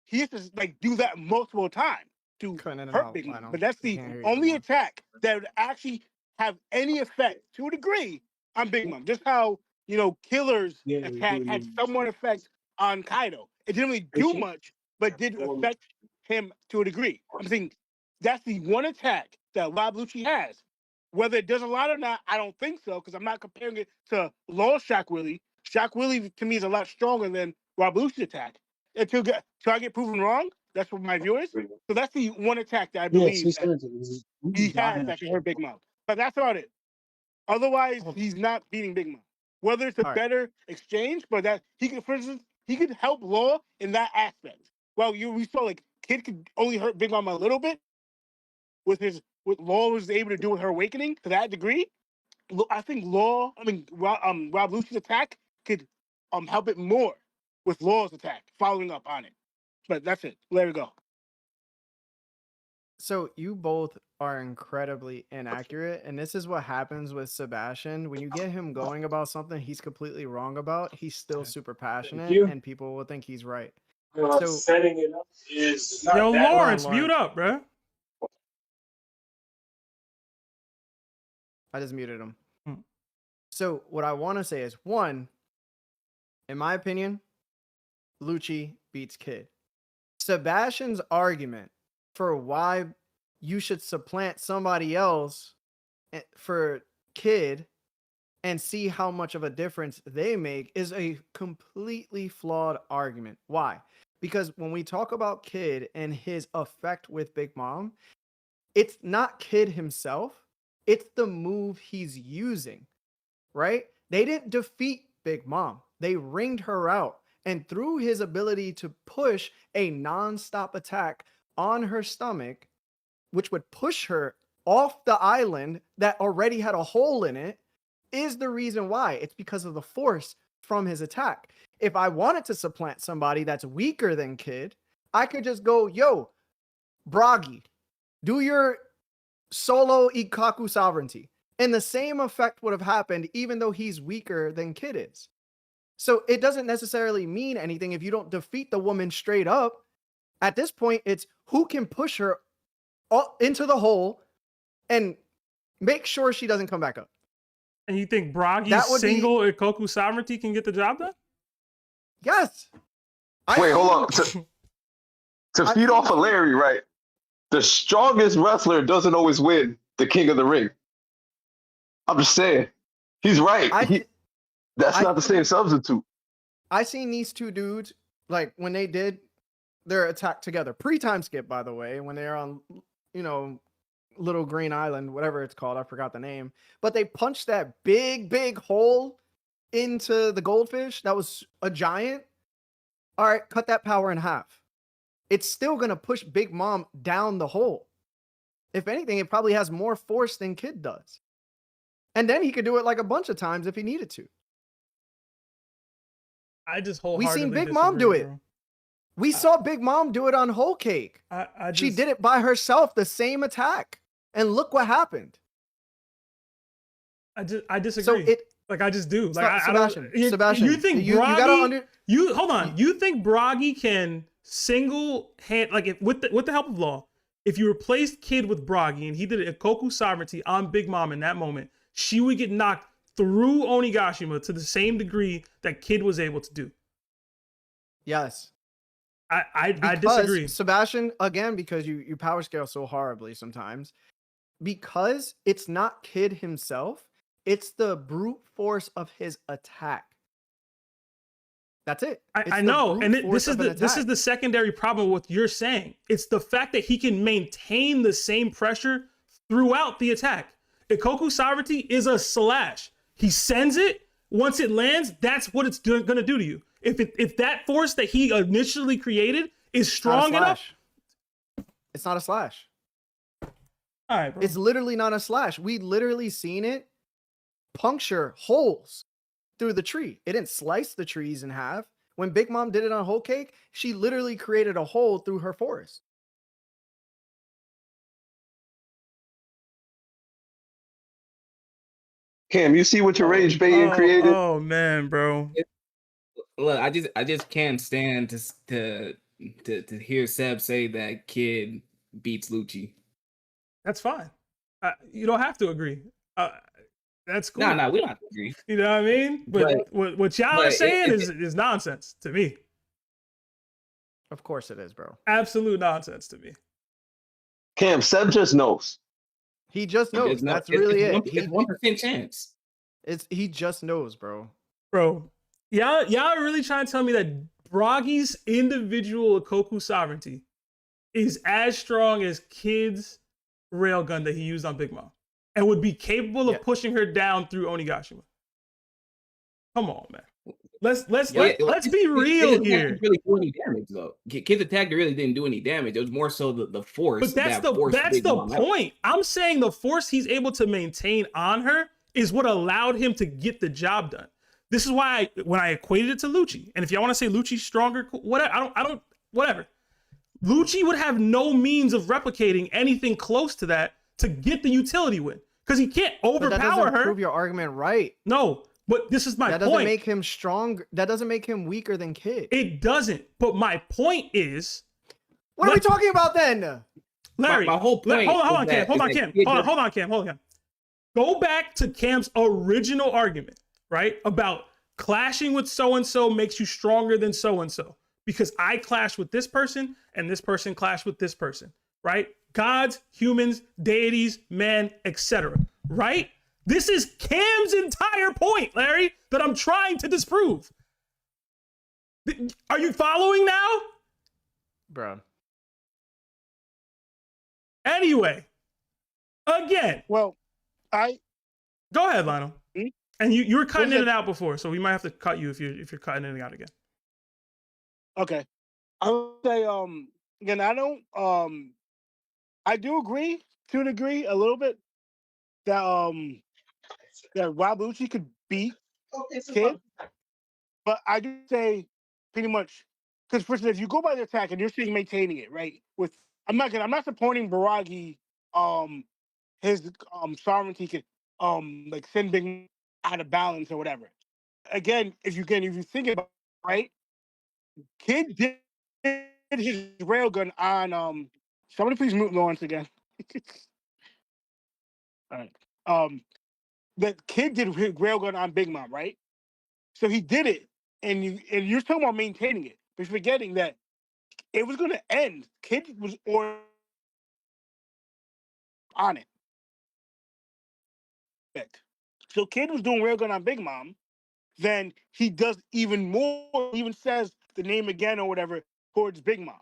He has to do that multiple times to hurt Big Mom. But that's the only attack that would actually have any effect to a degree on Big Mom. Just how, Killer's attack had somewhat effect on Kaido. It didn't really do much, but did affect him to a degree. I'm saying that's the one attack that Rob Lucci has. Whether it does a lot or not, I don't think so, because I'm not comparing it to Law Shock Willie. Shock Willie, to me, is a lot stronger than Rob Lucci's attack. Until I get proven wrong, that's what my view is. So that's the one attack that I believe he has that can hurt Big Mom. But that's about it. Otherwise, he's not beating Big Mom. Whether it's a better exchange, but that he could, for instance, he could help Law in that aspect. Well, we saw Kid could only hurt Big Mom a little bit with what Law was able to do with her awakening to that degree. I think Rob Lucci's attack could help it more with Law's attack, following up on it. But that's it. There we go. So you both are incredibly inaccurate, and this is what happens with Sebastian. When you get him going about something he's completely wrong about, he's still super passionate, and people will think he's right. So setting it up is Yo, Lawrence, mute up, bro. I just muted him. So what I want to say is, one, in my opinion, Lucci beats Kid. Sebastian's argument for why you should supplant somebody else for Kid and see how much of a difference they make is a completely flawed argument. Why? Because when we talk about Kid and his effect with Big Mom, it's not Kid himself. It's the move he's using, right? They didn't defeat Big Mom. They ringed her out. And through his ability to push a non-stop attack on her stomach, which would push her off the island that already had a hole in it, is the reason why. It's because of the force from his attack. If I wanted to supplant somebody that's weaker than Kid, I could just go, yo, Bragi, do your solo Ikkaku sovereignty. And the same effect would have happened even though he's weaker than Kid is. So it doesn't necessarily mean anything if you don't defeat the woman straight up. At this point, it's who can push her into the hole and make sure she doesn't come back up. And you think Bragi's single Ikkoku sovereignty can get the job done? Yes. Wait, hold on. To feed off of Larry, right? The strongest wrestler doesn't always win the King of the Ring. I'm just saying. He's right. Not the same substitute. I seen these two dudes, when they did their attack together, pre-time skip, by the way, when they're on, Little Green Island, whatever it's called, I forgot the name, but they punched that big hole into the goldfish that was a giant. All right, cut that power in half. It's still going to push Big Mom down the hole. If anything, it probably has more force than Kid does. And then he could do it a bunch of times if he needed to. I just wholeheartedly We seen Big Mom do it. Bro. We saw Big Mom do it on Whole Cake. She did it by herself, the same attack. And look what happened. I disagree. So I just do. Sebastian, Sebastian, you think you gotta hold on. You think Bragi can single hand with the help of law? If you replaced Kid with Bragi and he did a Koku sovereignty on Big Mom in that moment, she would get knocked through Onigashima to the same degree that Kid was able to do. Yes. I disagree. Sebastian, again, because you power scale so horribly sometimes, because it's not Kid himself, it's the brute force of his attack. That's it. I know, and this is the secondary problem with what you're saying. It's the fact that he can maintain the same pressure throughout the attack. Ikoku sovereignty is a slash. He sends it. Once it lands, that's what it's going to do to you. If that force that he initially created is strong enough, it's not a slash. All right, bro. It's literally not a slash. We literally seen it puncture holes through the tree. It didn't slice the trees in half. When Big Mom did it on Whole Cake, she literally created a hole through her forest. Cam, you see what your rage baiting created? Oh man, bro. Look, I just can't stand to hear Seb say that Kid beats Lucci. That's fine. You don't have to agree. That's cool. No, we don't have to agree. You know what I mean? But what y'all are saying is nonsense to me. Of course it is, bro. Absolute nonsense to me. Cam, Seb just knows. He just knows. That's really it. It's 1% chance. He just knows, bro. Bro, y'all are really trying to tell me that Bragi's individual Ikoku sovereignty is as strong as Kid's railgun that he used on Big Mom and would be capable of pushing her down through Onigashima. Come on, man. Let's be real here. Didn't really do any damage though. Kid's attack really didn't do any damage. It was more so the force. But that's the point. I'm saying the force he's able to maintain on her is what allowed him to get the job done. This is why when I equated it to Lucci, and if y'all want to say Lucci's stronger, whatever. Lucci would have no means of replicating anything close to that to get the utility win because he can't overpower that doesn't her. Prove your argument right? No, but this is my point. That doesn't make him strong. That doesn't make him weaker than Kid. It doesn't. But my point is, what are we talking about then, Larry? My whole point. Hold on, Cam. Go back to Cam's original argument, right? About clashing with so-and-so makes you stronger than so-and-so. Because I clash with this person and this person clashed with this person, right? Gods, humans, deities, men, etc. Right? This is Cam's entire point, Larry, that I'm trying to disprove. Are you following now? Bro. Anyway, again. Well, Go ahead, Lionel. Hmm? And you were cutting in and out before, so we might have to cut you if you're cutting in and out again. Okay. I would say again, I do agree to a degree a little bit that Rob Lucci could beat Kid. But I do say pretty much because for instance, if you go by the attack and you're seeing maintaining it, right? I'm not supporting Baragi his sovereignty could like send Big out of balance or whatever. Again, if you think about it, right? Kid did his railgun on somebody please mute Lawrence again. All right. The Kid did his railgun on Big Mom, right? So he did it, and you're talking about maintaining it, but forgetting that it was gonna end. Kid was on it. So Kid was doing railgun on Big Mom, then he does even more, even says the name again or whatever towards Big Mom.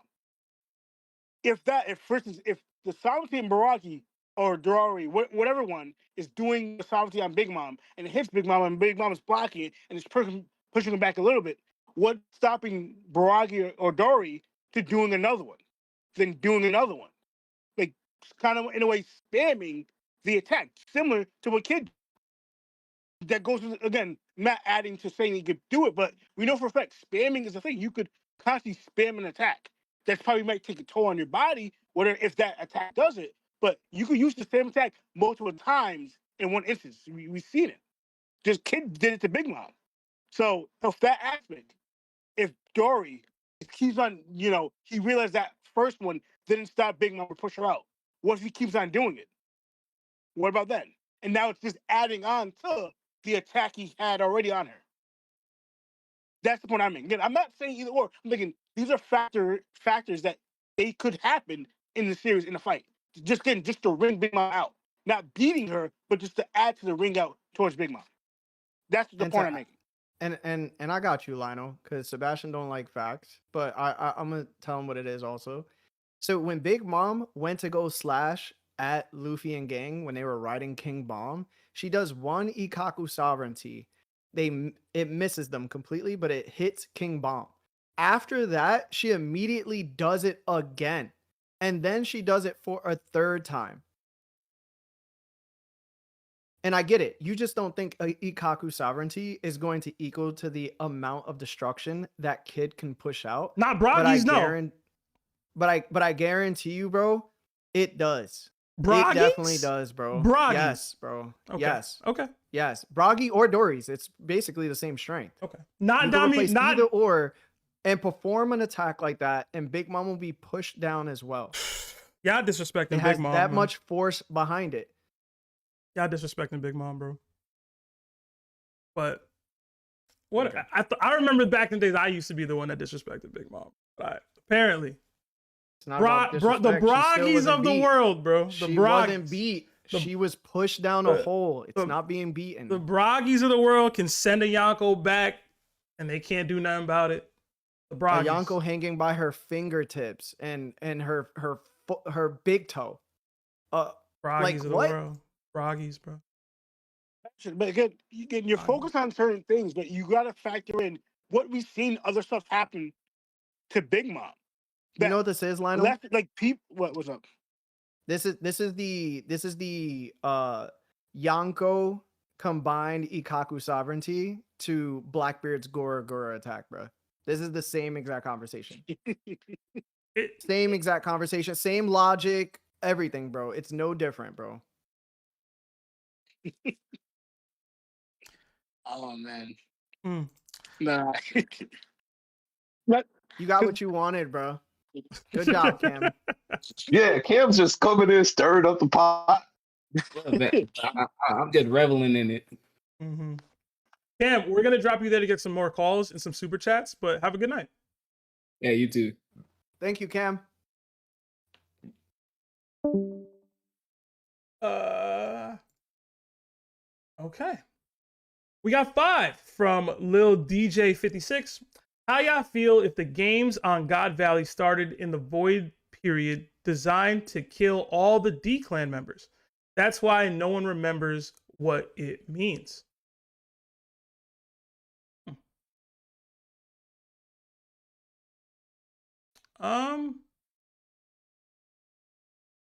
For instance, if the sovereignty in Baraki or Dorari, whatever one, is doing the sovereignty on Big Mom and it hits Big Mom and Big Mom is blocking it and it's pushing him back a little bit, what's stopping Baraki or Dorari to doing another one? Then doing another one. Like, kind of in a way spamming the attack, similar to what Kid that goes to, again, not adding to saying he could do it, but we know for a fact spamming is a thing. You could constantly spam an attack. That probably might take a toll on your body, whether if that attack does it. But you could use the same attack multiple times in one instance. We've seen it. This kid did it to Big Mom. So of that aspect, if Dory keeps on, he realized that first one didn't stop Big Mom or push her out. What if he keeps on doing it? What about then? And now it's just adding on to the attack he had already on her. That's the point I'm making. Again, I'm not saying either or. I'm thinking these are factors that they could happen in the series in the fight. Just to ring Big Mom out, not beating her, but just to add to the ring out towards Big Mom. That's the point I'm making. And I got you, Lionel, because Sebastian don't like facts, but I'm gonna tell him what it is also. So when Big Mom went to go slash at Luffy and gang when they were riding King Bomb, she does one Ikaku sovereignty. It misses them completely, but it hits King Bomb. After that, she immediately does it again, and then she does it for a third time. And I get it. You just don't think Ikaku sovereignty is going to equal to the amount of destruction that kid can push out. Not Broggies, no. But I guarantee you, bro, it does. Broggies? It definitely does, bro. Broggies. Yes, bro. Okay. Yes. Okay. Yes. Broggy or Dory's. It's basically the same strength. Okay. Not either or and perform an attack like that, and Big Mom will be pushed down as well. Y'all disrespecting Big Mom. It has that much force behind it. Y'all disrespecting Big Mom, bro. But what okay. I remember back in the days I used to be the one that disrespected Big Mom. But apparently, it's not the Broggies of the world, bro. She wasn't beat. She was pushed down a hole. It's not being beaten. The Broggies of the world can send a Yonko back, and they can't do nothing about it. The Broggies. A Yonko hanging by her fingertips and her big toe. Broggies like, of the world. Broggies, bro. But again, you're focused on certain things, but you gotta factor in what we've seen other stuff happen to Big Mom. You know what this is, Lionel? What's up? This is the Yonko combined Ikaku sovereignty to Blackbeard's Gora Gora attack, bro. This is the same exact conversation. Same exact conversation, same logic, everything, bro. It's no different, bro. Oh man. Nah. You got what you wanted, bro. Good job, Cam. Yeah, Cam's just coming in, stirring up the pot. I'm just reveling in it. Mm-hmm. Cam, we're gonna drop you there to get some more calls and some super chats, but have a good night. Yeah, you too. Thank you, Cam. Okay. We got 5 from Lil DJ 56. How y'all feel if the games on God Valley started in the Void period designed to kill all the D clan members? That's why no one remembers what it means.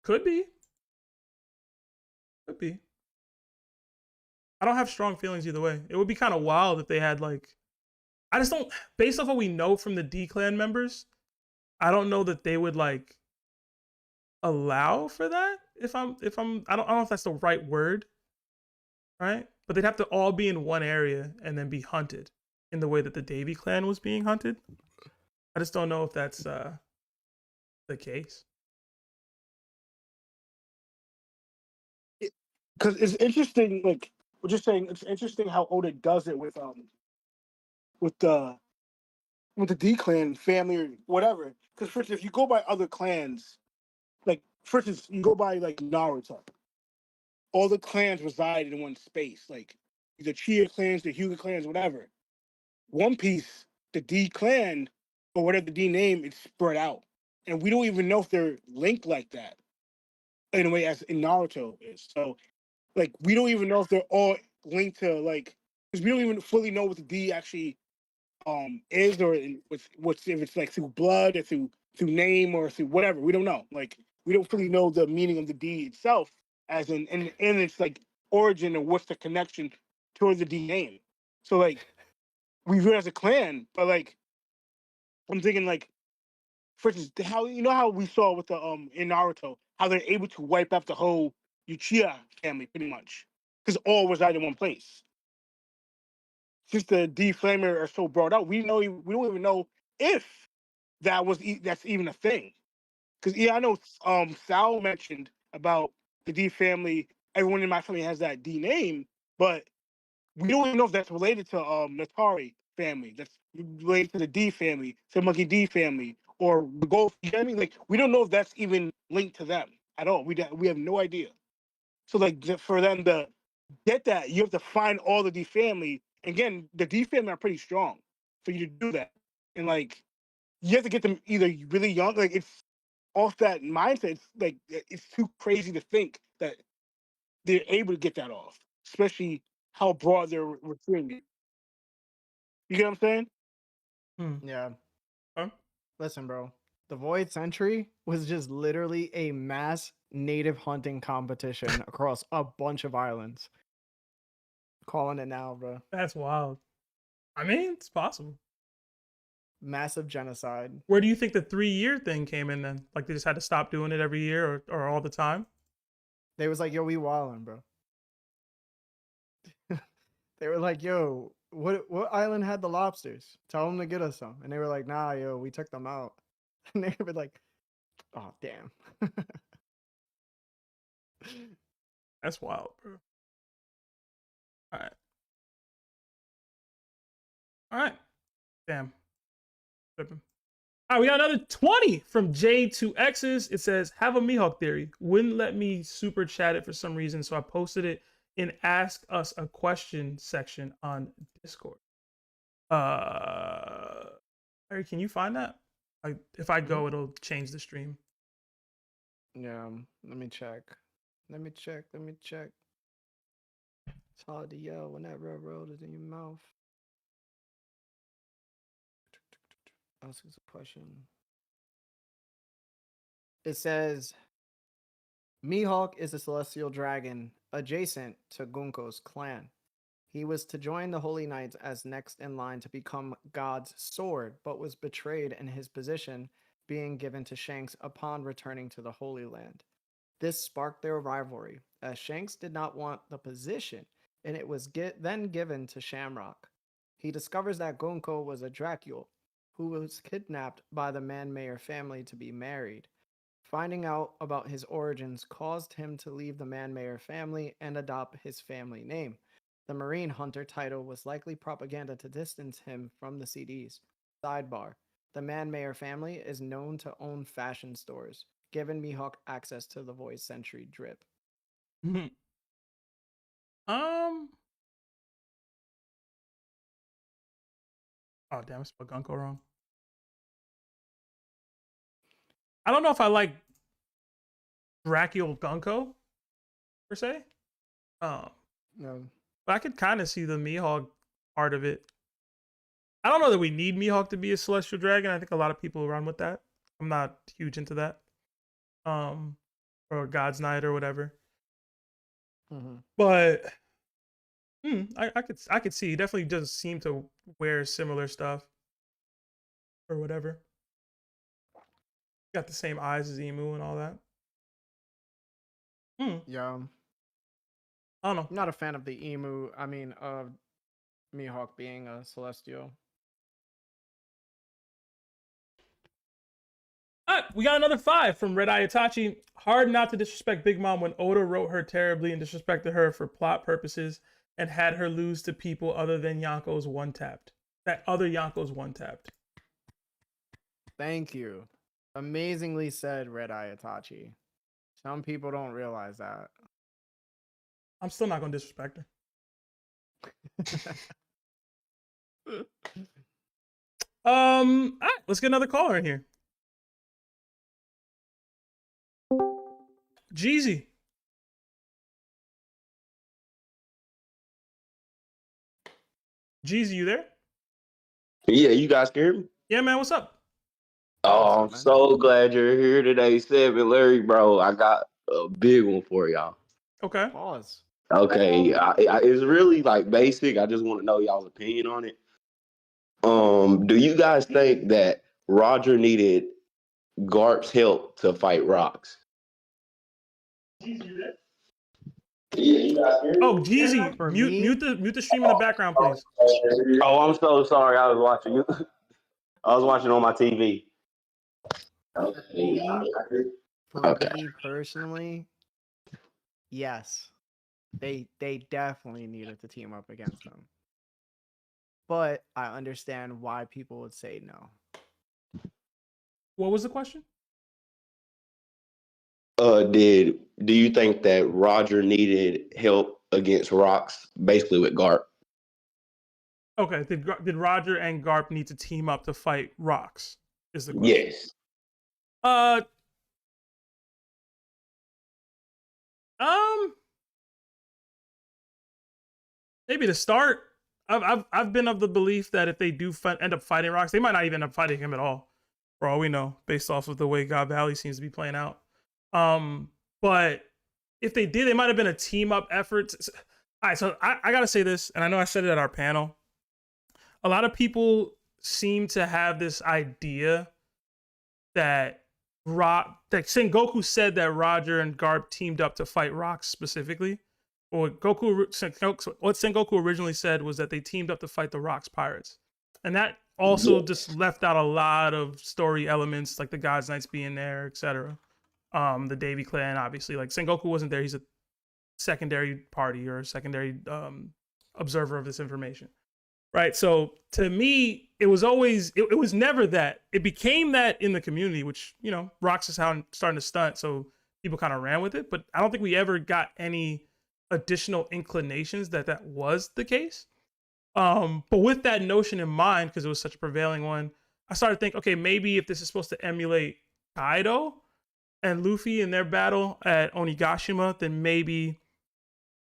Could be. Could be. I don't have strong feelings either way. It would be kind of wild if they had like, I just don't, based off what we know from the D clan members, I don't know that they would like allow for that. I don't know if that's the right word, right? But they'd have to all be in one area and then be hunted in the way that the Davy clan was being hunted. I just don't know if that's the case. Because it's interesting, like we're just saying, it's interesting how Oda does it with the D clan family or whatever. Because for instance, if you go by other clans, like for instance, you go by like Naruto, all the clans reside in one space, like the Chia clans, the Hyuga clans, whatever. One Piece, the D clan or whatever the D name, it's spread out, and we don't even know if they're linked like that in a way as in Naruto is. So, like, we don't even know if they're all linked to like, because we don't even fully know what the D actually is, or what's if it's like through blood or through name or through whatever. We don't know. Like, we don't fully know the meaning of the D itself, as in and its like origin and what's the connection towards the D name. So like, we view it as a clan, but like, I'm thinking like, for instance, how we saw with the in Naruto, how they're able to wipe out the whole Uchiha family pretty much. because all reside in one place. Since the deflamer are so brought out, we don't even know if that's even a thing. Because I know Sal mentioned about the D family. Everyone in my family has that D name, but we don't even know if that's related to Natari family. That's related to the D family, to Monkey D family, or the Gold. You know what I mean? Like, we don't know if that's even linked to them at all. We have no idea. So like, for them to get that, you have to find all the D family. Again, the D family are pretty strong for you to do that, and like, you have to get them either really young. Like, it's off that mindset. It's like, it's too crazy to think that they're able to get that off, especially how broad they're recruiting it. You get what I'm saying? Yeah. Huh? Listen, bro. The Void Century was just literally a mass native hunting competition across a bunch of islands. Calling it now, bro. That's wild. I mean, it's possible. Massive genocide. Where do you think the 3-year thing came in then? Like, they just had to stop doing it every year or all the time? They was like, yo, we wildin', bro. They were like, yo, what island had the lobsters? Tell them to get us some. And they were like, nah, yo, we took them out. And they were like, oh, damn. That's wild, bro. All right. All right. Damn. Tripping. All right, we got another 20 from J2X's. It says, have a Mihawk theory. Wouldn't let me super chat it for some reason, so I posted it in Ask Us a Question section on Discord. Harry, can you find that? If I go, it'll change the stream. Yeah, let me check. Let me check. It's hard to yell when that red road is in your mouth. Ask us a question. It says, Mihawk is a celestial dragon adjacent to Gunko's clan. He was to join the Holy Knights as next in line to become God's sword, but was betrayed in his position, being given to Shanks upon returning to the Holy Land. This sparked their rivalry, as Shanks did not want the position, and it was then given to Shamrock. He discovers that Gunko was a Dracule, who was kidnapped by the Man-Mayer family to be married. Finding out about his origins caused him to leave the Man-Mayer family and adopt his family name. The Marine Hunter title was likely propaganda to distance him from the CDs. Sidebar. The Man-Mayer family is known to own fashion stores, giving Mihawk access to the Void Century drip. Oh, damn, I spelled Gunko wrong. I don't know if I like Dracule Gunko, per se. No. But I could kind of see the Mihawk part of it. I don't know that we need Mihawk to be a celestial dragon. I think a lot of people run with that. I'm not huge into that. Or God's Knight or whatever. But I could see. He definitely does seem to wear similar stuff. Or whatever. Got the same eyes as Emu and all that. Yeah. I don't know. I'm not a fan of the Emu. I mean, of Mihawk being a celestial. All right, we got another 5 from Red Eye Itachi. Hard not to disrespect Big Mom when Oda wrote her terribly and disrespected her for plot purposes and had her lose to people other than Yonko's one-tapped. That other Yonko's one-tapped. Thank you. Amazingly said, Red Eye Itachi. Some people don't realize that. I'm still not going to disrespect her. All right, let's get another caller in here. Geezy. Geezy, you there? Yeah, you guys can hear me? Yeah, man, what's up? Oh, I'm so glad you're here today, Seven Larry, bro. I got a big one for y'all. Okay. Pause. Okay, it's really like basic. I just want to know y'all's opinion on it. Do you guys think that Roger needed Garp's help to fight Rocks? Oh, Geezy, For mute me, mute the stream in the background, please. Oh, I'm so sorry. I was watching you. I was watching on my TV. for me personally, yes, they definitely needed to team up against them. But I understand why people would say no. What was the question? Do you think that Roger needed help against Rocks, basically with Garp? Okay, did Roger and Garp need to team up to fight Rocks? Is the question. Yes. Maybe to start. I've been of the belief that if they do end up fighting Rocks, they might not even end up fighting him at all, for all we know, based off of the way God Valley seems to be playing out. But if they did, it might have been a team up effort. All right, so I gotta say this, and I know I said it at our panel. A lot of people seem to have this idea that Sengoku said that Roger and Garp teamed up to fight Rocks specifically. What Sengoku originally said was that they teamed up to fight the Rocks pirates. And that also just left out a lot of story elements, like the God's Knights being there, etc. The Davy clan, obviously. Like Sengoku wasn't there. He's a secondary party or a secondary observer of this information. Right. So to me, it was always, it was never that. It became that in the community, which, you know, Rocks is starting to stunt. So people kind of ran with it. But I don't think we ever got any additional inclinations that was the case. But with that notion in mind, because it was such a prevailing one, I started thinking, okay, maybe if this is supposed to emulate Kaido and Luffy in their battle at Onigashima, then maybe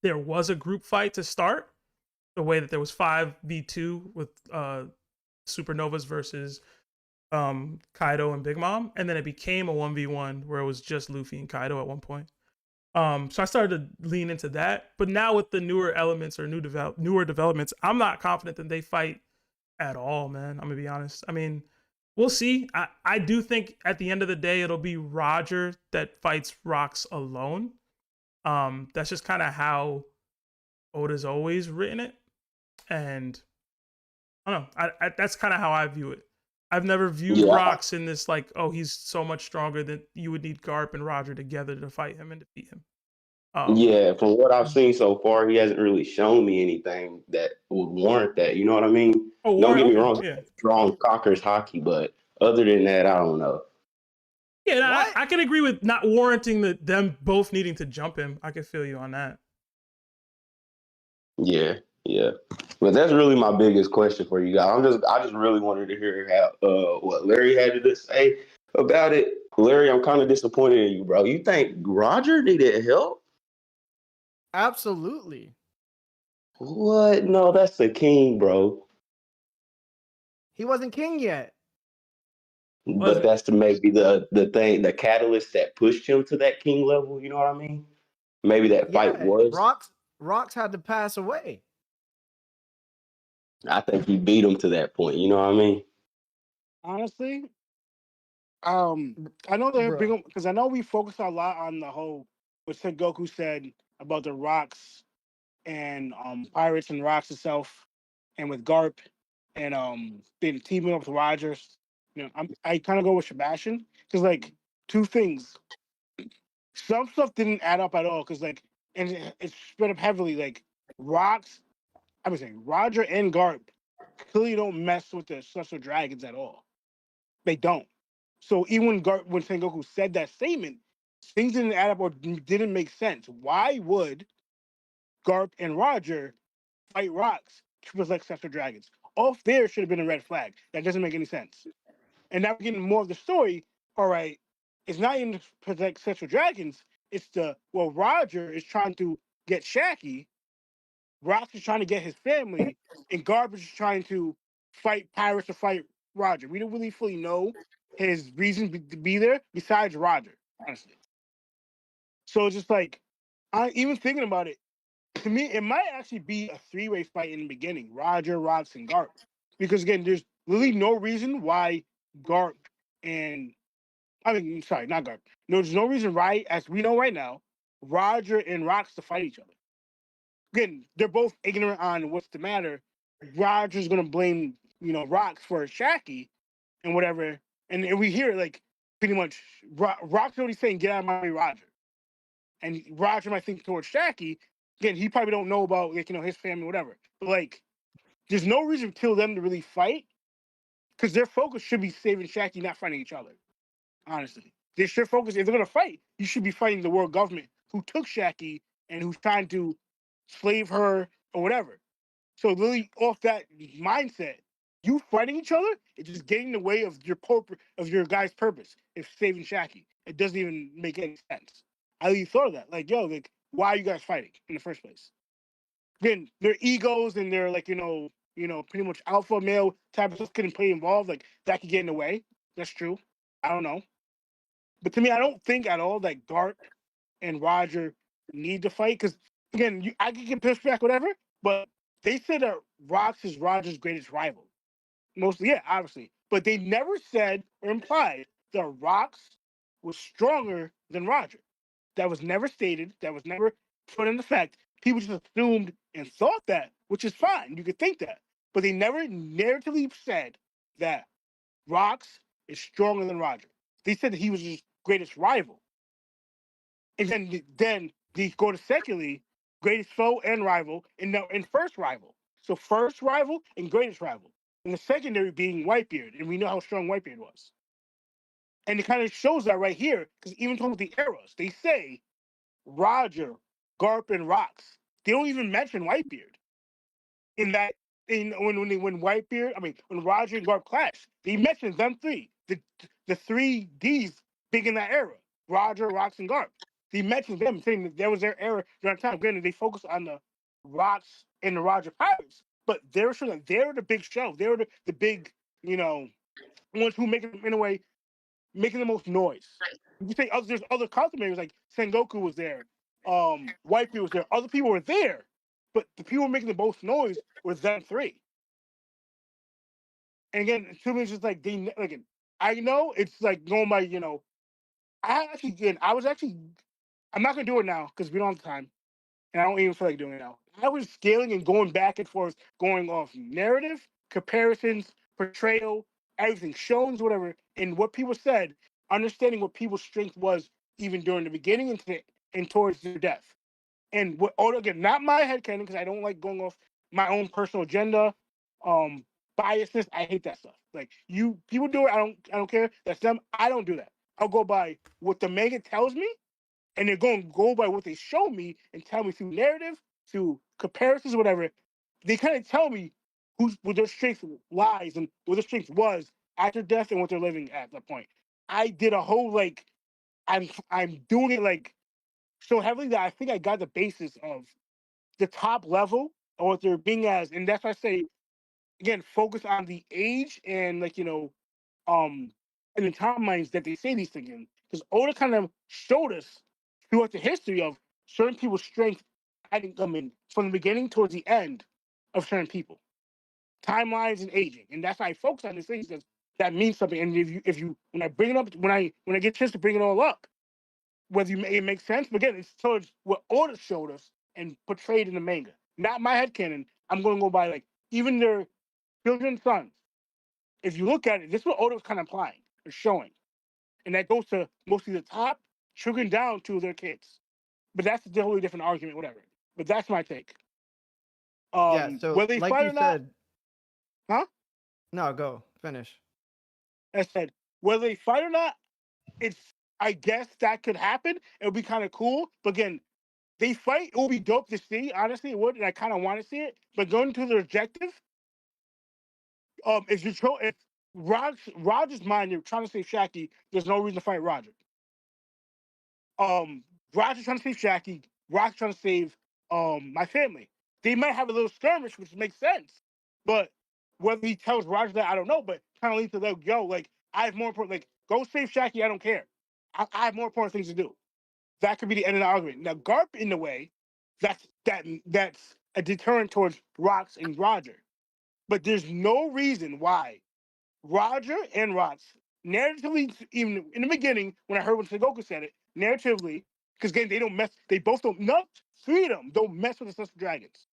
there was a group fight to start, the way that there was 5v2 with Supernovas versus Kaido and Big Mom, and then it became a 1v1 where it was just Luffy and Kaido at one point. So I started to lean into that, but now with the newer elements or newer developments, I'm not confident that they fight at all, man. I'm gonna be honest. I mean, we'll see. I do think at the end of the day, it'll be Roger that fights Rocks alone. That's just kind of how Oda's always written it, and I don't know. That's kind of how I view it. I've never viewed Rocks in this like, oh, he's so much stronger that you would need Garp and Roger together to fight him and defeat him. Yeah, from what I've seen so far, he hasn't really shown me anything that would warrant that. You know what I mean? Don't get me wrong, strong conquers hockey, but other than that, I don't know. Yeah, I can agree with not warranting them both needing to jump him. I can feel you on that. Yeah. But that's really my biggest question for you guys. I just really wanted to hear how what Larry had to say about it. Larry, I'm kind of disappointed in you, bro. You think Roger needed help? Absolutely. What? No, that's the king, bro. He wasn't king yet. But that's to maybe the thing, the catalyst that pushed him to that king level. You know what I mean? Maybe that fight was. Rocks had to pass away. I think he beat him to that point. You know what I mean? Honestly, I know they're big because I know we focus a lot on the whole what Sengoku said about the Rocks and Pirates and Rocks itself, and with Garp and being teaming up with Rogers. You know, I kind of go with Sebastian because like two things. Some stuff didn't add up at all because like, and it's spread up heavily. Like Rocks, I was saying Roger and Garp clearly don't mess with the Celestial Dragons at all. They don't. So even when Sengoku said that statement, things didn't add up or didn't make sense. Why would Garp and Roger fight Rocks to protect Celestial Dragons? Off there should have been a red flag. That doesn't make any sense. And now we're getting more of the story. All right, it's not even to protect Celestial Dragons. It's Roger is trying to get Shaggy. Rocks is trying to get his family, and Garp is trying to fight pirates to fight Roger. We don't really fully know his reason to be there besides Roger, honestly. So it's just like, even thinking about it, to me, it might actually be a three-way fight in the beginning: Roger, Rocks, and Garp. Because again, there's really no reason why Garp and not Garp. No, there's no reason why, as we know right now, Roger and Rocks to fight each other. Again, they're both ignorant on what's the matter. Roger's gonna blame, Rocks for Shaki and whatever. And we hear like pretty much Rock's already saying, "Get out of my way, Roger." And Roger might think towards Shaki. Again, he probably don't know about his family, whatever. But like, there's no reason to kill them to really fight, because their focus should be saving Shaki, not fighting each other. Honestly, they should focus. If they're gonna fight, you should be fighting the world government who took Shaki and who's trying to slave her or whatever. So literally off that mindset, you fighting each other, it's just getting in the way of your guy's purpose. If saving Shaki, it doesn't even make any sense. I really thought of that. Like, yo, like, why are you guys fighting in the first place? Again, their egos and their like, pretty much alpha male type of stuff couldn't play involved. Like that could get in the way. That's true. I don't know. But to me, I don't think at all that Garp and Roger need to fight. Because again, I can get pushed back, whatever. But they said that Rocks is Roger's greatest rival. Mostly, yeah, obviously. But they never said or implied that Rocks was stronger than Roger. That was never stated. That was never put into fact. People just assumed and thought that, which is fine. You could think that. But they never narratively said that Rocks is stronger than Roger. They said that he was his greatest rival. And then they go to secondly, greatest foe and rival, and first rival. So first rival and greatest rival. And the secondary being Whitebeard. And we know how strong Whitebeard was. And it kind of shows that right here, because even talking about the eras, they say Roger, Garp, and Rocks. They don't even mention Whitebeard. When Roger and Garp clash, they mention them three. The three Ds big in that era. Roger, Rocks, and Garp. They mentioned them, saying that that was their era during that time. Granted, they focused on the Rocks and the Roger Pirates, but they're sure that they're the big show. They're the big, ones who make it in a way making the most noise. You say there's other countermeasures like Sengoku was there, Whitebeard was there, other people were there, but the people making the most noise were them three. And again, to me, it's just like I know it's like going by, I'm not gonna do it now because we don't have time, and I don't even feel like doing it now. I was scaling and going back and forth, going off narrative, comparisons, portrayal, everything, shows, whatever, and what people said, understanding what people's strength was even during the beginning and towards their death. And again, not my headcanon, because I don't like going off my own personal agenda, biasness. I hate that stuff. Like people do it. I don't care. That's them. I don't do that. I'll go by what the manga tells me, and they're going to go by what they show me and tell me through narrative, through comparisons, whatever. They kind of tell me where their strength lies and where their strength was after death and what they're living at that point. I did a whole I'm doing it so heavily that I think I got the basis of the top level of what they're being as, and that's why I say again, focus on the age and and the timelines that they say these things in. Because Oda kind of showed us throughout the history of certain people's strength having come in from the beginning towards the end of certain people. Timelines and aging. And that's why I focus on these things because that means something. And if you when I bring it up, when I get a chance to bring it all up, whether it makes sense, but again, it's towards what Oda showed us and portrayed in the manga. Not my headcanon. I'm gonna go by even their children's sons. If you look at it, this is what Oda was kind of implying or showing. And that goes to mostly the top, trickling down to their kids. But that's a totally different argument, whatever. But that's my take. So whether they like fight you or not, said, huh? No, go finish. I said whether they fight or not, I guess that could happen. It would be kind of cool. But again, they fight, it will be dope to see. Honestly, it would, and I kind of want to see it. But going to their objective, if Roger's mind, you're trying to save Shaki, there's no reason to fight Roger. Roger's trying to save Shaki. Roger's trying to save my family. They might have a little skirmish, which makes sense. But whether he tells Roger that, I don't know. But kind of leads to I have more important. Go save Shaki. I don't care. I have more important things to do. That could be the end of the argument. Now, Garp, in a way, that's a deterrent towards Rocks and Roger. But there's no reason why Roger and Rocks, narratively, even in the beginning, when Sengoku said it, narratively, Because again, they don't mess. They both don't. None, three of them don't mess with the Celestial Dragons.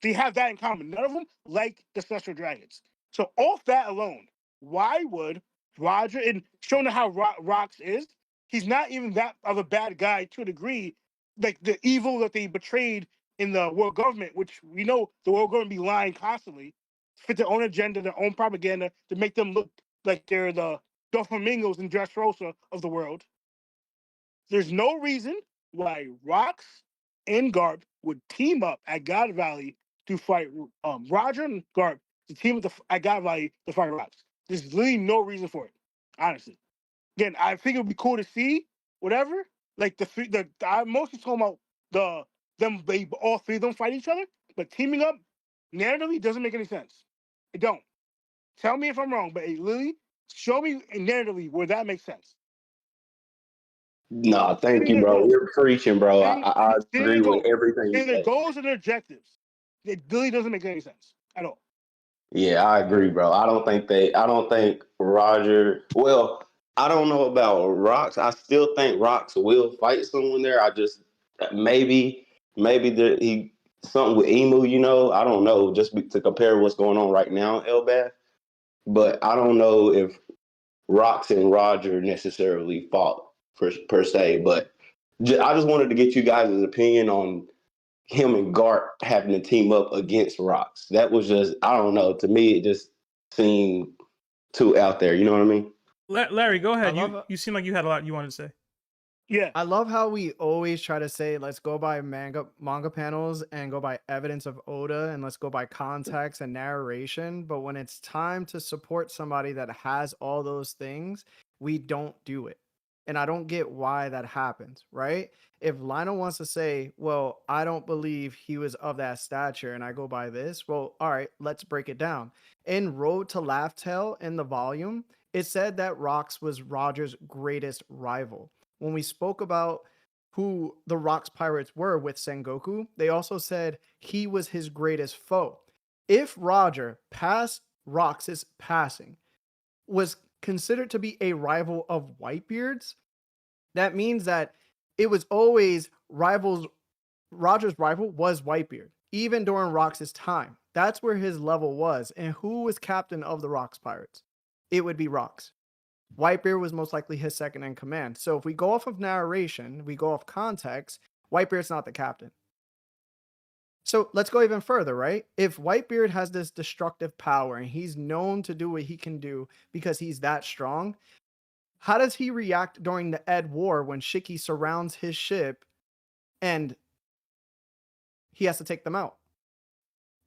They have that in common. None of them like the Celestial Dragons. So off that alone, why would Roger, and showing how Rox is, he's not even that of a bad guy to a degree, like the evil that they betrayed in the world government, which we know the world government be lying constantly, fit their own agenda, their own propaganda to make them look like they're the Doflamingos and Dressrosa of the world. There's no reason why Rox and Garp would team up at God Valley to fight Roger and Garp to team up at God Valley to fight Rox. There's really no reason for it, honestly. Again, I think it would be cool to see whatever. Like I'm mostly talking about all three of them fight each other, but teaming up narratively doesn't make any sense. It don't. Tell me if I'm wrong, but literally show me narratively where that makes sense. Nah, thank you, bro. You're preaching, bro. I agree with everything you their say. goals and their objectives. It really doesn't make any sense at all. Yeah, I agree, bro. I don't think Roger. Well, I don't know about Rox. I still think Rox will fight someone there. I just maybe he something with Emu. You know, I don't know. Just to compare what's going on right now in Elbath, but I don't know if Rox and Roger necessarily fought per se. But I just wanted to get you guys' opinion on him and Garp having to team up against Rox. That was just, I don't know. To me, it just seemed too out there. You know what I mean? Larry, go ahead. You seem like you had a lot you wanted to say. Yeah. I love how we always try to say, let's go by manga panels and go by evidence of Oda and let's go by context and narration. But when it's time to support somebody that has all those things, we don't do it. And I don't get why that happens, right? If Lionel wants to say, well, I don't believe he was of that stature and I go by this, well, all right, let's break it down. In Road to Laugh Tale in the volume, it said that Rox was Roger's greatest rival. When we spoke about who the Rox pirates were with Sengoku, they also said he was his greatest foe. If Roger, past Rox's passing, was considered to be a rival of Whitebeard's, that means that it was always Roger's rival was Whitebeard, even during Rox's time. That's where his level was. And who was captain of the Rox pirates? It would be Rox. Whitebeard was most likely his second in command. So if we go off of narration, we go off context, Whitebeard's not the captain. So let's go even further, right? If Whitebeard has this destructive power and he's known to do what he can do because he's that strong, how does he react during the Ed War when Shiki surrounds his ship and he has to take them out?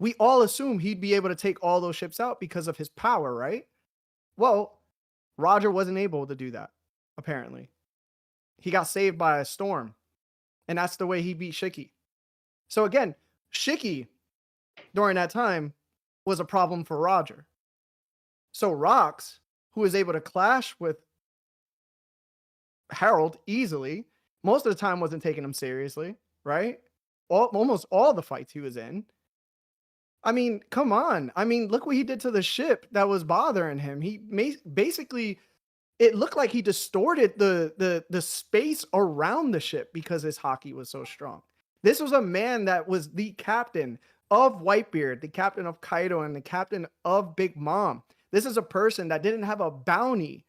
We all assume he'd be able to take all those ships out because of his power, right? Well, Roger wasn't able to do that, apparently. He got saved by a storm, and that's the way he beat Shiki. So again, Shiki, during that time, was a problem for Roger. So Rox, who was able to clash with Harold easily, most of the time wasn't taking him seriously, right? Almost all the fights he was in. I mean, come on. I mean, look what he did to the ship that was bothering him. He basically, it looked like he distorted the space around the ship because his hockey was so strong. This was a man that was the captain of Whitebeard, the captain of Kaido, and the captain of Big Mom. This is a person that didn't have a bounty.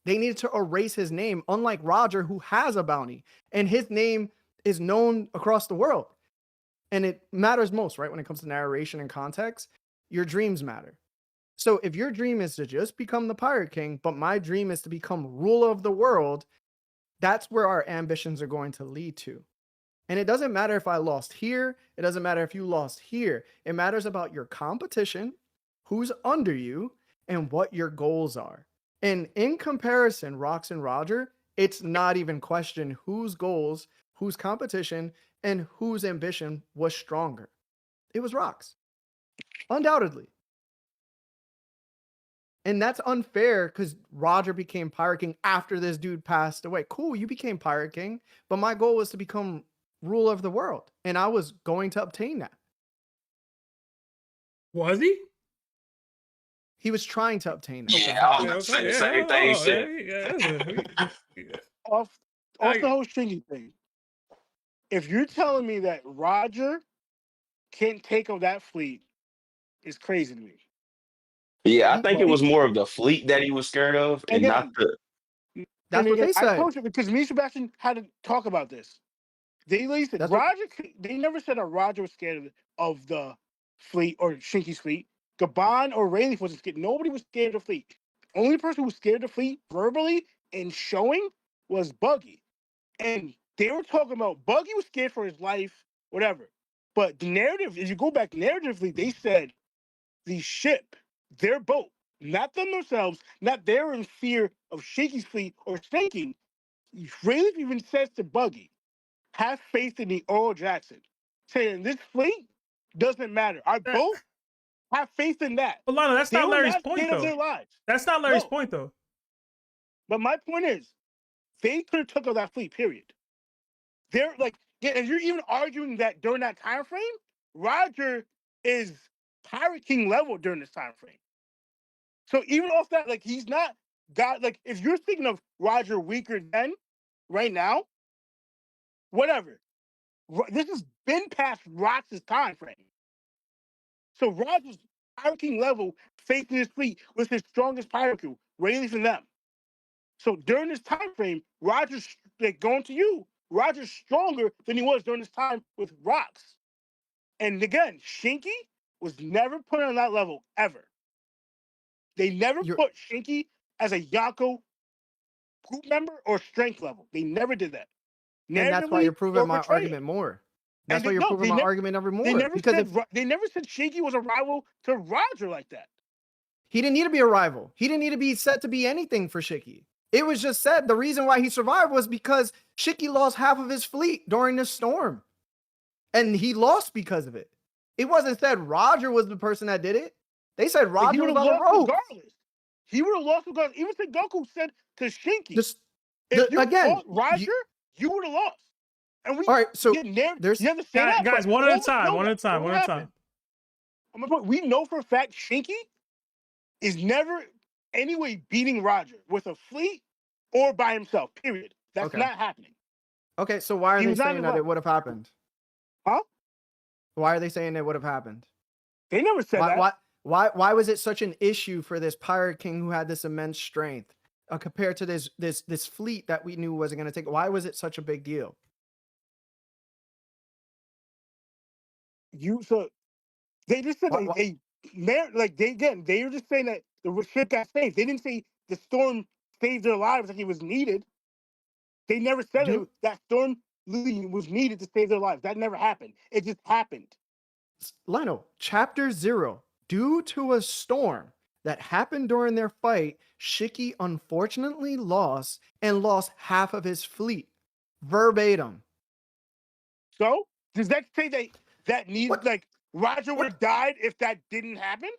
They needed to erase his name, unlike Roger, who has a bounty. And his name is known across the world. And it matters most, right? When it comes to narration and context, your dreams matter. So if your dream is to just become the Pirate King, but my dream is to become ruler of the world, that's where our ambitions are going to lead to. And it doesn't matter if I lost here. It doesn't matter if you lost here. It matters about your competition, who's under you, and what your goals are. And in comparison, Rox and Roger, it's not even question whose goals, whose competition, and whose ambition was stronger. It was Rox. Undoubtedly. And that's unfair because Roger became Pirate King after this dude passed away. Cool, you became Pirate King, but my goal was to become ruler of the world, and I was going to obtain that. Was he? He was trying to obtain that. Yeah, I was going to say the same thing. off the whole Shingy thing. If you're telling me that Roger can't take over that fleet, is crazy to me. Yeah, I think it was more of the fleet that he was scared of, and not the. That's what they said. I told you because me and Sebastian had to talk about this. They said Roger. They never said that Roger was scared of the fleet or Shinky's fleet. Gabon or Rayleigh wasn't scared. Nobody was scared of the fleet. Only person who was scared of the fleet verbally and showing was Buggy. And they were talking about Buggy was scared for his life, whatever. But the narrative, if you go back narratively, they said the ship, their boat, not them themselves, not they're in fear of Shaky's fleet or sinking. Rayleigh even says to Buggy, have faith in the Earl Jackson. Saying this fleet doesn't matter. Our boat, have faith in that. But Lana, that's not Larry's point, though. Their lives. That's not Larry's point, though. But my point is, they could have took over that fleet, period. They're like, if you're even arguing that during that time frame, Roger is Pirate King level during this time frame. So even off that, like, he's not got, like, if you're thinking of Roger weaker than right now, whatever. This has been past Rox's time frame. So Roger's Pirate King level facing his fleet was his strongest pirate crew, Rayleigh from them. So during this time frame, Roger's, like, going to you, Roger's stronger than he was during this time with Rox. And again, Shinky was never put on that level, ever. They never put Shinky as a Yonko group member or strength level. They never did that. And that's why you're proving my argument more. That's why you're proving my argument ever more. They never said Shinky was a rival to Roger like that. He didn't need to be a rival. He didn't need to be set to be anything for Shinky. It was just said the reason why he survived was because Shinky lost half of his fleet during this storm. And he lost because of it. It wasn't said Roger was the person that did it. They said Roger was on the road. Regardless. He would have lost regardless. Even Goku said to Shinky, Roger, you would have lost. And we, all right, so there's you understand that? Guys, one at a time, one at a time, one at a time. We know for a fact Shinky is never anyway beating Roger with a fleet or by himself. Period. That's not happening. Okay, so why are they saying that it would have happened? Huh? Why are they saying it would have happened? They never said that. Why was it such an issue for this Pirate King who had this immense strength compared to this fleet that we knew wasn't going to take? Why was it such a big deal? They just said they were just saying that the ship got saved. They didn't say the storm saved their lives like it was needed. They never said that storm was needed to save their lives. That never happened. It just happened. Lino, Chapter 0. Due to a storm that happened during their fight, Shiki unfortunately lost half of his fleet. Verbatim. So, does that say that needs, like, Roger would have died if that didn't happen?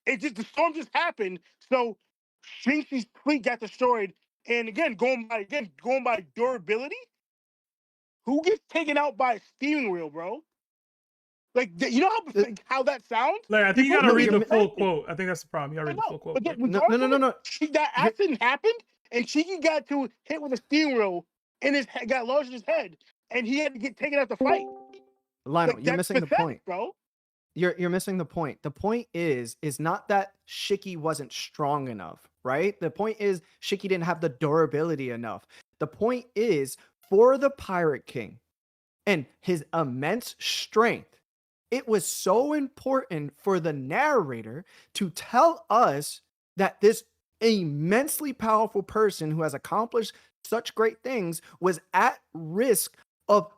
The storm just happened, so Shinky's fleet got destroyed. And again, going by durability, who gets taken out by a steering wheel, bro? Like, you know how that sounds? Larry, I think you gotta read the full quote. I think that's the problem. You gotta read the full quote. But no. That accident happened, and Shinky got to hit with a steering wheel, and got lodged in his head, and he had to get taken out the fight. Lionel, you're missing the point, bro. You're missing the point. The point is not that Shiki wasn't strong enough, right? The point is Shiki didn't have the durability enough. The point is for the Pirate King and his immense strength, it was so important for the narrator to tell us that this immensely powerful person who has accomplished such great things was at risk of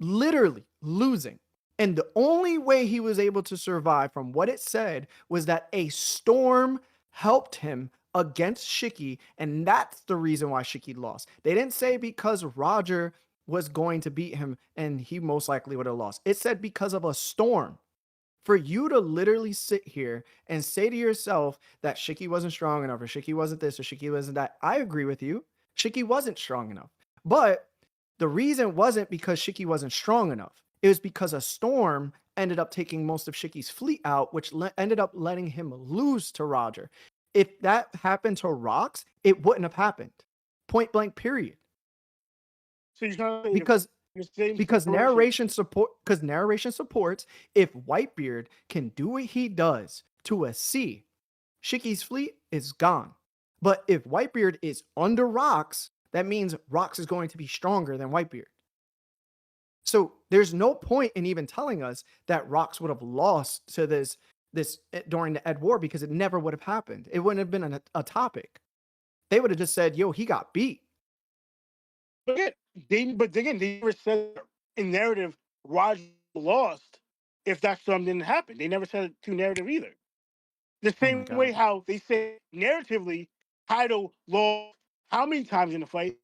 literally losing. And the only way he was able to survive, from what it said, was that a storm helped him against Shiki, and that's the reason why Shiki lost. They didn't say because Roger was going to beat him and he most likely would have lost. It said because of a storm. For you to literally sit here and say to yourself that Shiki wasn't strong enough, or Shiki wasn't this, or Shiki wasn't that, I agree with you. Shiki wasn't strong enough. But the reason wasn't because Shiki wasn't strong enough. It was because a storm ended up taking most of Shiki's fleet out, which ended up letting him lose to Roger. If that happened to Rox, it wouldn't have happened. Point blank, period. So you're trying to say because the same because situation. narration supports if Whitebeard can do what he does to a sea, Shicky's fleet is gone. But if Whitebeard is under Rocks, that means Rocks is going to be stronger than Whitebeard. So there's no point in even telling us that Rocks would have lost to this during the Ed War, because it never would have happened. It wouldn't have been a topic. They would have just said, yo, he got beat. But again, they never said in narrative Roger lost if that something didn't happen. They never said it to narrative either. The same way how they say narratively, Kaido lost how many times in the fight,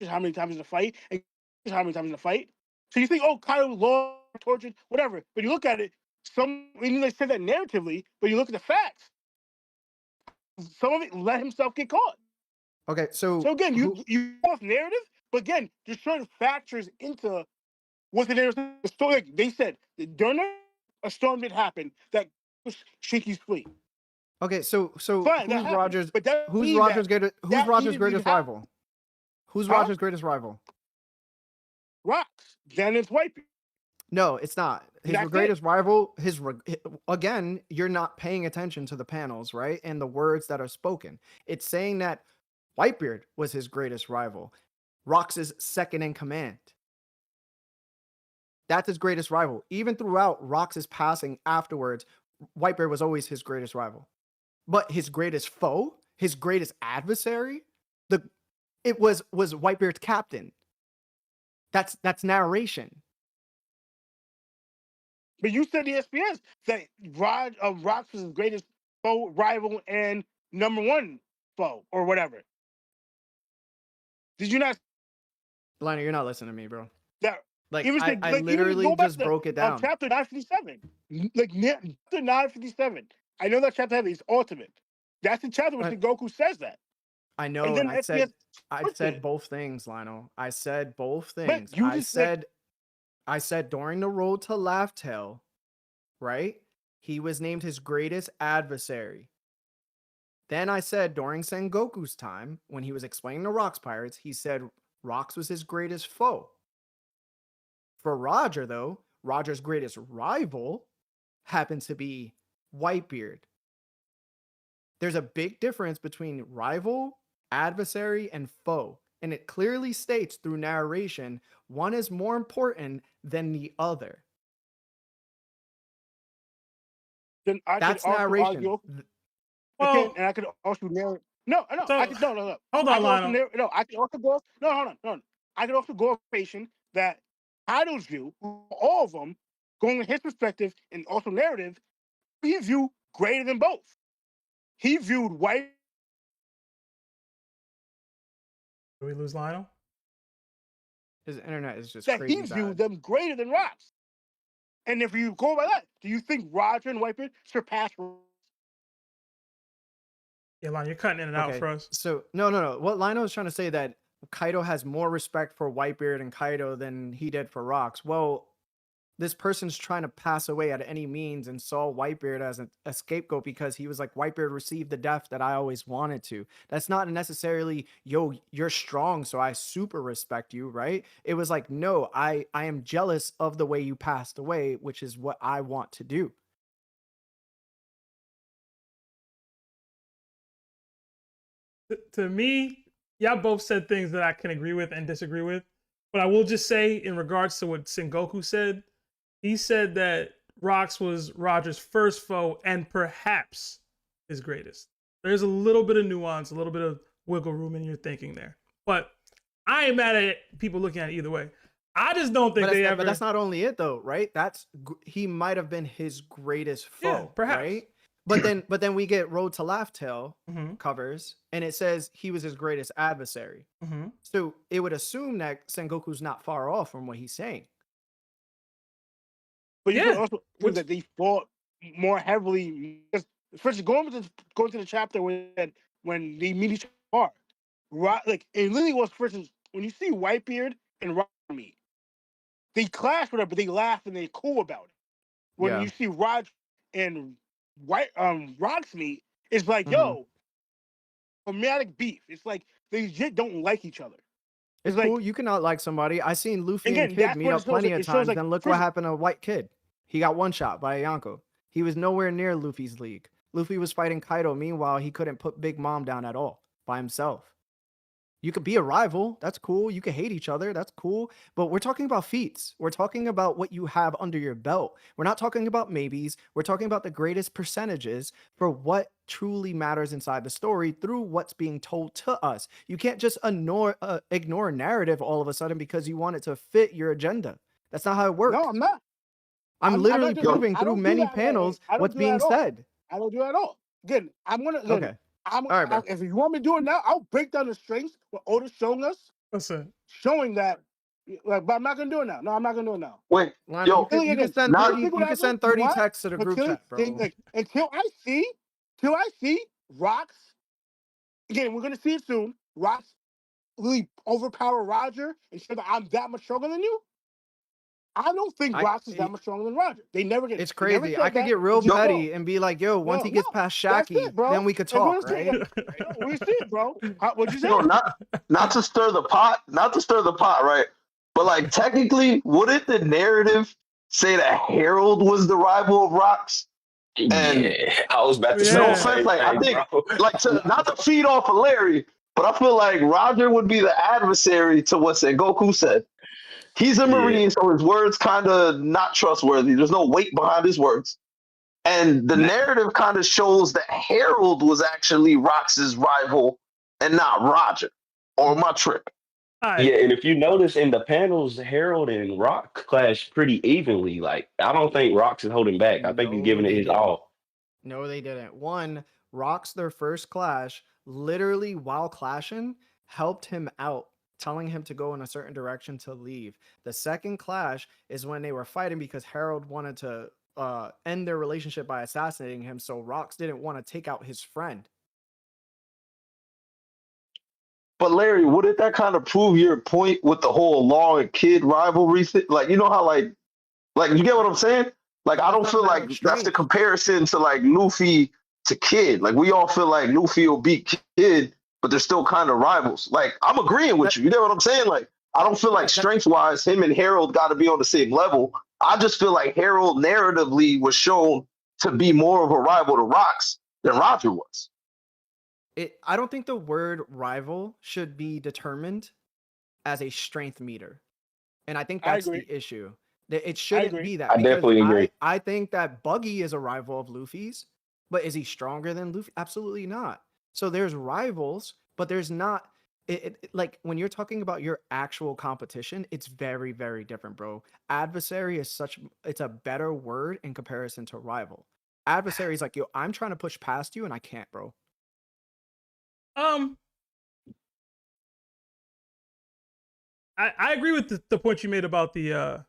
how many times in the fight, and how many times in the fight. So you think, oh, Kaido lost, tortured, whatever. But you look at it, they said that narratively, but you look at the facts. Some of it let himself get caught. Okay, so again, you off narrative, but again, there's certain factors into what the narrative. The story, like they said, during a storm did happen that was Shinky's fleet. Okay, so Fine, who's Rogers? Who's Rogers' greatest rival? Who's Rogers' greatest rival? Rocks. Then it's Whitebeard. No, it's not. His greatest rival. Again, you're not paying attention to the panels, right? And the words that are spoken. It's saying that Whitebeard was his greatest rival. Rocks' second in command. That's his greatest rival. Even throughout Rocks' passing afterwards, Whitebeard was always his greatest rival. But his greatest foe, his greatest adversary, it was Whitebeard's captain. That's narration. But you said the SPS that Rocks was his greatest foe, rival, and number one foe, or whatever. Did you not? Liner, you're not listening to me, bro. That I literally just broke it down. Chapter 957, chapter 957. I know that chapter has his ultimate. That's the chapter where Goku says that. I know, and I said both things, Lionel. I said both things. I said during the road to Laugh Tale, right? He was named his greatest adversary. Then I said during Sengoku's time, when he was explaining the Rocks Pirates, he said Rocks was his greatest foe. For Roger, though, Roger's greatest rival happened to be Whitebeard. There's a big difference between rival, adversary, and foe. And it clearly states through narration, one is more important than the other. Then that's narration. And I could also narrate. No. Hold on, Lionel. I could also go. No, hold on. I could also go off patient that Kaido's view, all of them, going with his perspective and also narrative, he viewed greater than both. He viewed White. Did we lose Lionel? His internet is just that crazy he bad. viewed them greater than Rocks. And if you go by that, do you think Roger and Whitebeard surpassed? Yeah, Lionel, you're cutting in and out for us. So no. What Lionel is trying to say that Kaido has more respect for Whitebeard and Kaido than he did for Rocks. Well, this person's trying to pass away at any means and saw Whitebeard as a scapegoat because he was like, Whitebeard received the death that I always wanted to. That's not necessarily, yo, you're strong, so I super respect you, right? It was like, no, I am jealous of the way you passed away, which is what I want to do. To me, y'all both said things that I can agree with and disagree with. But I will just say, in regards to what Sengoku said, he said that Rocks was Roger's first foe and perhaps his greatest. There's a little bit of nuance, a little bit of wiggle room in your thinking there. But I ain't mad at people looking at it either way. I just don't think they ever... But that's not only it, though, right? He might have been his greatest foe, yeah, perhaps. Right? But then we get Road to Laugh Tale covers, and it says he was his greatest adversary. So it would assume that Sengoku's not far off from what he's saying. But you could also assume that they fought more heavily. Especially going to the chapter when they meet each other. Like it literally was when you see Whitebeard and Roger meet, they clash with her, but they laugh and they're cool about it. When you see Roger and Rocks meet, it's like, yo, dramatic beef. It's like they just don't like each other. It's like, cool. You cannot like somebody. I seen Luffy again, and Kid that's meet what up it shows. plenty It of shows, times. like, Then look what first- happened to White Kid. He got one shot by Yonko. He was nowhere near Luffy's league. Luffy was fighting Kaido. Meanwhile, he couldn't put Big Mom down at all by himself. You could be a rival. That's cool. You could hate each other. That's cool. But we're talking about feats. We're talking about what you have under your belt. We're not talking about maybes. We're talking about the greatest percentages for what truly matters inside the story through what's being told to us. You can't just ignore a narrative all of a sudden because you want it to fit your agenda. That's not how it works. No, I'm not. I'm literally not doing- proving I through don't do many that, like, panels I don't what's do that being at all. said. I don't do that at all. Again, I'm gonna. Again, Okay. I'm, All right, bro. If you want me to do it now, I'll break down the strengths what Oda's showing us, Listen, showing that. Like, but I'm not gonna do it now. No, I'm not gonna do it now. Wait, Lionel, yo, you can again, send not- 30, you can send 30 texts to the group chat, bro. Until I see Rocks. Again, we're gonna see it soon. Rocks really overpower Roger and show that I'm that much stronger than you. I don't think Rocks is that much stronger than Roger. They never get. It's they never crazy. said I could that. get real Yo, petty and be like, yo, once he gets past that's Shaki, it, bro. then we could And we're talk, gonna right? see- We see it, bro. What'd you say? yo, not to stir the pot, right? But like technically, wouldn't the narrative say that Harold was the rival of Rocks? And Yeah, I was about to say no the offense, same like I thing, think, bro. like not to feed off of Larry, but I feel like Roger would be the adversary to what Goku said. He's a Marine, so his words kind of not trustworthy. There's no weight behind his words. And the narrative kind of shows that Harold was actually Rox's rival and not Roger. Or my trick. Right. Yeah, and if you notice in the panels, Harold and Rock clash pretty evenly. Like, I don't think Rox is holding back. I think he's giving it his all. No, they didn't. One, Rocks, their first clash, literally while clashing, helped him out, telling him to go in a certain direction to leave. The second clash is when they were fighting because Harold wanted to end their relationship by assassinating him, so Rocks didn't want to take out his friend. But Larry, wouldn't that kind of prove your point with the whole Law and Kid rivalry thing? Like, you know how like you get what I'm saying? Like, I don't feel like that's the comparison to like Luffy to Kid. Like, we all feel like Luffy will beat Kid, but they're still kind of rivals. Like, I'm agreeing with you. You know what I'm saying? Like, I don't feel like strength-wise, him and Harold got to be on the same level. I just feel like Harold narratively was shown to be more of a rival to Rocks than Roger was. I don't think the word rival should be determined as a strength meter. And I think that's the issue. It shouldn't be that. I definitely agree. I think that Buggy is a rival of Luffy's, but is he stronger than Luffy? Absolutely not. So there's rivals, but there's not. Like when you're talking about your actual competition, it's very, very different, bro. Adversary is it's a better word in comparison to rival. Adversary is like, yo, I'm trying to push past you and I can't, bro. I agree with the point you made about the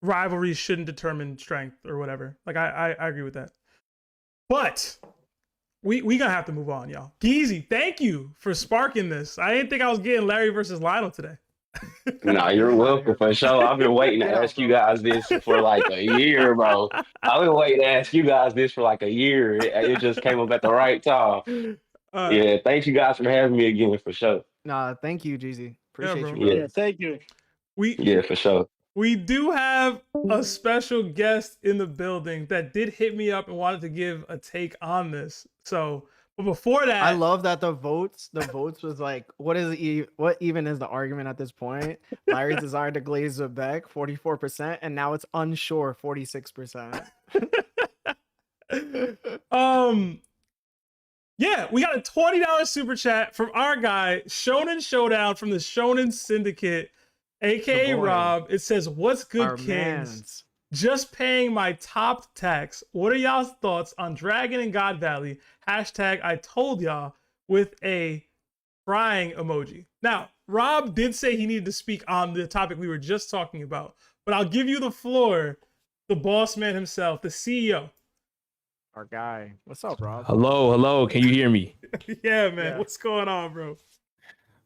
rivalries shouldn't determine strength or whatever. Like I agree with that. But we gonna have to move on, y'all. Geezy, thank you for sparking this. I didn't think I was getting Larry versus Lionel today. Nah, you're welcome for sure. I've been waiting to ask you guys this for like a year, bro. I've been waiting to ask you guys this for like a year. It just came up at the right time. Yeah, thank you guys for having me again for sure. Nah, thank you, Geezy. Appreciate you, bro. Yeah, thank you. Yeah, for sure. We do have a special guest in the building that did hit me up and wanted to give a take on this. So, but before that, I love that the votes was like, what even is the argument at this point? Larry's desire to glaze Xebec, 44%, and now it's unsure, 46%. Yeah, we got a $20 super chat from our guy, Shonen Showdown from the Shonen Syndicate, aka Rob. It says, "What's good, Our Kings? mans. Just paying my top tax. What are y'all's thoughts on Dragon and God Valley? Hashtag I told y'all," with a crying emoji. Now, Rob did say he needed to speak on the topic we were just talking about, but I'll give you the floor, the boss man himself, the CEO. Our guy. What's up, Rob? Hello. Can you hear me? Yeah, man. What's going on, bro?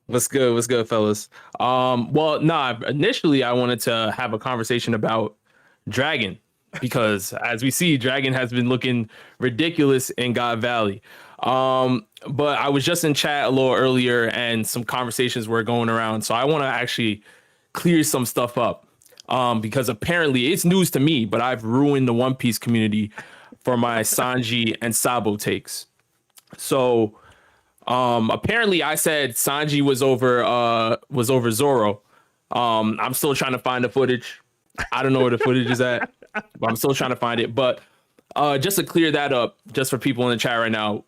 What's good, fellas? Initially I wanted to have a conversation about Dragon because as we see, Dragon has been looking ridiculous in God Valley. But I was just in chat a little earlier and some conversations were going around. So I want to actually clear some stuff up. Because apparently it's news to me, but I've ruined the One Piece community for my Sanji and Sabo takes. So apparently I said Sanji was over Zoro. I'm still trying to find the footage. I don't know where the footage is at, but I'm still trying to find it. But just to clear that up, just for people in the chat right now,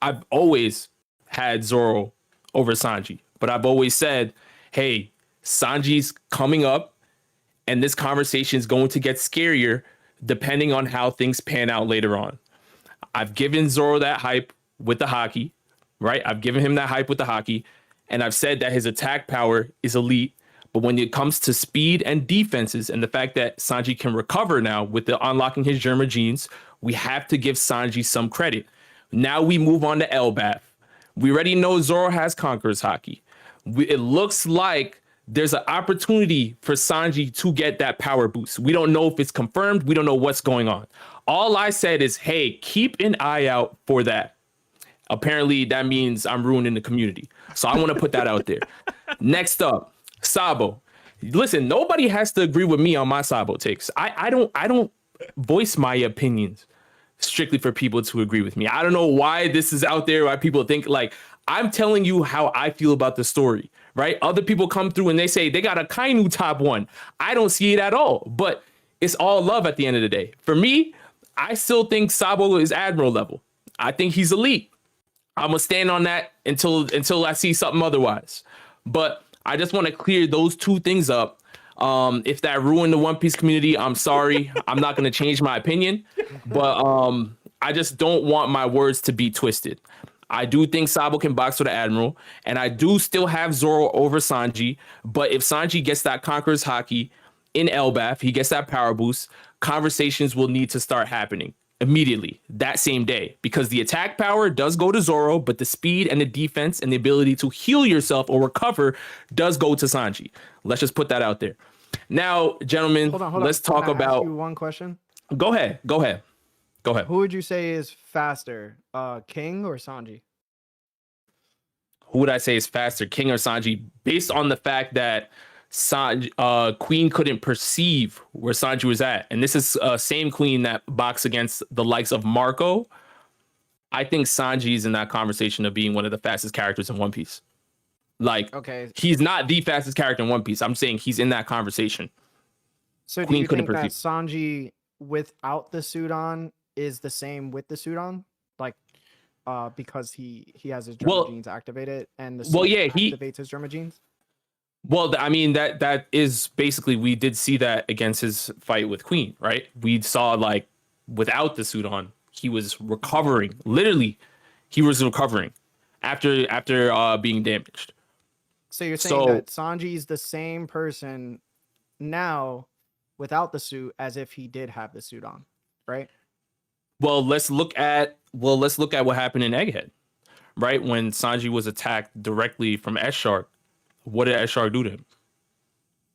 I've always had Zoro over Sanji, but I've always said, hey, Sanji's coming up and this conversation is going to get scarier depending on how things pan out later on. I've given Zoro that hype with the haki, right? I've given him that hype with the haki, and I've said that his attack power is elite. But when it comes to speed and defenses and the fact that Sanji can recover now with the unlocking his Germa genes, we have to give Sanji some credit. Now we move on to Elbaf. We already know Zoro has Conqueror's haki. It looks like there's an opportunity for Sanji to get that power boost. We don't know if it's confirmed. We don't know what's going on. All I said is, hey, keep an eye out for that. Apparently that means I'm ruining the community. So I want to put that out there. Next up, Sabo. Listen, nobody has to agree with me on my Sabo takes. I don't voice my opinions strictly for people to agree with me. I don't know why this is out there, why people think like I'm telling you how I feel about the story, right? Other people come through and they say they got a Kainu top 1. I don't see it at all, but it's all love at the end of the day. For me, I still think Sabo is Admiral level. I think he's elite. I'm gonna stand on that until I see something otherwise. But I just want to clear those two things up. If that ruined the One Piece community, I'm sorry. I'm not going to change my opinion, but I just don't want my words to be twisted. I do think Sabo can box with the Admiral, and I do still have Zoro over Sanji. But if Sanji gets that Conqueror's haki in Elbaf, he gets that power boost, conversations will need to start happening immediately that same day, because the attack power does go to Zoro, but the speed and the defense and the ability to heal yourself or recover does go to Sanji. Let's just put that out there. Now, gentlemen, hold on. let's talk about. Ask you one question. Go ahead. Who would you say is faster, King or Sanji? Who would I say is faster, King or Sanji? Based on the fact that Queen couldn't perceive where Sanji was at, and this is same Queen that boxed against the likes of Marco. I think Sanji's in that conversation of being one of the fastest characters in One Piece. Like, okay, he's not the fastest character in One Piece. I'm saying he's in that conversation. So do you think that Sanji without the suit on is the same with the suit on? Like, because he has his Germa genes activated and the suit activates his Germa genes? Well, I mean, that is basically, we did see that against his fight with Queen, right? We saw, like, without the suit on, he was recovering. Literally, he was recovering after being damaged. So you're saying that Sanji's the same person now without the suit as if he did have the suit on, right? Well, let's look at what happened in Egghead, right? When Sanji was attacked directly from S-Shark. What did S-Shark do to him?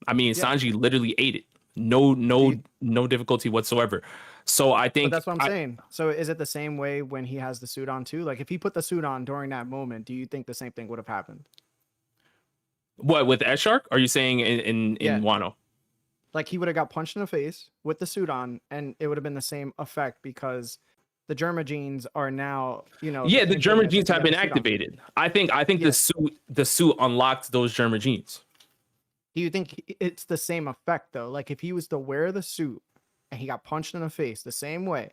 I mean, Sanji literally ate it. No difficulty whatsoever. So I think but that's what I'm saying. So is it the same way when he has the suit on too? Like if he put the suit on during that moment, do you think the same thing would have happened? What, with S-Shark? Are you saying in Wano? Like he would have got punched in the face with the suit on, and it would have been the same effect because the Germa genes are now, Yeah, the Germa genes have been activated. I think the suit unlocked those Germa genes. Do you think it's the same effect though? Like if he was to wear the suit and he got punched in the face the same way,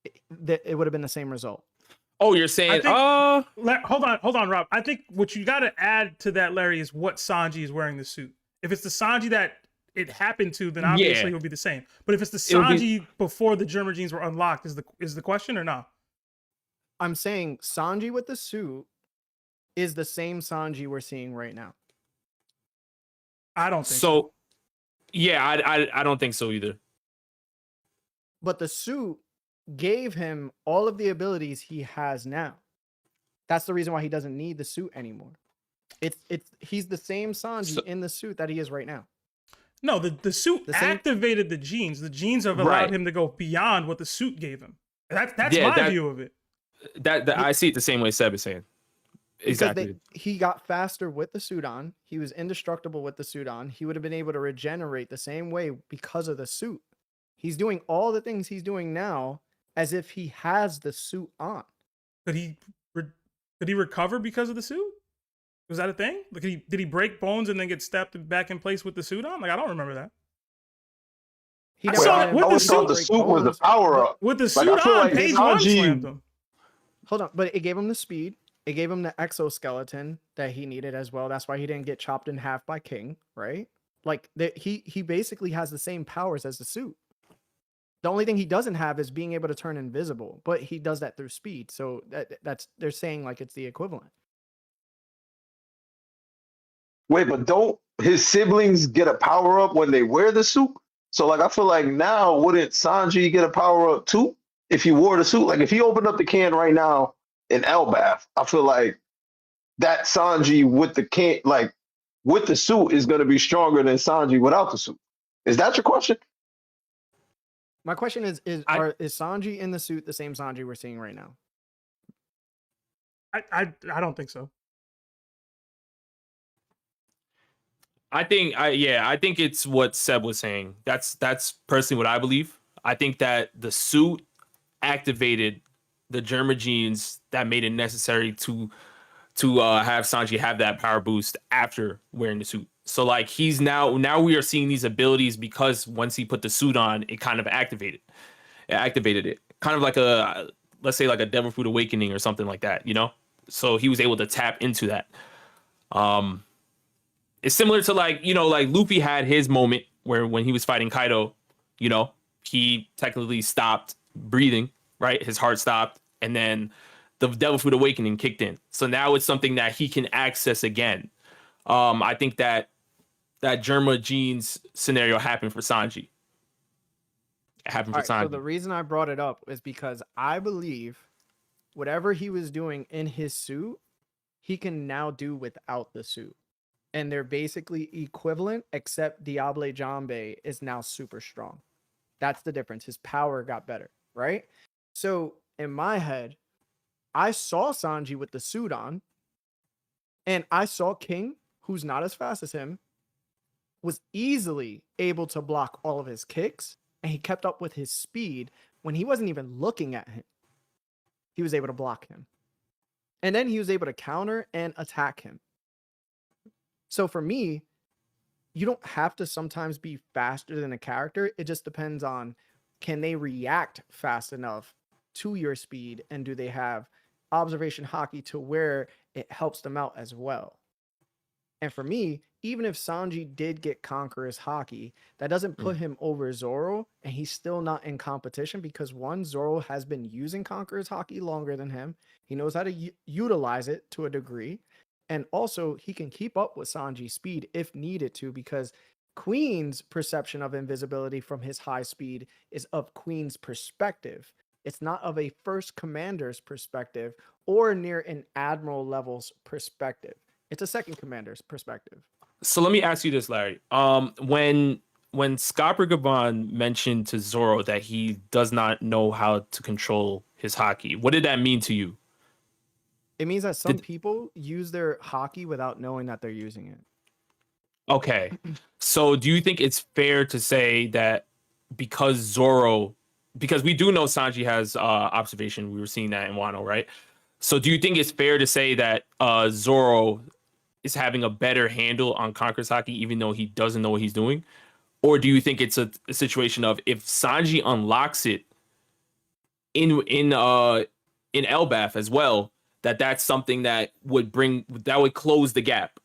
it would have been the same result. Oh, you're saying? Hold on, Rob. I think what you got to add to that, Larry, is what Sanji is wearing the suit. If it's the Sanji that it happened to, then obviously it would be the same. But if it's the Sanji before the Germa genes were unlocked, is the question or not? I'm saying Sanji with the suit is the same Sanji we're seeing right now. I don't think so. Yeah, I don't think so either. But the suit gave him all of the abilities he has now. That's the reason why he doesn't need the suit anymore. He's the same Sanji in the suit that he is right now. No, the suit activated the genes. The genes have allowed him to go beyond what the suit gave him. That's my view of it. That I see it the same way Seb is saying. Exactly. He got faster with the suit on. He was indestructible with the suit on. He would have been able to regenerate the same way because of the suit. He's doing all the things he's doing now as if he has the suit on. Could he recover because of the suit? Was that a thing? Like, did he break bones and then get stepped back in place with the suit on? Like, I don't remember that. He I saw it with the suit. The suit was the power up. With the suit on, page one slammed him. Hold on, but it gave him the speed. It gave him the exoskeleton that he needed as well. That's why he didn't get chopped in half by King, right? Like he basically has the same powers as the suit. The only thing he doesn't have is being able to turn invisible, but he does that through speed. So that's they're saying like it's the equivalent. Wait, but don't his siblings get a power up when they wear the suit? So like I feel like now wouldn't Sanji get a power up too if he wore the suit? Like if he opened up the can right now in Elbaf, I feel like that Sanji with the can, like with the suit, is going to be stronger than Sanji without the suit. Is that your question? My question is Sanji in the suit the same Sanji we're seeing right now? I don't think so. I think it's what Seb was saying. That's personally what I believe. I think that the suit activated the Germa genes that made it necessary to have Sanji have that power boost after wearing the suit. So like he's now we are seeing these abilities because once he put the suit on, it kind of activated it. Kind of like let's say like a Devil Fruit Awakening or something like that, you know? So he was able to tap into that. It's similar to like Luffy had his moment where when he was fighting Kaido, he technically stopped breathing, right? His heart stopped, and then the Devil Fruit Awakening kicked in. So now it's something that he can access again. I think that Germa genes scenario happened for Sanji. It happened for Sanji. So the reason I brought it up is because I believe whatever he was doing in his suit, he can now do without the suit. And they're basically equivalent, except Diable Jambe is now super strong. That's the difference. His power got better, right? So in my head, I saw Sanji with the suit on, and I saw King, who's not as fast as him, was easily able to block all of his kicks, and he kept up with his speed when he wasn't even looking at him. He was able to block him. And then he was able to counter and attack him. So for me, you don't have to sometimes be faster than a character. It just depends on, can they react fast enough to your speed, and do they have observation hockey to where it helps them out as well? And for me, even if Sanji did get Conqueror's hockey, that doesn't put him over Zoro, and he's still not in competition because one, Zoro has been using Conqueror's hockey longer than him. He knows how to utilize it to a degree. And also, he can keep up with Sanji's speed if needed to, because Queen's perception of invisibility from his high speed is of Queen's perspective. It's not of a first commander's perspective or near an admiral level's perspective. It's a second commander's perspective. So let me ask you this, Larry. When Scopper Gabon mentioned to Zoro that he does not know how to control his hockey, what did that mean to you? It means that some people use their hockey without knowing that they're using it. Okay. So do you think it's fair to say that because we do know Sanji has observation, we were seeing that in Wano, right? So do you think it's fair to say that Zoro is having a better handle on Conqueror's hockey even though he doesn't know what he's doing? Or do you think it's a situation of if Sanji unlocks it in Elbaf as well, that's something that would close the gap?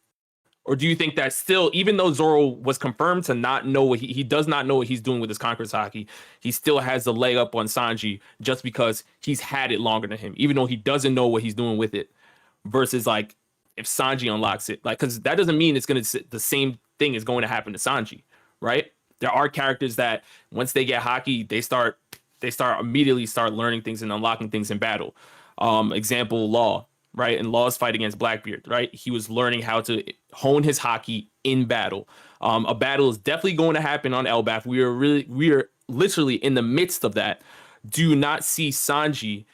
Or do you think that still, even though Zoro was confirmed to not know what he does not know what he's doing with his Conqueror's hockey, he still has the leg up on Sanji just because he's had it longer than him, even though he doesn't know what he's doing with it? Versus like if Sanji unlocks it, like, because that doesn't mean the same thing is going to happen to Sanji, right? There are characters that once they get hockey, they immediately start learning things and unlocking things in battle. Example, Law, right? In Law's fight against Blackbeard, right? He was learning how to hone his hockey in battle. A battle is definitely going to happen on Elbaf. We are literally in the midst of that. Do you not see Sanji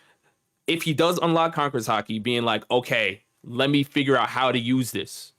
if he does unlock Conqueror's Haki, being like, okay, let me figure out how to use this.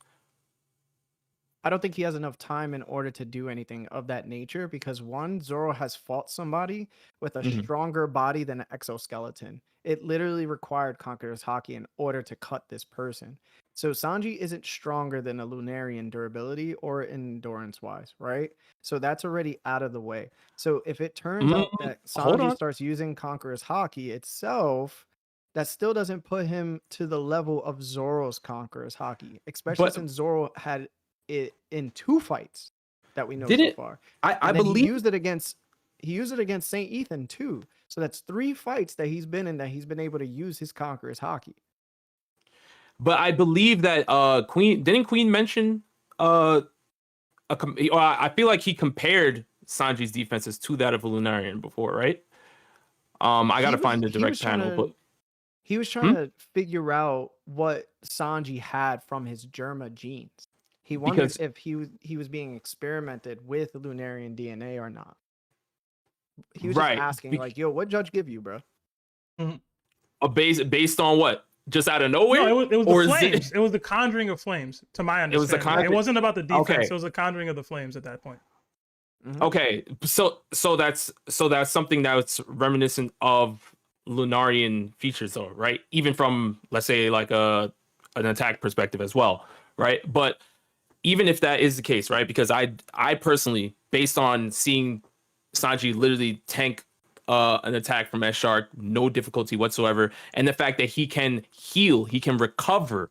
I don't think he has enough time in order to do anything of that nature because one, Zoro has fought somebody with a stronger body than an exoskeleton. It literally required Conqueror's Haki in order to cut this person. So Sanji isn't stronger than a Lunarian durability or endurance wise, right? So that's already out of the way. So if it turns out that Sanji starts using Conqueror's Haki itself, that still doesn't put him to the level of Zoro's Conqueror's Haki, especially since Zoro had it in 2 fights that we know so far. I believe he used it against Saint Ethan too. So that's 3 fights that he's been in that he's been able to use his Conqueror's Haki. But I believe that Queen mention I feel like he compared Sanji's defenses to that of a Lunarian before, right? I gotta find the direct panel, but he was trying to figure out what Sanji had from his Germa genes. He wondered if he was being experimented with Lunarian DNA or not. He was just asking, like, "Yo, what judge give you, bro?" Based on what? Just out of nowhere? No, it was the flames. It was the conjuring of flames, to my understanding. It was the conjuring. It wasn't about the defense. Okay. It was the conjuring of the flames at that point. Okay, so that's something that's reminiscent of Lunarian features, though, right? Even from, let's say, like an attack perspective as well, right? But even if that is the case, right? Because I personally, based on seeing Sanji literally tank an attack from S-Shark, no difficulty whatsoever, and the fact that he can heal, he can recover,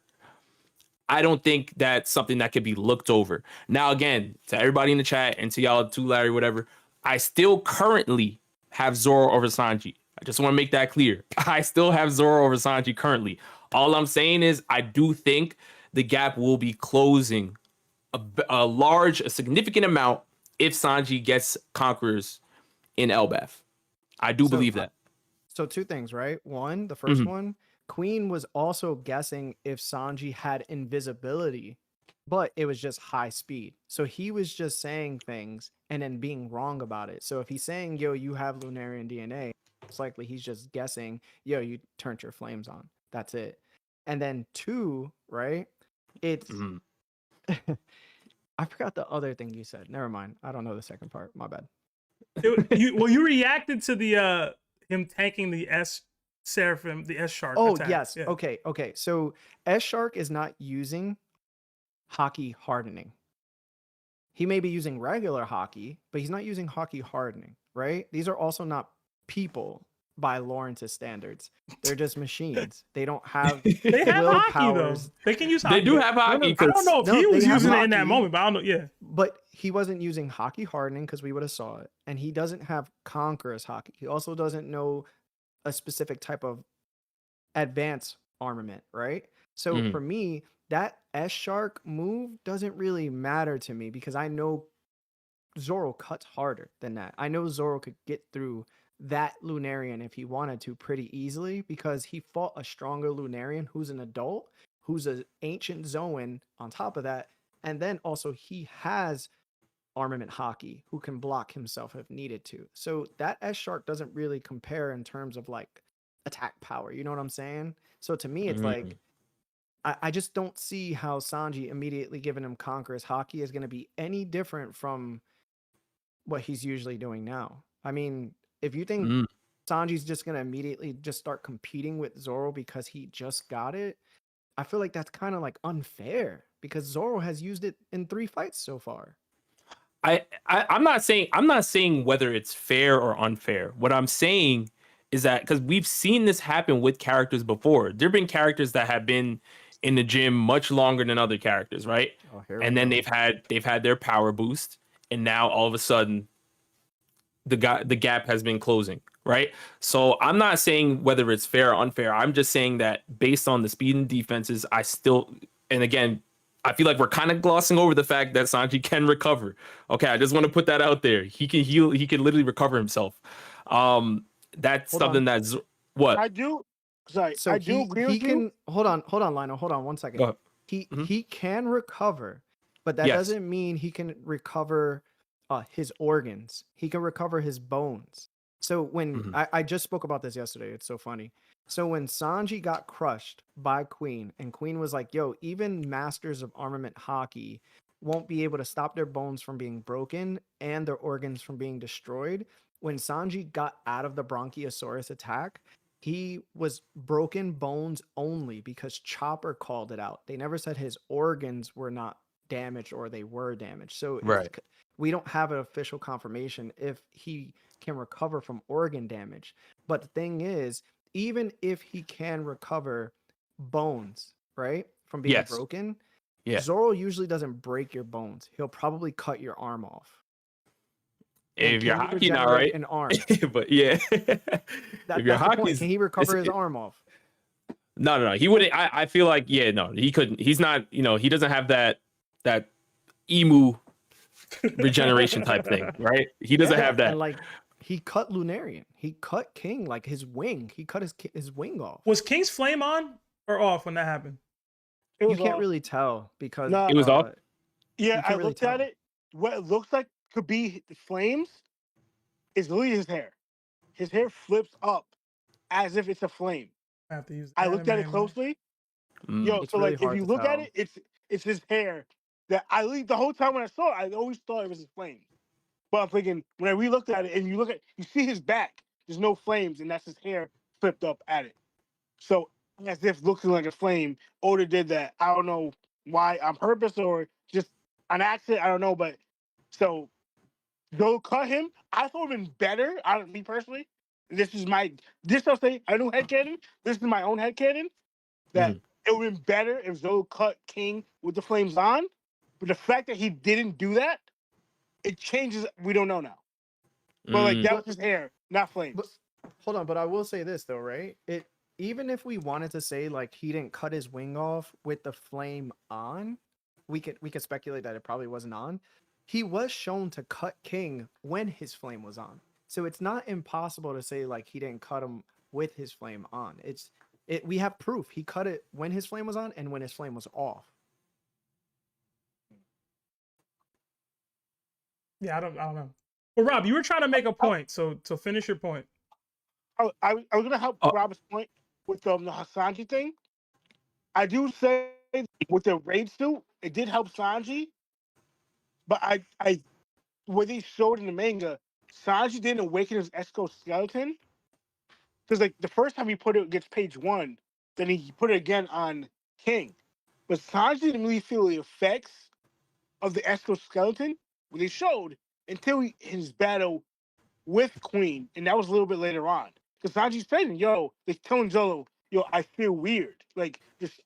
I don't think that's something that could be looked over. Now, again, to everybody in the chat and to y'all too, Larry, whatever, I still currently have Zoro over Sanji. I just want to make that clear. I still have Zoro over Sanji currently. All I'm saying is I do think the gap will be closing a significant amount if Sanji gets Conquerors in Elbaf. I do believe that. So 2 things, right? One, the first one, Queen was also guessing if Sanji had invisibility, but it was just high speed. So he was just saying things and then being wrong about it. So if he's saying, yo, you have Lunarian DNA, it's likely he's just guessing, yo, you turned your flames on. That's it. And then 2, right? It's I forgot the other thing you said. Never mind. I don't know the second part. My bad. You reacted to the him tanking the Seraphim, the S-Shark. Oh, attack. yes. Yeah. Okay. So S-Shark is not using Haki hardening. He may be using regular Haki, but he's not using Haki hardening, right? These are also not people by Lawrence's standards. They're just machines. They don't have they have will Haki powers. though. They can use Haki. They do have Haki. I don't know if he was using it in that Haki, moment, but I don't know. Yeah. But he wasn't using Haki hardening because we would have saw it. And he doesn't have Conqueror's Haki. He also doesn't know a specific type of advanced armament, right? So for me, that S-Shark move doesn't really matter to me because I know Zoro cuts harder than that. I know Zoro could get through that Lunarian if he wanted to pretty easily because he fought a stronger Lunarian who's an adult, who's an ancient Zoan on top of that. And then also he has armament Haki who can block himself if needed to. So that S-Shark doesn't really compare in terms of like attack power. You know what I'm saying? So to me, it's like, I just don't see how Sanji immediately giving him Conqueror's Haki is going to be any different from what he's usually doing now. I mean, if you think Sanji's just going to immediately just start competing with Zoro because he just got it, I feel like that's kind of like unfair because Zoro has used it in 3 fights so far. I'm not saying whether it's fair or unfair. What I'm saying is that because we've seen this happen with characters before. There've been characters that have been in the gym much longer than other characters, right? And then they've had their power boost, and now all of a sudden the gap has been closing, right? So I'm not saying whether it's fair or unfair. I'm just saying that based on the speed and defenses, and again, I feel like we're kind of glossing over the fact that Sanji can recover. Okay, I just want to put that out there. He can heal. He can literally recover himself. That's something that's what I do. Sorry, so I do agree with you. Hold on, Lionel. Hold on 1 second. He can recover, but that doesn't mean he can recover his organs. He can recover his bones. So when I just spoke about this yesterday, it's so funny. So when Sanji got crushed by Queen, and Queen was like, yo, even masters of armament Haki won't be able to stop their bones from being broken and their organs from being destroyed. When Sanji got out of the Bronchiosaurus attack, he was broken bones only because Chopper called it out. They never said his organs were not damaged or they were damaged. So we don't have an official confirmation if he can recover from organ damage. But the thing is, even if he can recover bones, right, from being broken, Zoro usually doesn't break your bones. He'll probably cut your arm off. If you're Haki, not right. An arm. But yeah, if you're Haki, can he recover his arm off? No. He wouldn't. I feel like no, he couldn't. He's not. He doesn't have that emu regeneration type thing, right? He doesn't have that. And like he cut Lunarian. He cut King, like his wing. He cut his wing off. Was King's flame on or off when that happened? You can't really tell because it was off. Yeah, I looked at it. What it looks like could be the flames is literally his hair. His hair flips up as if it's a flame. I looked at it closely. Yo, it's so really like if you look tell. at it, it's his hair. That the whole time when I saw it, I always thought it was his flames. But I'm thinking when I re-looked at it and you see his back, there's no flames, and that's his hair flipped up at it. So as if looking like a flame, Oda did that. I don't know why on purpose or just an accident. I don't know, but so go cut him. I thought it would been better. Me personally, I'll say I know headcanon. This is my own headcanon that it would have been better if Zoro cut King with the flames on. But the fact that he didn't do that, it changes. We don't know now. But like that was his hair, not flames. But, hold on, but I will say this though, right? Even if we wanted to say like he didn't cut his wing off with the flame on, we could speculate that it probably wasn't on. He was shown to cut King when his flame was on. So it's not impossible to say like he didn't cut him with his flame on. We have proof. He cut it when his flame was on and when his flame was off. Yeah, I don't know. Well, Rob, you were trying to make a point, so finish your point. I was gonna help Rob's point with the Sanji thing. I do say with the raid suit, it did help Sanji, but I what they showed in the manga, Sanji didn't awaken his exoskeleton because like the first time he put it against page 1, then he put it again on King, but Sanji didn't really feel the effects of the exoskeleton when they showed until his battle with Queen, and that was a little bit later on. Because Sanji's saying, they're telling Zoro, I feel weird. Like,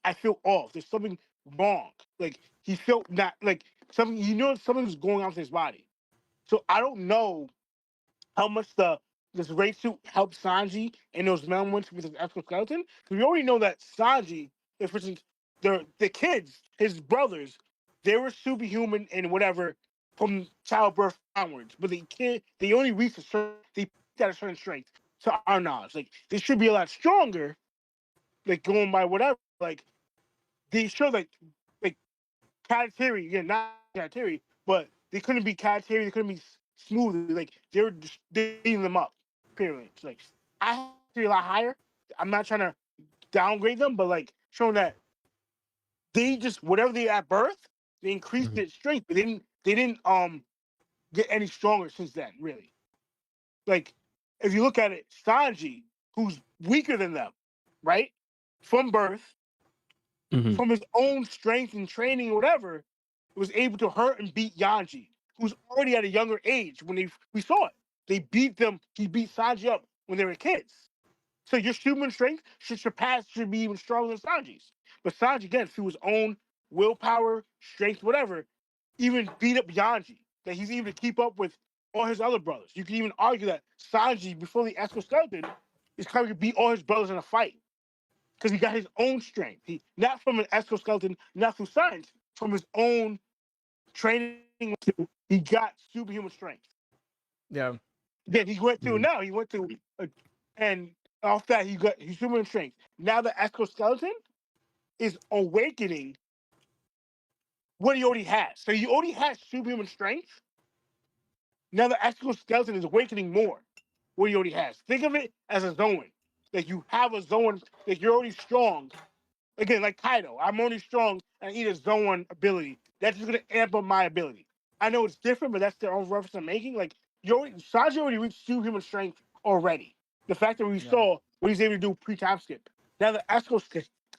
I feel off. There's something wrong. Like, he felt not, like, something, something's going on with his body. So I don't know how much this raid suit helped Sanji and those moments with his exoskeleton. Because we already know that Sanji, for instance, the kids, his brothers, they were superhuman and whatever from childbirth onwards. But they only reached they got a certain strength. To our knowledge, like they should be a lot stronger, like going by whatever. Like they show like Katatiri, not Katatiri, but they couldn't be Katatiri. They couldn't be smooth. Like they were just beating them up. Period. It's like I have to be a lot higher. I'm not trying to downgrade them, but like showing that they just whatever they at birth, they increased their strength, but they didn't get any stronger since then. Really, like. If you look at it, Sanji, who's weaker than them, right? From birth, from his own strength and training or whatever, was able to hurt and beat Yanji, who's already at a younger age when we saw it. They beat them, he beat Sanji up when they were kids. So your human strength should be even stronger than Sanji's. But Sanji, again, through his own willpower, strength, whatever, even beat up Yanji. That he's able to keep up with all his other brothers. You can even argue that Sanji, before the exoskeleton, is kind of beat all his brothers in a fight because he got his own strength. He not from an exoskeleton, not through science, from his own training. He got superhuman strength. Yeah. Then he went through and off that he got his superhuman strength. Now the exoskeleton is awakening what he already has. So he already has superhuman strength. Now the exoskeleton is awakening more what he already has. Think of it as a Zoan. that you have a zone that you're already strong. Again, like Kaido, I'm only strong and I need a zone ability. That's just gonna amp up my ability. I know it's different, but that's the own reference I'm making. Like Sanji already reached superhuman strength already. The fact that we saw what he's able to do pre-time skip. Now the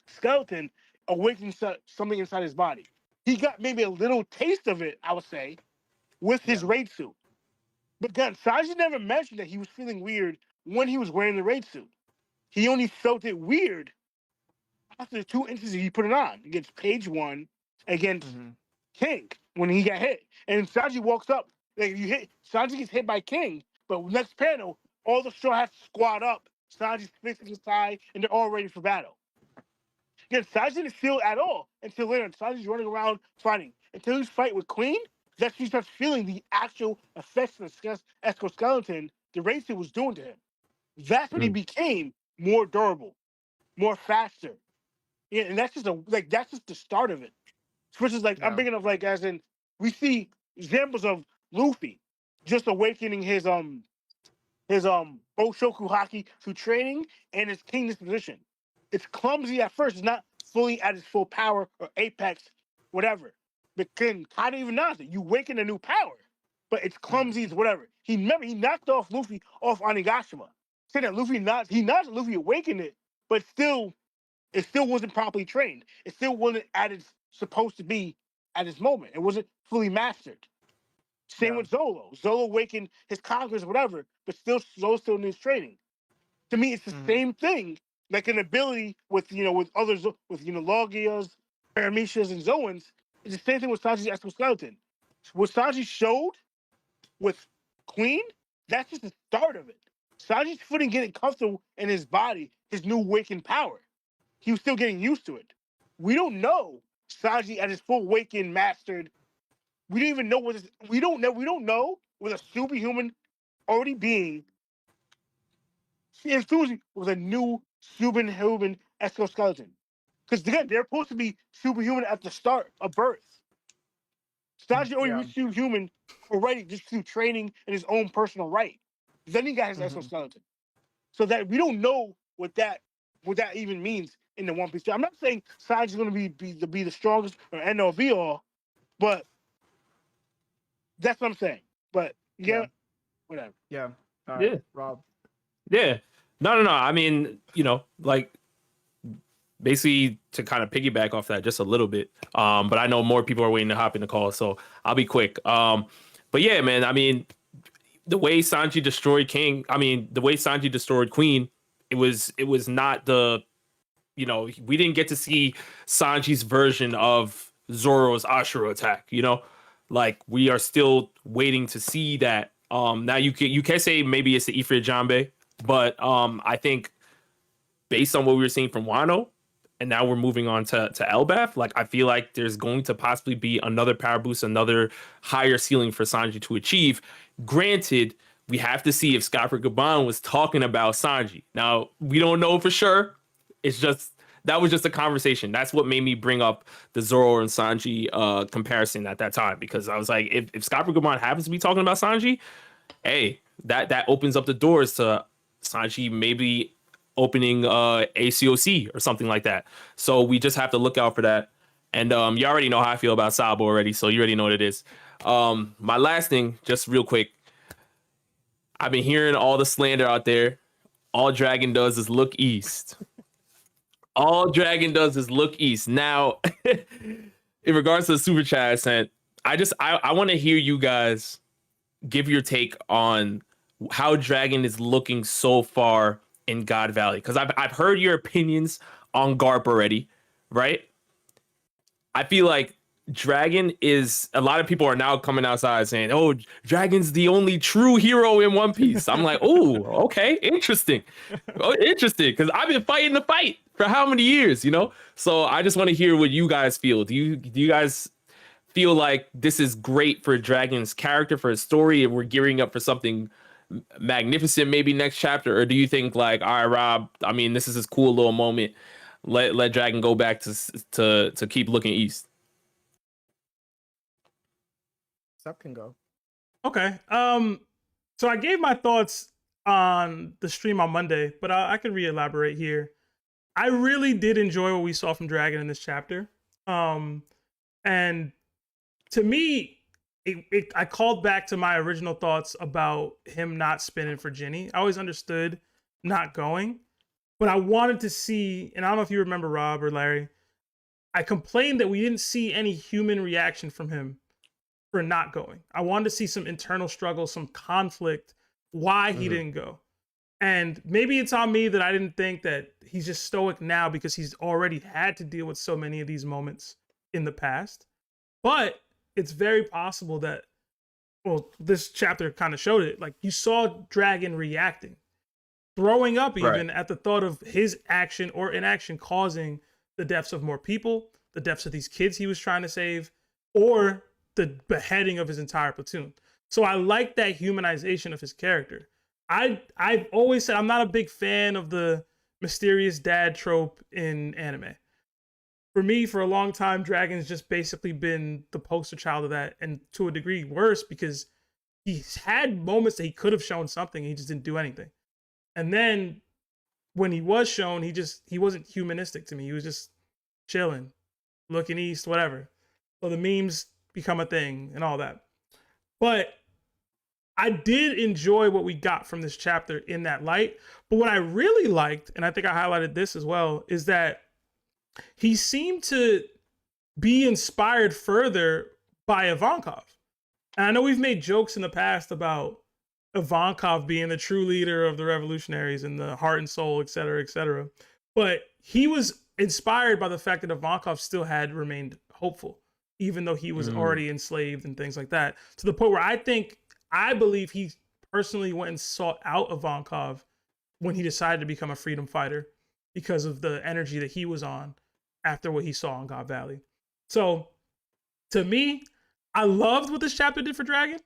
skeleton awakened something inside his body. He got maybe a little taste of it, I would say, with his raid suit. But again, Sanji never mentioned that he was feeling weird when he was wearing the raid suit. He only felt it weird after the 2 instances he put it on against Page One, against King when he got hit. And Sanji walks up, like Sanji gets hit by King, but next panel, all the Straw Hats squad up. Sanji's fixing his tie, and they're all ready for battle. Again, Sanji didn't feel at all until later. Sanji's running around fighting. Until he's fight with Queen, that he starts feeling the actual effects of the exoskeleton the racer was doing to him. That's when he became more durable, more faster. Yeah, and that's just that's just the start of it. Which is I'm bringing up as in we see examples of Luffy just awakening his Boshoku Haki through training and his king disposition. It's clumsy at first, it's not fully at its full power or apex, whatever. But Kaido even knows it. You awaken a new power, but it's clumsy, it's whatever. He knocked off Luffy off Onigashima. Saying that Luffy Luffy awakened it, but it still wasn't properly trained. It still wasn't at its supposed to be at its moment. It wasn't fully mastered. Same with Zolo. Zolo awakened his conquerors, whatever, but Zolo still needs training. To me, it's the same thing, like an ability with others, with Logias, Paramecias, and Zoans. It's the same thing with Sanji's exoskeleton. What Sanji showed with Queen, that's just the start of it. Sanji's footing getting comfortable in his body, his new awakened power. He was still getting used to it. We don't know Sanji at his full awakened, mastered. We don't even know we don't know with a superhuman already being infusing with a new superhuman exoskeleton. Because again, they're supposed to be superhuman at the start of birth. Sanji already reached superhuman already just through training and his own personal right. Then he got his exoskeleton. So that we don't know what that even means in the One Piece. I'm not saying Sanji's going to be the strongest or end all be all, but that's what I'm saying. But whatever. Yeah. All Yeah. right, Rob. Yeah. No. I mean, basically to kind of piggyback off that just a little bit. But I know more people are waiting to hop in the call, so I'll be quick. But yeah, man, I mean, the way Sanji destroyed Queen, it was not we didn't get to see Sanji's version of Zoro's Ashura attack, like we are still waiting to see that. Now you can say maybe it's the Ifrit Jambe, but I think based on what we were seeing from Wano, and now we're moving on to Elbaf, like I feel like there's going to possibly be another power boost, another higher ceiling for Sanji to achieve. Granted, we have to see if Scott Gaban was talking about Sanji. Now, we don't know for sure. It's just that was just a conversation. That's what made me bring up the Zoro and Sanji comparison at that time, because I was like, if Scott Gaban happens to be talking about Sanji, hey, that opens up the doors to Sanji maybe opening ACOC or something like that. So we just have to look out for that. And you already know how I feel about Sabo already, so you already know what it is. My last thing, just real quick. I've been hearing all the slander out there. All Dragon does is look east. All Dragon does is look east. Now, in regards to the super chat I sent, I want to hear you guys give your take on how Dragon is looking so far in God Valley, because I've heard your opinions on Garp already, right? I feel like Dragon is, a lot of people are now coming outside saying, oh, Dragon's the only true hero in One Piece. I'm like, oh, okay, interesting. Oh, interesting, because I've been fighting the fight for how many years, So I just want to hear what you guys feel. Do you guys feel like this is great for Dragon's character, for his story, and we're gearing up for something magnificent maybe next chapter? Or do you think like, all right, Rob, I mean, this is this cool little moment, let Dragon go back to keep looking east? Sup can go. Okay. So I gave my thoughts on the stream on Monday, but I can re-elaborate here. I really did enjoy what we saw from Dragon in this chapter. And to me, I called back to my original thoughts about him not spinning for Ginny. I always understood not going, but I wanted to see, and I don't know if you remember, Rob or Larry, I complained that we didn't see any human reaction from him for not going. I wanted to see some internal struggle, some conflict, why he didn't go. And maybe it's on me that I didn't think that he's just stoic now because he's already had to deal with so many of these moments in the past. But it's very possible that, well, this chapter kind of showed it. Like, you saw Dragon reacting, throwing up even at the thought of his action or inaction causing the deaths of more people, the deaths of these kids he was trying to save, or the beheading of his entire platoon. So I like that humanization of his character. I've always said I'm not a big fan of the mysterious dad trope in anime. For me, for a long time, Dragon's just basically been the poster child of that, and to a degree worse, because he's had moments that he could have shown something, he just didn't do anything. And then when he was shown, he wasn't humanistic to me. He was just chilling, looking east, whatever. So the memes become a thing and all that. But I did enjoy what we got from this chapter in that light. But what I really liked, and I think I highlighted this as well, is that he seemed to be inspired further by Ivankov. And I know we've made jokes in the past about Ivankov being the true leader of the revolutionaries and the heart and soul, et cetera, et cetera. But he was inspired by the fact that Ivankov still had remained hopeful, even though he was already enslaved and things like that, to the point where I believe he personally went and sought out Ivankov when he decided to become a freedom fighter because of the energy that he was on after what he saw in God Valley. So to me, I loved what this chapter did for Dragon.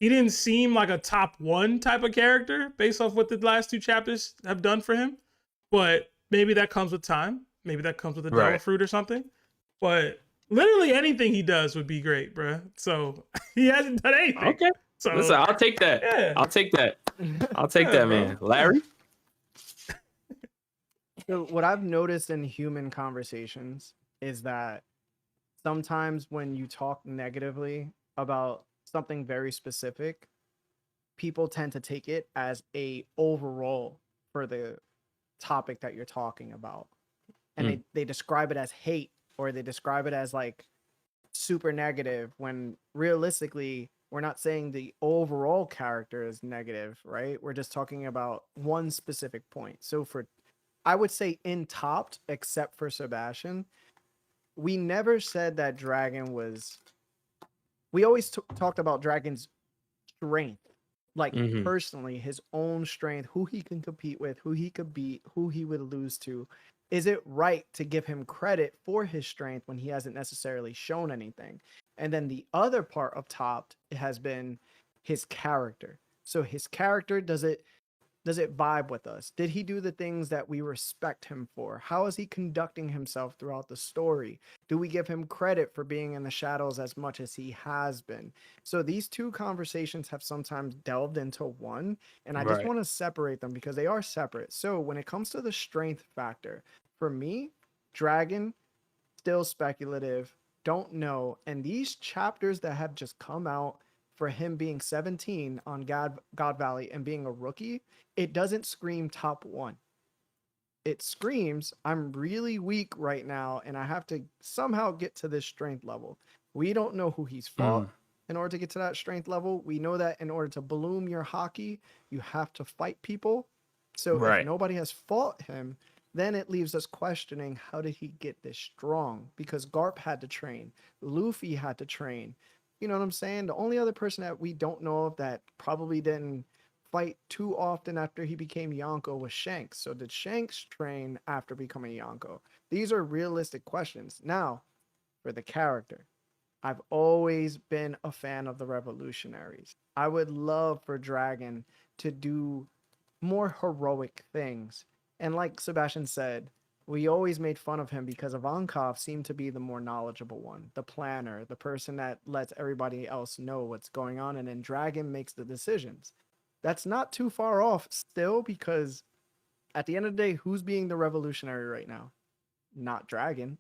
He didn't seem like a top one type of character based off what the last two chapters have done for him. But maybe that comes with time. Maybe that comes with a devil fruit or something. But literally anything he does would be great, bro. So he hasn't done anything. Okay. So listen, I'll take that. Yeah. I'll take that. I'll take that, man. Larry? So what I've noticed in human conversations is that sometimes when you talk negatively about something very specific, people tend to take it as a overall for the topic that you're talking about. And they describe it as hate, or they describe it as like super negative, when realistically we're not saying the overall character is negative, right? We're just talking about one specific point. So I would say in TOPT, except for Sebastian, we never said that Dragon was... We always talked about Dragon's strength. Like, personally, his own strength, who he can compete with, who he could beat, who he would lose to. Is it right to give him credit for his strength when he hasn't necessarily shown anything? And then the other part of TOPT has been his character. So his character, does it vibe with us? Did he do the things that we respect him for? How is he conducting himself throughout the story? Do we give him credit for being in the shadows as much as he has been? So these two conversations have sometimes delved into one, and I just want to separate them because they are separate. So when it comes to the strength factor, for me, Dragon, still speculative, don't know. And these chapters that have just come out, for him being 17 on God Valley and being a rookie, it doesn't scream top one. It screams, I'm really weak right now, and I have to somehow get to this strength level. We don't know who he's fought in order to get to that strength level. We know that in order to bloom your hockey, you have to fight people. So if nobody has fought him, then it leaves us questioning, how did he get this strong? Because Garp had to train. Luffy had to train. You know what I'm saying? The only other person that we don't know of that probably didn't fight too often after he became Yonko was Shanks. So did Shanks train after becoming Yonko? These are realistic questions. Now, for the character, I've always been a fan of the revolutionaries. I would love for Dragon to do more heroic things. And like Sebastian said, we always made fun of him because Ivankov seemed to be the more knowledgeable one, the planner, the person that lets everybody else know what's going on, and then Dragon makes the decisions. that's not too far off still, because at the end of the day, who's being the revolutionary right now? Not Dragon.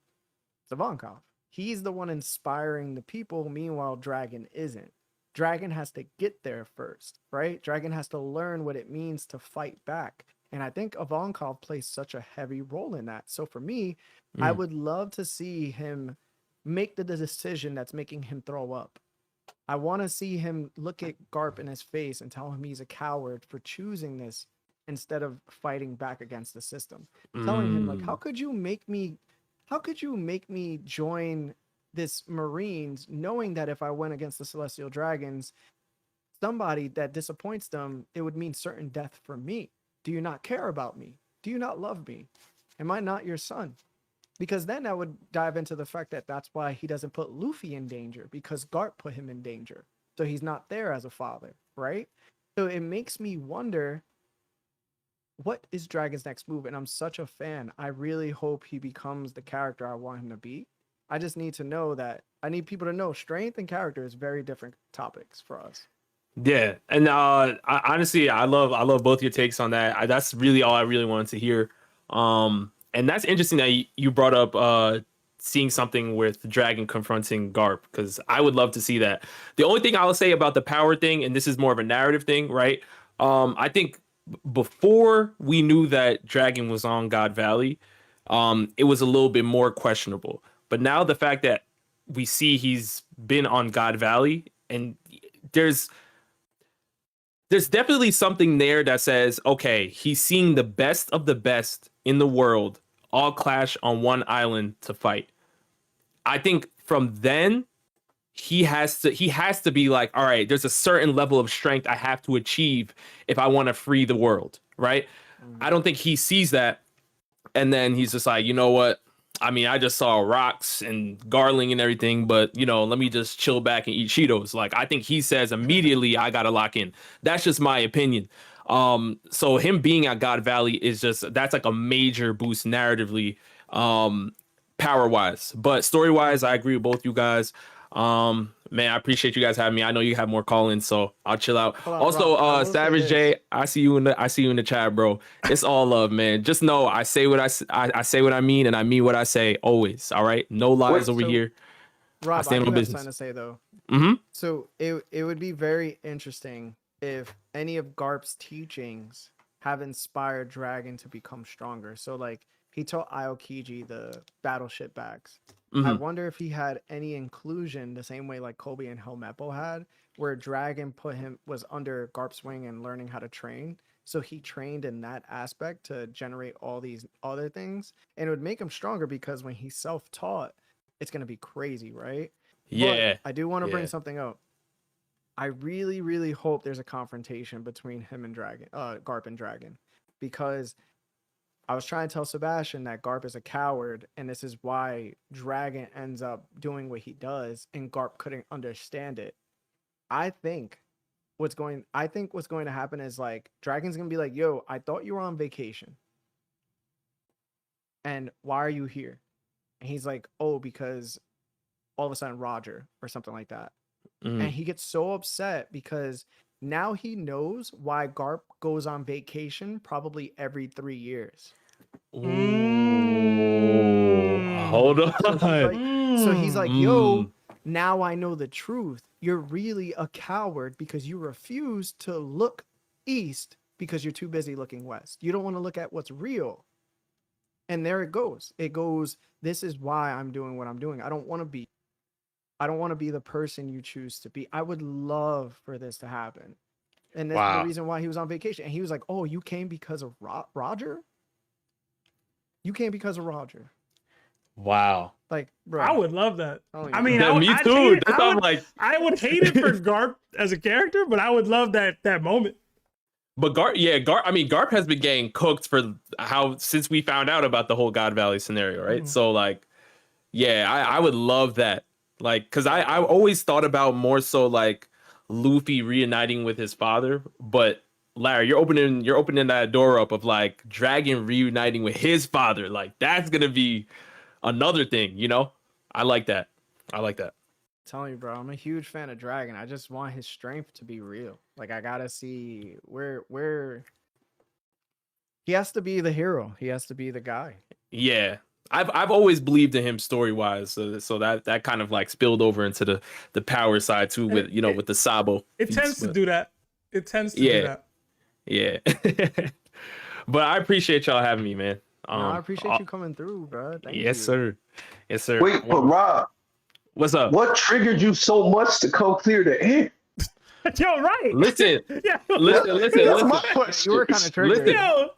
It's Ivankov. He's the one inspiring the people. Meanwhile, Dragon isn't. Dragon has to get there first, right? Dragon has to learn what it means to fight back. And I think Ivankov plays such a heavy role in that. So for me, I would love to see him make the decision that's making him throw up. I want to see him look at Garp in his face and tell him he's a coward for choosing this instead of fighting back against the system. Telling him, like, how could you make me join this Marines, knowing that if I went against the Celestial Dragons, somebody that disappoints them, it would mean certain death for me. Do you not care about me? Do you not love me? Am I not your son? Because then I would dive into the fact that that's why he doesn't put Luffy in danger, because Garp put him in danger. So he's not there as a father, right? So it makes me wonder, what is Dragon's next move? And I'm such a fan. I really hope he becomes the character I want him to be. I just need to know that I need people to know strength and character is very different topics for us. Yeah, and honestly, I love both your takes on that. That's really all I really wanted to hear. And that's interesting that you brought up seeing something with Dragon confronting Garp, because I would love to see that. The only thing I'll say about the power thing, and this is more of a narrative thing, right? I think before we knew that Dragon was on God Valley, it was a little bit more questionable. But now the fact that we see he's been on God Valley, and there's definitely something there that says, okay, he's seeing the best of the best in the world all clash on one island to fight. I think from then he has to be like, all right, there's a certain level of strength I have to achieve if I want to free the world, right? I don't think he sees that, and then he's just like, you know what? I mean, I just saw rocks and garling and everything, but, you know, let me just chill back and eat Cheetos. Like, I think he says immediately, I got to lock in. That's just my opinion. So him being at God Valley that's like a major boost narratively, power wise, but story wise, I agree with both you guys. Man, I appreciate you guys having me. I know you have more call-ins, so I'll chill out. Also, Savage J, I see you in the chat, bro. It's all love, man. Just know I say what I say what I mean, and I mean what I say always. All right, no lies over here. Rob, I stand on business. Something to say though. Mm-hmm. So it would be very interesting if any of Garp's teachings have inspired Dragon to become stronger. So like he taught Aokiji the battleship bags. I wonder if he had any inclusion the same way like Kobe and Helmeppo had, where Dragon was under Garp's wing and learning how to train. So he trained in that aspect to generate all these other things. And it would make him stronger, because when he's self-taught, it's going to be crazy, right? Yeah. But I do want to bring something up. I really, really hope there's a confrontation between him and Garp and Dragon, because I was trying to tell Sebastian that Garp is a coward, and this is why Dragon ends up doing what he does, and Garp couldn't understand it. I think what's going to happen is like Dragon's gonna be like, "Yo, I thought you were on vacation, and why are you here?" And he's like, "Oh, because all of a sudden Roger," or something like that. And he gets so upset because now he knows why Garp goes on vacation probably every 3 years. Hold on. So he's like, yo, now I know the truth. You're really a coward because you refuse to look east because you're too busy looking west. You don't want to look at what's real. And there it goes. It goes, this is why I'm doing what I'm doing. I don't want to be the person you choose to be. I would love for this to happen. And that's the reason why he was on vacation. And he was like, oh, you came because of Roger? You came because of Roger. Wow. Like, bro. I would love that. I mean, me too. I would hate it for Garp as a character, but I would love that moment. But Garp has been getting cooked since we found out about the whole God Valley scenario, right? So like, yeah, I would love that. Like, because I always thought about more so like Luffy reuniting with his father, but Larry, you're opening that door up of like Dragon reuniting with his father. Like, that's gonna be another thing, you know? I like that. telling you, bro, I'm a huge fan of Dragon. I just want his strength to be real. Like I gotta see where he has to be the hero. He has to be the guy. Yeah. I've always believed in him story wise, so that kind of like spilled over into the power side too, with with the Sabo. It tends to do that. It tends to do that. Yeah. But I appreciate y'all having me, man. I appreciate you coming through, bro. Thank you. Sir. Yes, sir. Wait, but Rob, what's up? What triggered you so much to come clear the air? Yo, right. Listen. Yeah. Listen. That's my question. You were kind of triggered.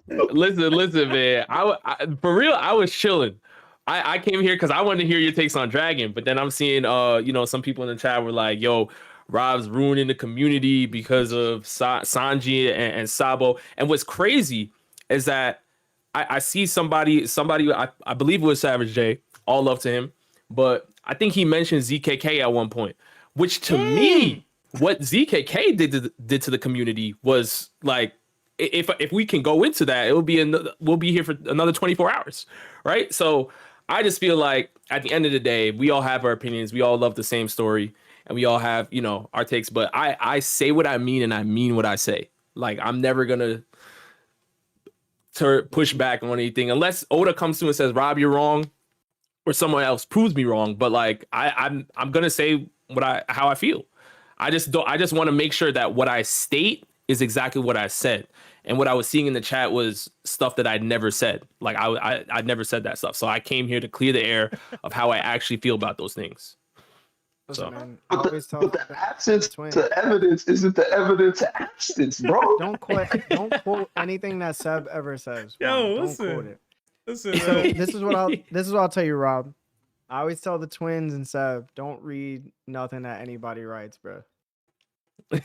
Listen, man. I for real, I was chilling. I came here because I wanted to hear your takes on Dragon, but then I'm seeing some people in the chat were like, yo, Rob's ruining the community because of Sanji and Sabo. And what's crazy is that I see somebody I believe it was Savage J, all love to him, but I think he mentioned ZKK at one point, which to me, what ZKK did to the community was like, if we can go into that, we'll be here for another 24 hours, right? So I just feel like at the end of the day, we all have our opinions, we all love the same story, and we all have our takes. But I say what I mean, and I mean what I say. Like I'm never gonna push back on anything unless Oda comes to and says, Rob, you're wrong, or someone else proves me wrong. But like I'm gonna say how I feel. I just want to make sure that what I state is exactly what I said. And what I was seeing in the chat was stuff that I'd never said. Like I'd never said that stuff. So I came here to clear the air of how I actually feel about those things. Listen, So, man, but the absence to evidence isn't the evidence to absence, bro. Don't quote anything that Seb ever says. Yo, Don't listen. quote it. Listen, So man. this is what I'll tell you, Rob. I always tell the twins and Seb, don't read nothing that anybody writes, bro.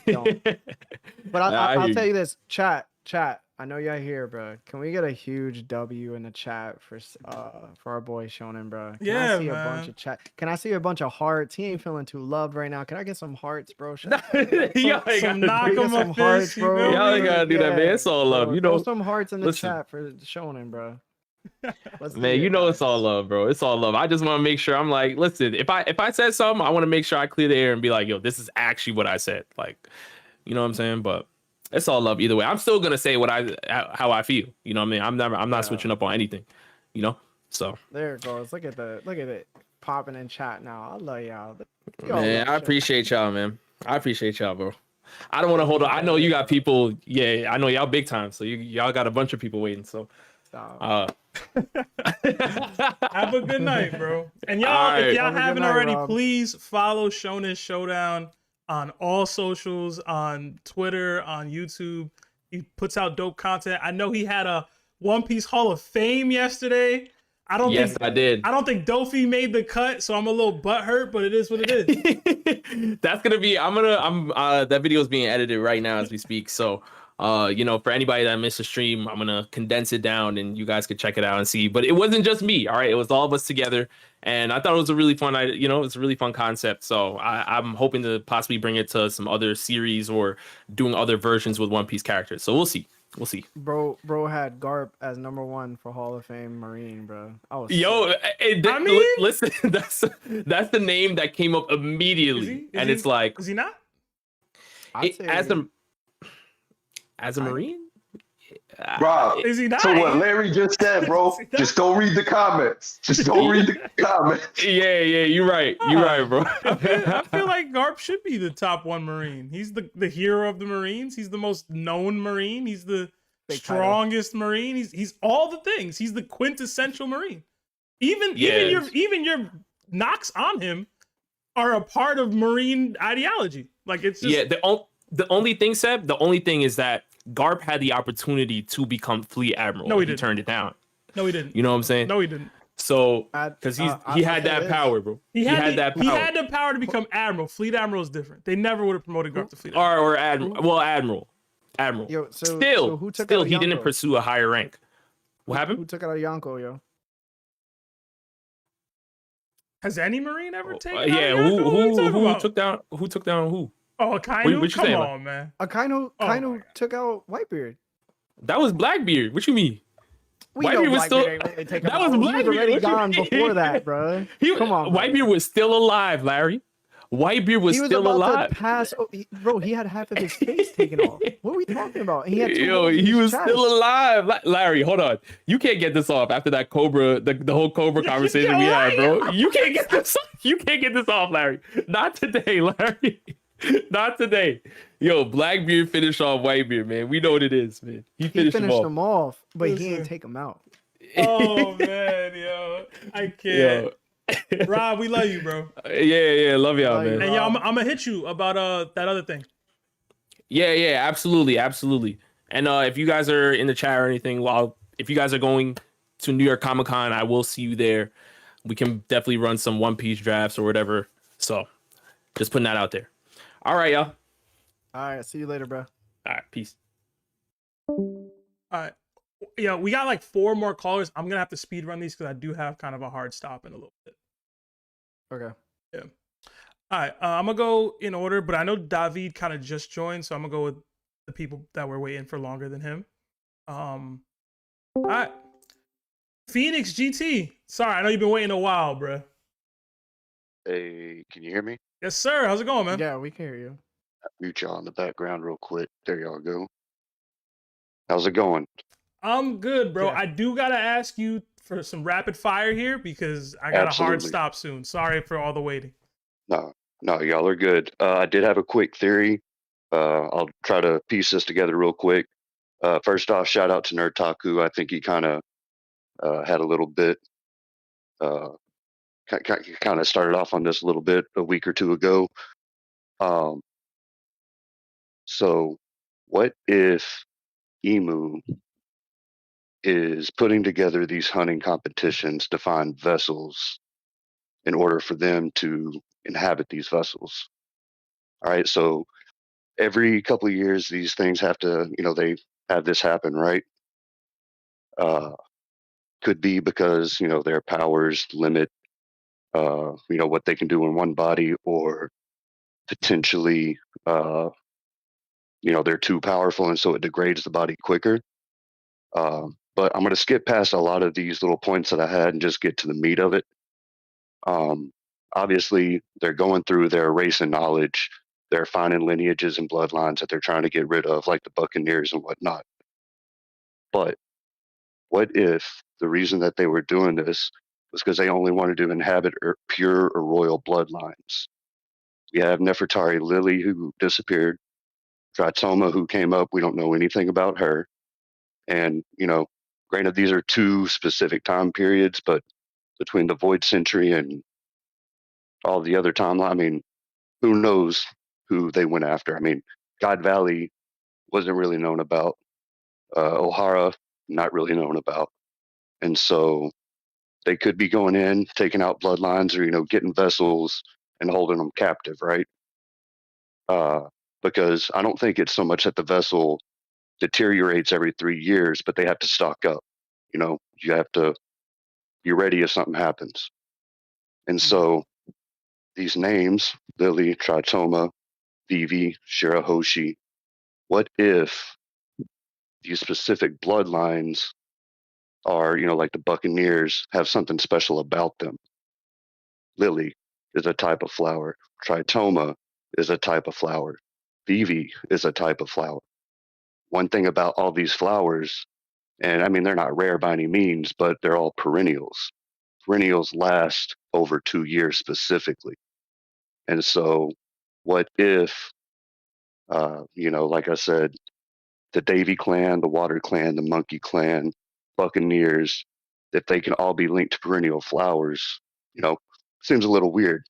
Don't. But I'll tell you this, chat. I know y'all here, bro. Can we get a huge W in the chat for our boy Shonen, bro? Can I see a bunch of chat? Can I see a bunch of hearts? He ain't feeling too loved right now. Can I get some hearts, bro? Y'all ain't knock him some up hearts, this, bro. y'all ain't gotta do that, man. It's all love. Throw some hearts in the listen. chat for Shonen, bro. Man, it's all love, bro. It's all love. I just want to make sure I'm like, listen, if I said something, I want to make sure I clear the air and be like, yo, this is actually what I said. Like, you know what I'm saying? But it's all love either way. I'm still gonna say how I feel. You know what I mean? I'm not switching up on anything. So there it goes. Look at it popping in chat now. I love y'all. Man, I appreciate y'all, man. I appreciate y'all, bro. I don't want to hold on. I know you got people. Yeah, I know y'all big time. So y'all got a bunch of people waiting. So have a good night, bro. And y'all, if y'all haven't already, please follow Shonen Showdown on all socials, on Twitter, on YouTube. He puts out dope content. I know he had a One Piece Hall of Fame yesterday. I did. I don't think Dofi made the cut, so I'm a little butthurt, but it is what it is. That's gonna be. That video is being edited right now as we speak. So, for anybody that missed the stream, I'm gonna condense it down, and you guys could check it out and see. But it wasn't just me. All right, it was all of us together, and I thought it was a really fun. It's a really fun concept. So I'm hoping to possibly bring it to some other series or doing other versions with One Piece characters. So we'll see. We'll see. Bro had Garp as #1 for Hall of Fame Marine, bro. Listen, that's the name that came up immediately, it's like, is he not? As a Marine? Rob, is he not? So what Larry just said, bro, just don't read the comments. Just don't read the comments. Yeah, you're right. You're right, bro. I feel like Garp should be the top 1 Marine. He's the hero of the Marines. He's the most known Marine. He's the strongest Marine. He's all the things. He's the quintessential Marine. Even your knocks on him are a part of Marine ideology. Like it's just the only thing, Seb, the only thing is that Garp had the opportunity to become Fleet Admiral. No, he didn't. He turned it down. No, he didn't. You know what I'm saying? No, he didn't. So, because he had that power, bro. He had that power. He had the power to become Admiral. Fleet Admiral is different. They never would have promoted Garp to Fleet Admiral. Or Admiral. Well, Admiral. Yo, Still, he didn't pursue a higher rank. What happened? Who took out Yonko, yo? Has any Marine ever taken out Yonko? Who took down who? Oh, Akainu? Come on, man. Akainu took out Whitebeard. That was Blackbeard. What you mean? We know Whitebeard was still. Blackbeard ain't really take him That was out. He was Blackbeard. already What you gone mean? before that, bro. Come on, bro. Whitebeard was still alive, Larry. Whitebeard was He was still about alive. to pass. Bro, he had half of his face taken off. What are we talking about? He had two Yo, holes in he his was chest. still alive. Larry, hold on. You can't get this off after that Cobra, the whole Cobra conversation we had, bro. You can't get this off. You can't get this off, Larry. Not today, Larry. Not today. Yo, Blackbeard finished off Whitebeard, man. We know what it is, man. He finished him off, but he didn't take him out. Oh man, yo, I can't. Yo. Rob, we love you, bro. Yeah, love y'all, man. And I'm gonna hit you about that other thing. Yeah, absolutely. And if you guys are in the chat or anything, if you guys are going to New York Comic Con, I will see you there. We can definitely run some One Piece drafts or whatever. So just putting that out there. All right, y'all. All right, see you later, bro. All right, peace. All right. Yeah, we got like 4 more callers. I'm gonna have to speed run these because I do have kind of a hard stop in a little bit. Okay. Yeah. All right. I'm gonna go in order, but I know Davide kind of just joined, so I'm gonna go with the people that were waiting for longer than him. All right. Feenix GT. Sorry, I know you've been waiting a while, bro. Hey, can you hear me? Yes, sir. How's it going, man? Yeah, we can hear you. Mute y'all in the background real quick. There y'all go. How's it going? I'm good, bro. Yeah. I do gotta ask you for some rapid fire here because I got a hard Absolutely. stop soon. Sorry for all the waiting. No, y'all are good. I did have a quick theory. I'll try to piece this together real quick. First off, shout out to Nerd Taku. I think he kind of had a little bit, kind of started off on this a little bit a week or two ago. So what if Emu is putting together these hunting competitions to find vessels in order for them to inhabit these vessels? All right, so every couple of years, these things have to, they have this happen, right? Could be because, their powers limit, what they can do in one body, or potentially, they're too powerful and so it degrades the body quicker. But I'm going to skip past a lot of these little points that I had and just get to the meat of it. Obviously, they're going through their race and knowledge. They're finding lineages and bloodlines that they're trying to get rid of, like the Buccaneers and whatnot. But what if the reason that they were doing this was because they only wanted to inhabit pure or royal bloodlines? We have Nefertari Lily, who disappeared. Tritoma, who came up. We don't know anything about her. And, granted, these are 2 specific time periods, but between the Void Century and all the other timeline, I mean, who knows who they went after? I mean, God Valley wasn't really known about. O'Hara, not really known about. And so they could be going in, taking out bloodlines, or, getting vessels and holding them captive, right? Because I don't think it's so much that the vessel deteriorates every 3 years, but they have to stock up. You have to be ready if something happens. And so these names, Lily, Tritoma, Vivi, Shirahoshi, what if these specific bloodlines are, like the Buccaneers, have something special about them? Lily is a type of flower. Tritoma is a type of flower. Vivi is a type of flower. One thing about all these flowers, and I mean, they're not rare by any means, but they're all perennials. Perennials last over 2 years specifically. And so what if, like I said, the Davy clan, the Water clan, the Monkey clan, Buccaneers, if they can all be linked to perennial flowers, seems a little weird.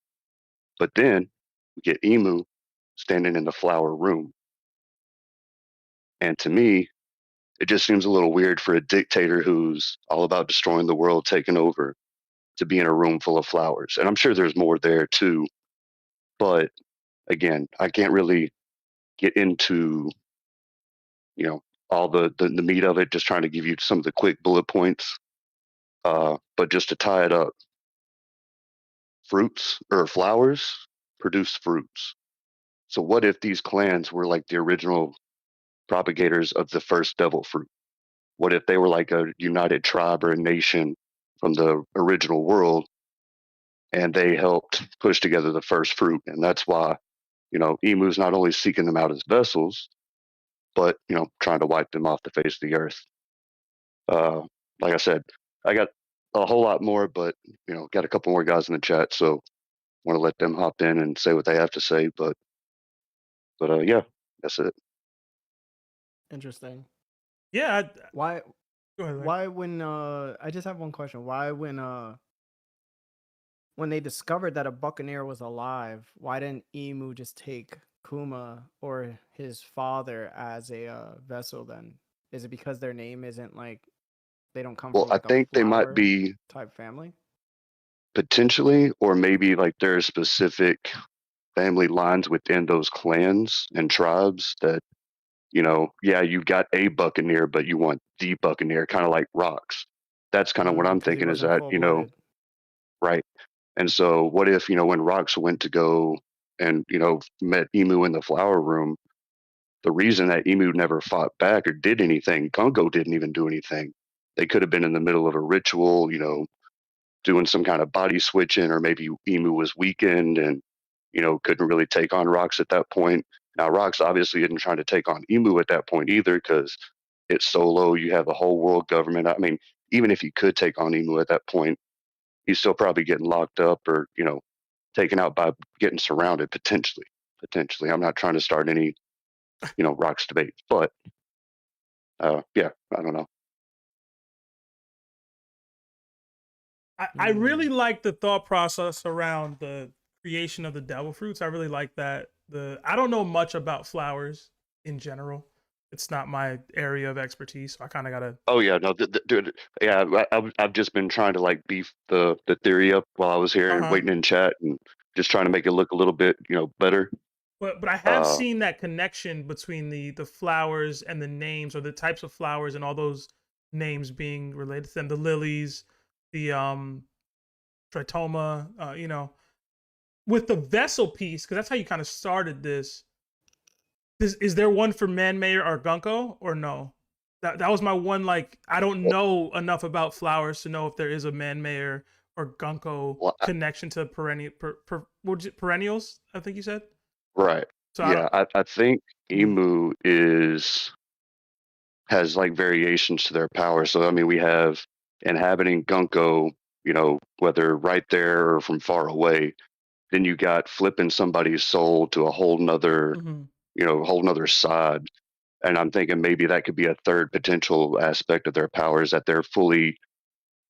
But then we get Emu standing in the flower room. And to me, it just seems a little weird for a dictator who's all about destroying the world, taking over, to be in a room full of flowers. And I'm sure there's more there too. But again, I can't really get into, all the meat of it, just trying to give you some of the quick bullet points. But just to tie it up, fruits or flowers produce fruits. So what if these clans were like the original propagators of the first devil fruit? What if they were like a united tribe or a nation from the original world, and they helped push together the first fruit? And that's why, Emu's not only seeking them out as vessels, but, trying to wipe them off the face of the earth. Like I said, I got a whole lot more, but, got a couple more guys in the chat, so want to let them hop in and say what they have to say. But yeah, that's it. Interesting. Yeah. Why? Go ahead, Larry. Why when I just have one question. Why when they discovered that a Buccaneer was alive, why didn't Emu just take Kuma or his father as a vessel then? Is it because their name isn't like they don't come Well, from like I think a they might flower be type family? potentially, or maybe like there are specific family lines within those clans and tribes that, yeah, you've got a Buccaneer, but you want the Buccaneer, kind of like Rocks. That's kind of what I'm Because he thinking is wasn't that, full-blooded. right. And so what if, when Rocks went to go and, met Emu in the flower room, the reason that Emu never fought back or did anything, Gungo didn't even do anything. They could have been in the middle of a ritual, doing some kind of body switching, or maybe Emu was weakened and, couldn't really take on Rocks at that point. Now, Rocks obviously isn't trying to take on Emu at that point either, because it's solo. You have a whole world government. I mean, even if he could take on Emu at that point, he's still probably getting locked up or, taken out by getting surrounded potentially. Potentially. I'm not trying to start any, Rocks debate, but yeah, I don't know. I really like the thought process around the creation of the devil fruits. I really like that. I don't know much about flowers in general. It's not my area of expertise, so I kind of gotta. Oh yeah, no, dude. Yeah, I've just been trying to like beef the theory up while I was here and waiting in chat and just trying to make it look a little bit, better. But I have seen that connection between the flowers and the names, or the types of flowers and all those names being related to them. The lilies, the tritoma, with the vessel piece, because that's how you kind of started this. Is there one for Man-Mayer or Gunko, or no? That was my one. Like, I don't know enough about flowers to know if there is a Man-Mayer or Gunko connection to perennials. I think you said. Right. So yeah, I think Emu has like variations to their power. So I mean, we have inhabiting Gunko, whether right there or from far away. Then you got flipping somebody's soul to a whole nother, whole nother side. And I'm thinking maybe that could be a third potential aspect of their powers, that they're fully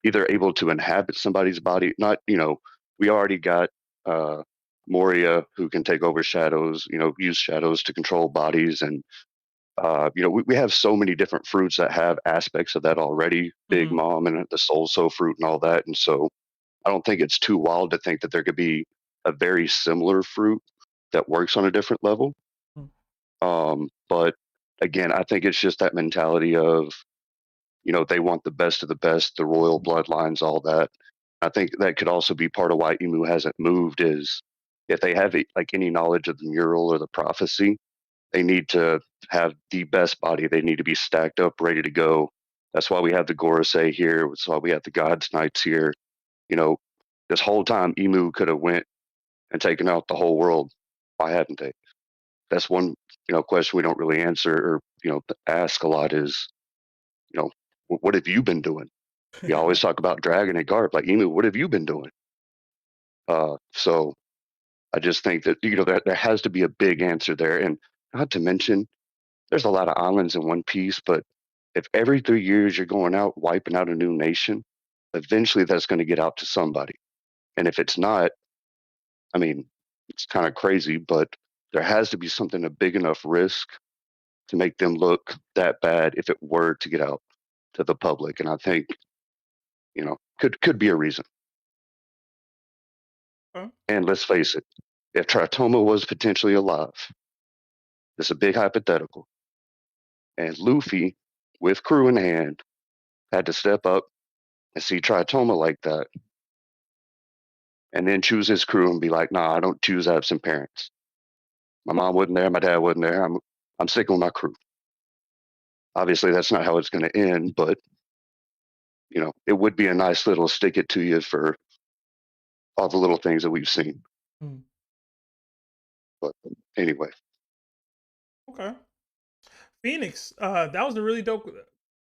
either able to inhabit somebody's body. Not, we already got Moria, who can take over shadows, use shadows to control bodies. And, we have so many different fruits that have aspects of that already. Big Mom and the Soul So fruit and all that. And so I don't think it's too wild to think that there could be a very similar fruit that works on a different level. But again, I think it's just that mentality of, they want the best of the best, the royal bloodlines, all that. I think that could also be part of why Emu hasn't moved, is if they have like any knowledge of the mural or the prophecy, they need to have the best body. They need to be stacked up, ready to go. That's why we have the Gorosei here. That's why we have the God's Knights here. This whole time Emu could have went and taken out the whole world. Why haven't they? That's one, question we don't really answer or, ask a lot is, what have you been doing? You always talk about Dragon and Garp, like Emu, what have you been doing? So I just think that, there has to be a big answer there. And not to mention, there's a lot of islands in One Piece, but if every 3 years you're going out, wiping out a new nation, eventually that's going to get out to somebody. And if it's not, I mean, it's kind of crazy, but there has to be something, a big enough risk to make them look that bad if it were to get out to the public. And I think, could be a reason. And let's face it, if Tritoma was potentially alive, it's a big hypothetical, and Luffy, with crew in hand, had to step up and see Tritoma like that, and then choose his crew and be like, nah, I don't choose absent parents. My mom wasn't there, my dad wasn't there. I'm sticking with my crew. Obviously, that's not how it's going to end, but it would be a nice little stick it to you for all the little things that we've seen. But anyway. Okay. Feenix, that was a really dope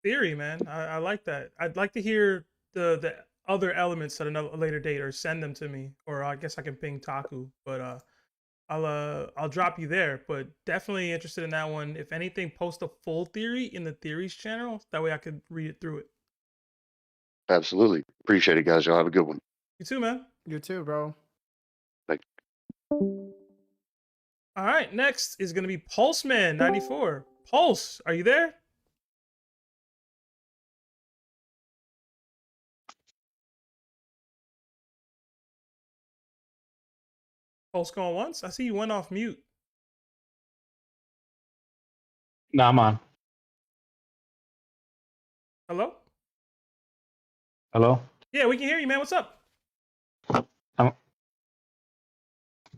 theory, man. I like that. I'd like to hear the other elements at a later date, or send them to me, or I guess I can ping Taku. But I'll drop you there. But definitely interested in that one. If anything, post a full theory in the theories channel. That way I could read it through it. Absolutely. Appreciate it, guys. Y'all have a good one. You too, man. You too, bro. Thank you. All right, next is going to be Pulseman 94. Pulse, are you there? Pulse going once? I see you went off mute. No, I'm on. Hello? Hello? Yeah, we can hear you, man. What's up?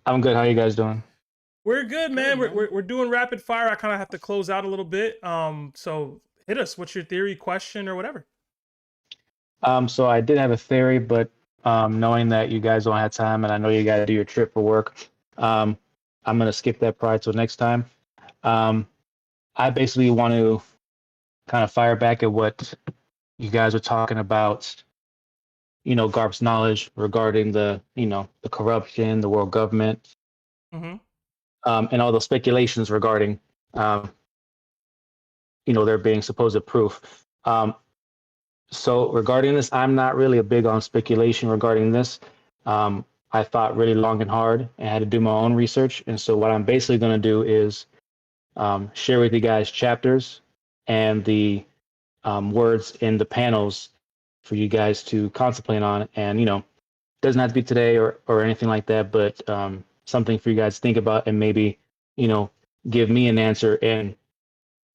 I'm good. How you guys doing? We're good, man. We're doing rapid fire. I kind of have to close out a little bit. So hit us. What's your theory, question, or whatever? So I did have a theory, but knowing that you guys don't have time and I know you got to do your trip for work, I'm gonna skip that part till next time. I basically want to kind of fire back at what you guys were talking about. Garp's knowledge regarding the corruption, the world government, and all those speculations regarding, there being supposed proof. So regarding this, I'm not really big on speculation regarding this. I thought really long and hard and had to do my own research. And so what I'm basically going to do is share with you guys chapters and the words in the panels for you guys to contemplate on. And, doesn't have to be today or anything like that, but something for you guys to think about and maybe, give me an answer and,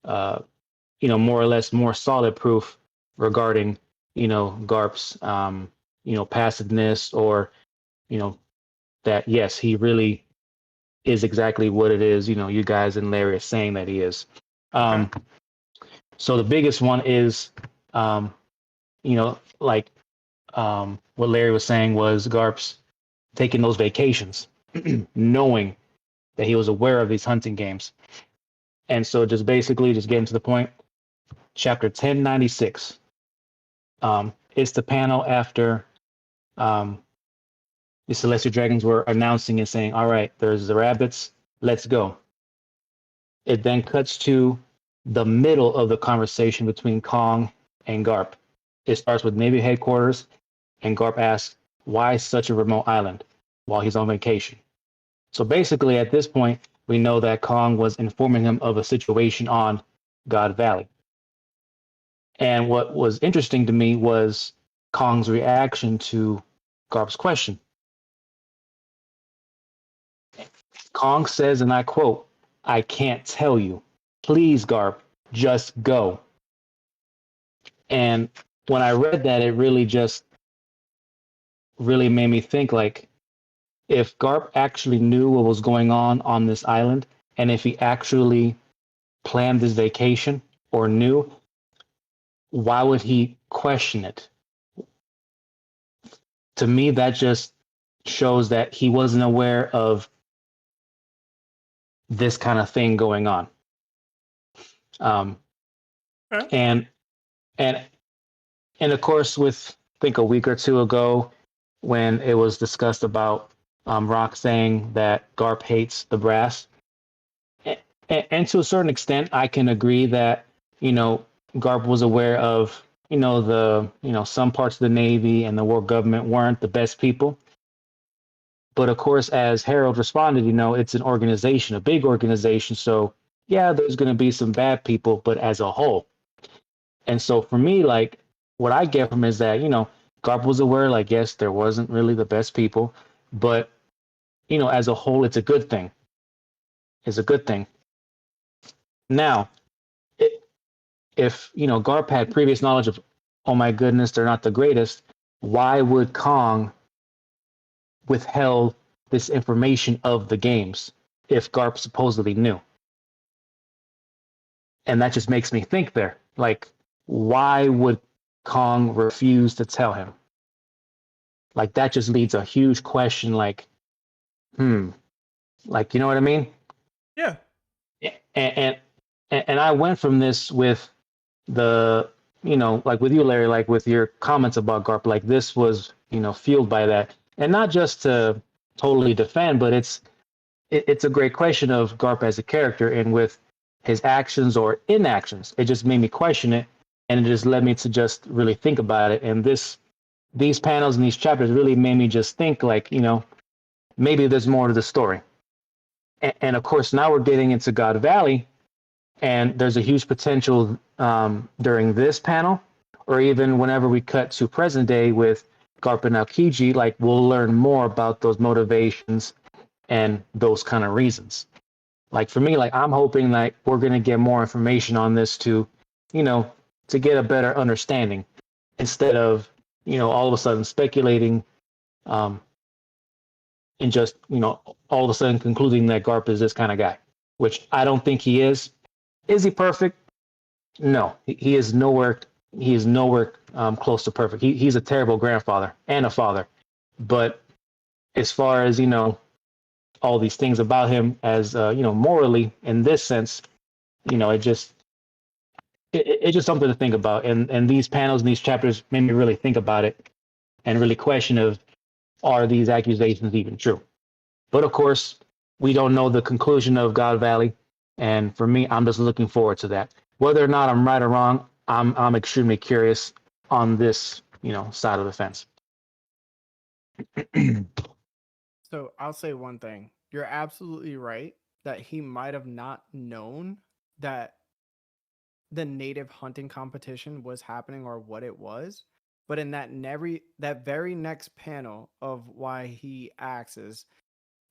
more or less more solid proof regarding, Garp's, passiveness or, that, yes, he really is exactly what it is, you guys and Larry are saying that he is. So the biggest one is, what Larry was saying was Garp's taking those vacations, knowing that he was aware of these hunting games. And so just basically just getting to the point, chapter 1096. It's the panel after the Celestial Dragons were announcing and saying, all right, there's the rabbits, let's go. It then cuts to the middle of the conversation between Kong and Garp. It starts with Navy headquarters, and Garp asks, why such a remote island while he's on vacation? So basically, at this point, we know that Kong was informing him of a situation on God Valley. And what was interesting to me was Kong's reaction to Garp's question. Kong says, and I quote, I can't tell you. Please, Garp, just go. And when I read that, it really made me think, like, if Garp actually knew what was going on this island, and if he actually planned this vacation or knew, why would he question it? To me, that just shows that he wasn't aware of this kind of thing going on. And of course, with I think a week or two ago, when it was discussed about Rock saying that Garp hates the brass, and to a certain extent, I can agree that Garp was aware of some parts of the Navy and the world government weren't the best people. But of course, as Harold responded, it's an organization, a big organization. So yeah, there's going to be some bad people, but as a whole. And so for me, like, what I get from is that, Garp was aware, like, yes, there wasn't really the best people, but, as a whole, it's a good thing. It's a good thing. Now, if, Garp had previous knowledge of, oh my goodness, they're not the greatest, why would Kong withheld this information of the games if Garp supposedly knew? And that just makes me think there. Like, why would Kong refuse to tell him? Like, that just leads a huge question, like, like, you know what I mean? Yeah. And I went from this with the, like with you, Larry, like with your comments about Garp, like this was, fueled by that. And not just to totally defend, but it's a great question of Garp as a character, and with his actions or inactions, it just made me question it, and it just led me to just really think about it. And these panels and these chapters really made me just think, like, maybe there's more to the story. And of course, now we're getting into God Valley, and there's a huge potential during this panel, or even whenever we cut to present day with Garp and Aokiji, like we'll learn more about those motivations and those kind of reasons. Like for me, like I'm hoping that we're going to get more information on this to get a better understanding, instead of, all of a sudden speculating and just, all of a sudden concluding that Garp is this kind of guy, which I don't think he is. Is he perfect? No, he is nowhere. He is nowhere close to perfect. He's a terrible grandfather and a father. But as far as, all these things about him as, morally in this sense, it's just something to think about. And these panels and these chapters made me really think about it and really question of, are these accusations even true? But of course, we don't know the conclusion of God Valley. And for me, I'm just looking forward to that. Whether or not I'm right or wrong, I'm extremely curious on this, side of the fence. So I'll say one thing. You're absolutely right that he might have not known that the native hunting competition was happening or what it was. But in that very next panel of why he axes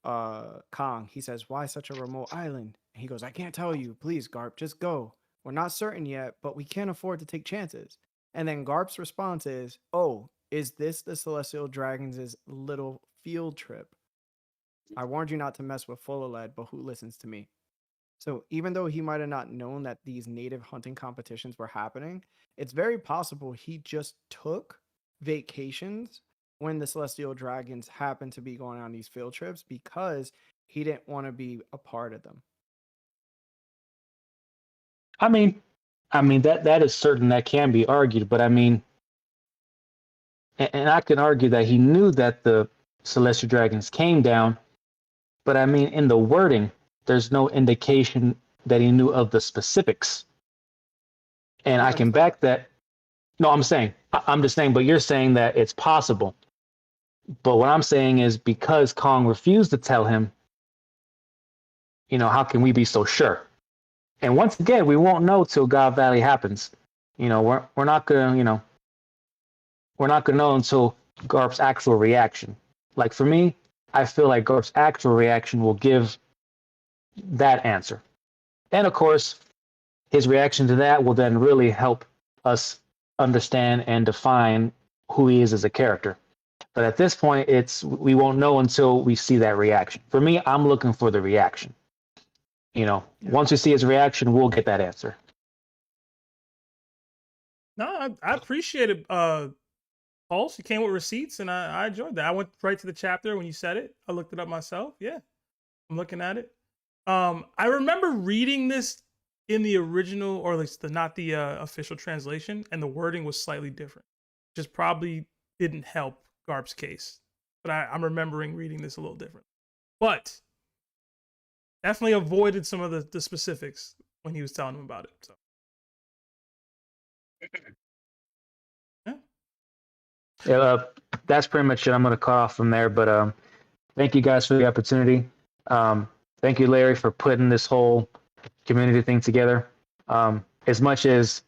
Kong, he says, "Why such a remote island?" And he goes, "I can't tell you. Please, Garp, just go. We're not certain yet, but we can't afford to take chances." And then Garp's response is, "Oh, is this the Celestial Dragons' little field trip? I warned you not to mess with Full-Lead, but who listens to me?" So even though he might have not known that these native hunting competitions were happening, it's very possible he just took vacations when the Celestial Dragons happened to be going on these field trips because he didn't want to be a part of them. I mean that is certain, that can be argued, but I mean, and I can argue that he knew that the Celestial Dragons came down, but I mean, in the wording, there's no indication that he knew of the specifics. And I can back that. No, I'm just saying, but you're saying that it's possible. But what I'm saying is, because Kong refused to tell him, how can we be so sure? And once again, we won't know till God Valley happens. We're not gonna, we're not gonna know until Garp's actual reaction. Like for me, I feel like Garp's actual reaction will give that answer. And of course, his reaction to that will then really help us understand and define who he is as a character. But at this point, we won't know until we see that reaction. For me, I'm looking for the reaction. Once we see his reaction, we'll get that answer. No, I appreciate it, Pulse. You came with receipts, and I enjoyed that. I went right to the chapter when you said it. I looked it up myself. Yeah, I'm looking at it. I remember reading this in the original, or at least not the official translation, and the wording was slightly different. Just probably didn't help Garp's case. But I'm remembering reading this a little different. But definitely avoided some of the specifics when he was telling him about it. So. Yeah, that's pretty much it. I'm going to cut off from there. But thank you guys for the opportunity. Thank you, Larry, for putting this whole community thing together. As much as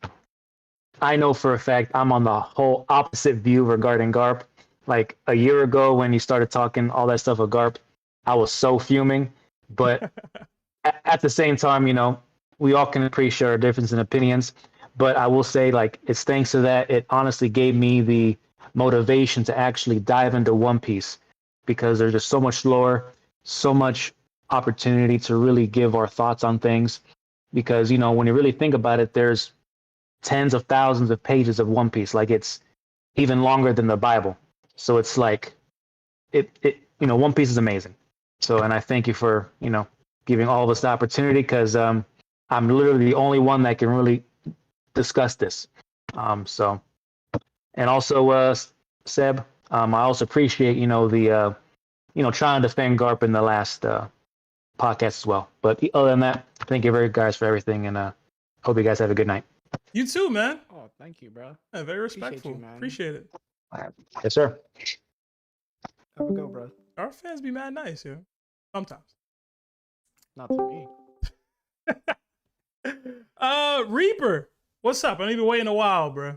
I know for a fact I'm on the whole opposite view regarding Garp. Like a year ago when you started talking all that stuff with Garp, I was so fuming. But at the same time, we all can appreciate our difference in opinions. But I will say, like, it's thanks to that, it honestly gave me the motivation to actually dive into One Piece, because there's just so much lore, so much opportunity to really give our thoughts on things. because, you know, when you really think about it, there's tens of thousands of pages of One Piece. Like, it's even longer than the Bible. So it's like, you know, One Piece is amazing. So, and I thank you for, you know, giving all of us the opportunity, because I'm literally the only one that can really discuss this. So, and also, Seb, I also appreciate, you know, the, you know, trying to defend Garp in the last podcast as well. But other than that, thank you very guys for everything, and hope you guys have a good night. You too, man. Oh, thank you, bro. Yeah, very respectful. you, man. Appreciate it. Yes, sir. Have a go, bro. Our fans be mad nice, yeah. Sometimes. Not to me. Reaper, what's up? I ain't been waiting a while, bro.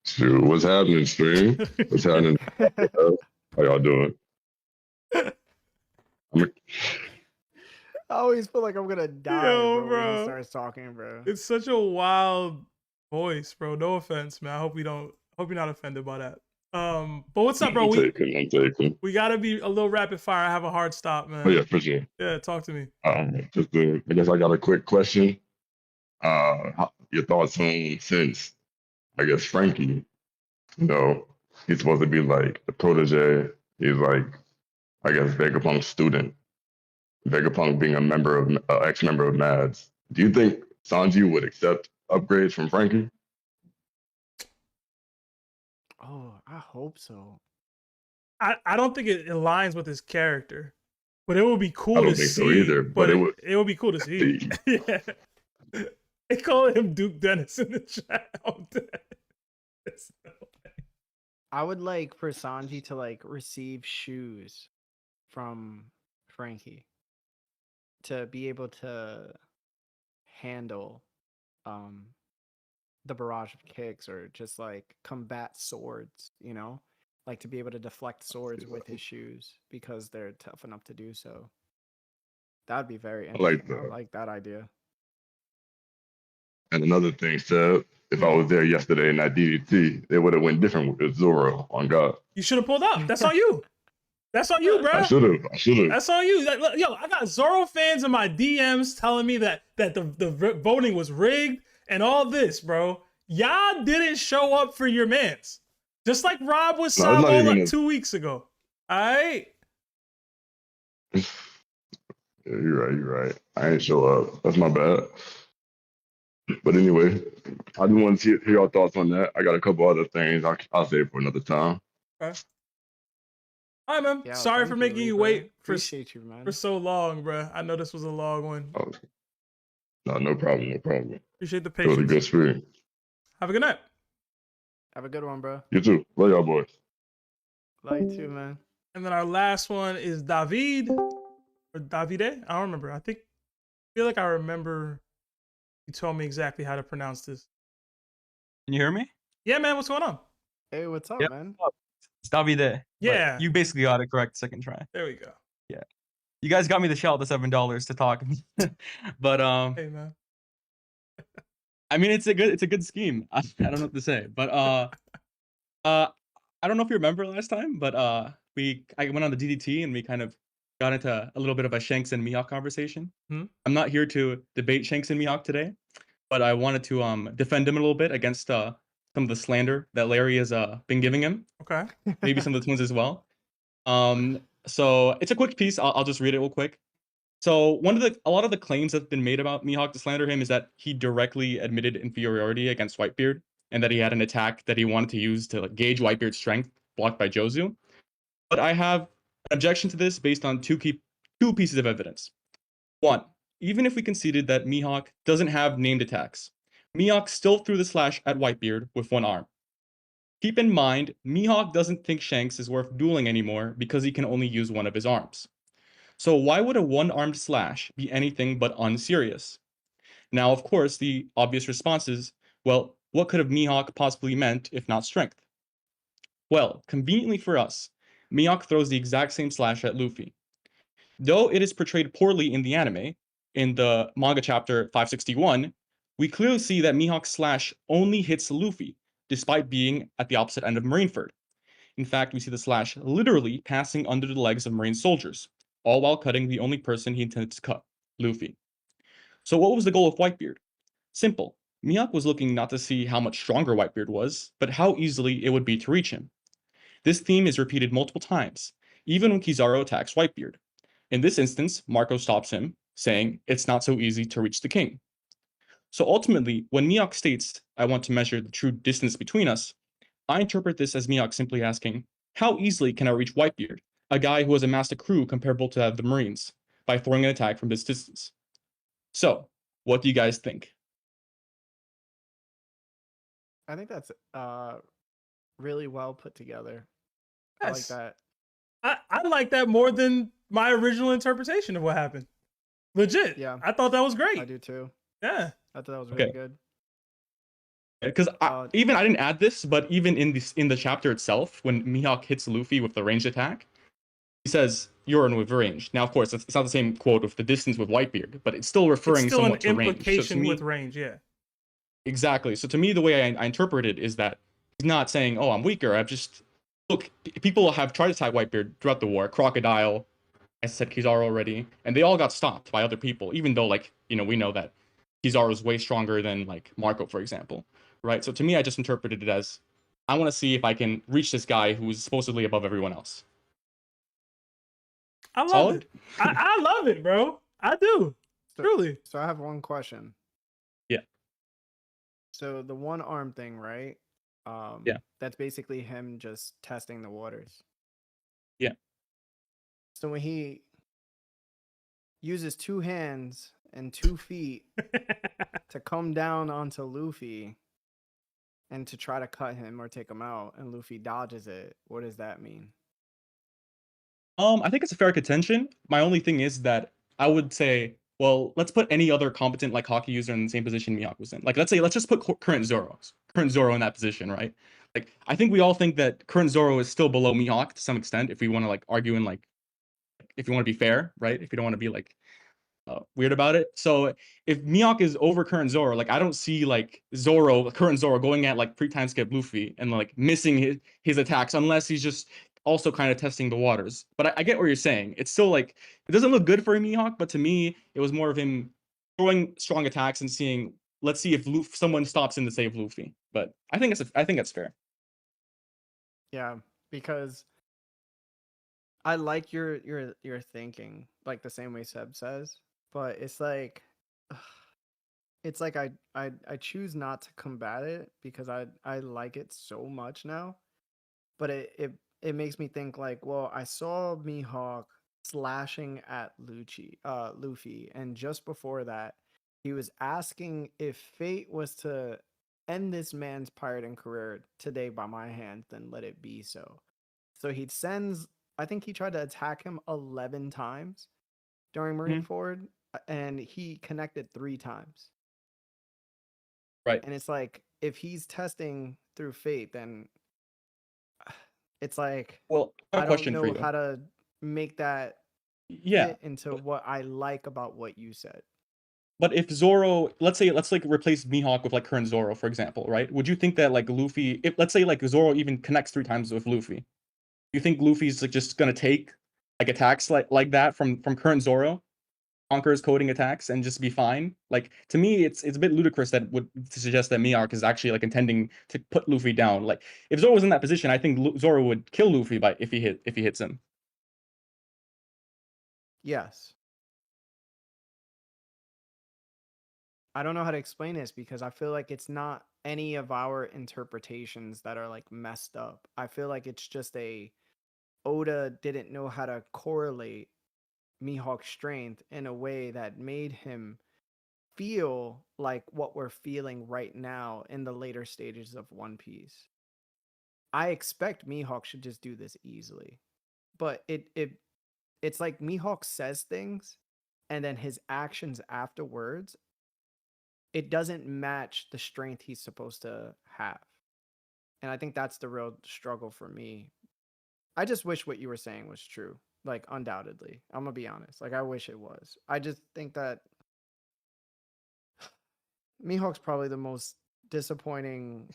Shoot, what's happening, stream? What's happening? How y'all doing? I always feel like I'm gonna die, bro, when he starts talking, bro. It's such a wild voice, bro. No offense, man. I hope you're not offended by that. But what's up, bro? I'm taking. We gotta be a little rapid fire. I have a hard stop, man. Oh yeah, for sure. Yeah, talk to me. I guess I got a quick question. Your thoughts on, since I guess Franky, you know, he's supposed to be like a protege. He's like, I guess, Vegapunk's student. Vegapunk being a ex-member of Mads. Do you think Sanji would accept upgrades from Franky? Oh, I hope so. I don't think it aligns with his character, but it would be cool I don't to think see. so either, but it would be cool to see. Yeah. They call him Duke Dennis in the chat. I'm dead. I would like for Sanji to like receive shoes from Franky to be able to handle the barrage of kicks, or just like combat swords, you know, like to be able to deflect swords with his shoes because they're tough enough to do so. That'd be very interesting. I like that idea. And another thing, Seb, if I was there yesterday in that DDT, they would have went different with Zoro on God. You should have pulled up. That's on you. That's on you, bro. I should have. That's on you. Like, yo, I got Zoro fans in my DMs telling me that the voting was rigged and all this, bro. Y'all didn't show up for your mans. Just like Rob was Sabo like 2 weeks ago. All right? Yeah, you're right. I ain't show up. That's my bad. But anyway, I just want to hear your thoughts on that. I got a couple other things I'll save for another time. Okay. All right, man. Yeah, sorry for making you wait for so long, bro. I know this was a long one. Oh, no problem. Appreciate the It patience. was a good stream. Have a good night. Have a good one, bro. You too. Love y'all boys. Love you too, man. And then our last one is Davide or Davide. I don't remember. I feel like I remember you told me exactly how to pronounce this. Can you hear me? Yeah, man. What's going on? Hey, what's up, man? It's Davide. Yeah. You basically got it correct second try. There we go. Yeah. You guys got me the shell, the $7 to talk. But hey, man. I mean, it's a good scheme. I don't know what to say. But I don't know if you remember last time, but I went on the DDT and we kind of got into a little bit of a Shanks and Mihawk conversation. I'm not here to debate Shanks and Mihawk today, but I wanted to defend him a little bit against some of the slander that Larry has been giving him. Okay. Maybe some of the twins as well. So it's a quick piece. I'll just read it real quick. So a lot of the claims that have been made about Mihawk to slander him is that he directly admitted inferiority against Whitebeard, and that he had an attack that he wanted to use to gauge Whitebeard's strength, blocked by Jozu. But I have an objection to this based on two pieces of evidence. One, even if we conceded that Mihawk doesn't have named attacks, Mihawk still threw the slash at Whitebeard with one arm. Keep in mind, Mihawk doesn't think Shanks is worth dueling anymore because he can only use one of his arms. So why would a one-armed slash be anything but unserious? Now, of course, the obvious response is, well, what could have Mihawk possibly meant if not strength? Well, conveniently for us, Mihawk throws the exact same slash at Luffy. Though it is portrayed poorly in the anime, in the manga chapter 561, we clearly see that Mihawk's slash only hits Luffy, despite being at the opposite end of Marineford. In fact, we see the slash literally passing under the legs of Marine soldiers, all while cutting the only person he intended to cut, Luffy. So what was the goal of Whitebeard? Simple. Mihawk was looking not to see how much stronger Whitebeard was, but how easily it would be to reach him. This theme is repeated multiple times, even when Kizaru attacks Whitebeard. In this instance, Marco stops him, saying, "It's not so easy to reach the king." So ultimately, when Mihawk states, "I want to measure the true distance between us," I interpret this as Mihawk simply asking, how easily can I reach Whitebeard, a guy who has amassed a crew comparable to that of the Marines, by throwing an attack from this distance? So, what do you guys think? I think that's really well put together. I like Yes. that. I like that more than my original interpretation of what happened. Legit. Yeah. I thought that was great. I do too. Yeah. I thought that was really Okay. good. Because I didn't add this, but even in the chapter itself, when Mihawk hits Luffy with the ranged attack, he says, "You're in with range." Now, of course, it's not the same quote with the distance with Whitebeard, but it's still referring It's still somewhat an to range. implication So to me, with range, yeah. exactly. So to me, the way I interpret it is that he's not saying, "Oh, I'm weaker." I've just look. People have tried to attack Whitebeard throughout the war. Crocodile, I said Kizaru already, and they all got stopped by other people. Even though, like, we know that Kizaru is way stronger than like Marco, for example, right? So to me, I just interpreted it as, I want to see if I can reach this guy who's supposedly above everyone else. I love Solid? it. I love it, bro. I do. Truly. So I have one question. Yeah. So the one arm thing, right? Yeah. That's basically him just testing the waters. Yeah. So when he uses 2 hands and 2 feet to come down onto Luffy and to try to cut him or take him out, and Luffy dodges it, what does that mean? I think it's a fair contention. My only thing is that I would say, well, let's put any other competent like hockey user in the same position Mihawk was in. Like, let's just put current Zoro in that position, right? Like, I think we all think that current Zoro is still below Mihawk to some extent, if we want to like argue and like, if you want to be fair, right? If you don't want to be like weird about it. So if Mihawk is over current Zoro, like I don't see like current Zoro going at like pre-time skip Luffy and like missing his attacks unless he's just also kind of testing the waters. But I get what you're saying. It's still like, it doesn't look good for Mihawk, but to me, it was more of him throwing strong attacks and seeing, let's see if someone stops in to save Luffy. But I think that's fair. Yeah, because I like your thinking, like the same way Seb says, but it's like I choose not to combat it because I like it so much now. But it makes me think like, well, I saw Mihawk slashing at Luffy, and just before that, he was asking if fate was to end this man's pirating career today by my hand, then let it be so. So he sends, I think he tried to attack him 11 times during Marineford, and he connected 3 times. Right. And it's like, if he's testing through fate, then it's like, well, I don't know how to make that fit into what I like about what you said. But if Zoro, let's like replace Mihawk with like current Zoro, for example, right? Would you think that like Luffy, if let's say like Zoro even connects 3 times with Luffy, you think Luffy's like just gonna take like attacks like that from current Zoro, conquer his coding attacks and just be fine? Like to me, it's a bit ludicrous that would suggest that Mihawk is actually like intending to put Luffy down. Like if Zoro was in that position, I think Zoro would kill Luffy if he hits him. Yes. I don't know how to explain this because I feel like it's not any of our interpretations that are like messed up. I feel like it's just Oda didn't know how to correlate Mihawk's strength in a way that made him feel like what we're feeling right now in the later stages of One Piece. I expect Mihawk should just do this easily. But it's like Mihawk says things and then his actions afterwards, it doesn't match the strength he's supposed to have. And I think that's the real struggle for me. I just wish what you were saying was true. Like, undoubtedly. I'm going to be honest. Like, I wish it was. I just think that Mihawk's probably the most disappointing,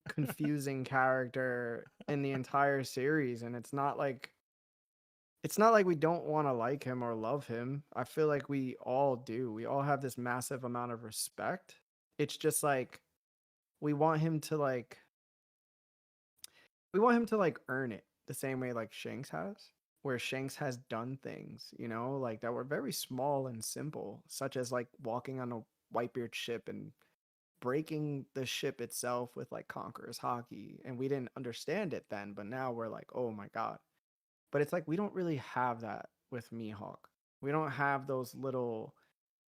confusing character in the entire series. And it's not like it's not like we don't want to like him or love him. I feel like we all do. We all have this massive amount of respect. It's just like we want him to like earn it the same way like Shanks has, where Shanks has done things, you know, like that were very small and simple, such as like walking on a Whitebeard ship and breaking the ship itself with like Conqueror's Hockey. And we didn't understand it then, but now we're like, oh my God. But it's like we don't really have that with Mihawk. We don't have those little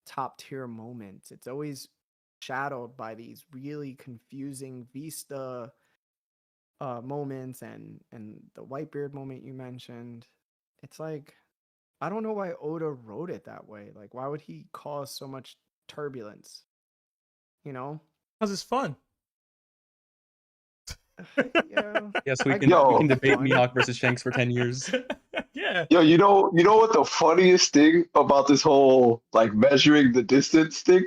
top tier moments. It's always shadowed by these really confusing Vista moments and the Whitebeard moment you mentioned. It's like I don't know why Oda wrote it that way. Like, why would he cause so much turbulence? You know, because it's fun. Yeah. Yes, we can debate Mihawk versus Shanks for 10 years. Yeah. Yo, you know what the funniest thing about this whole like measuring the distance thing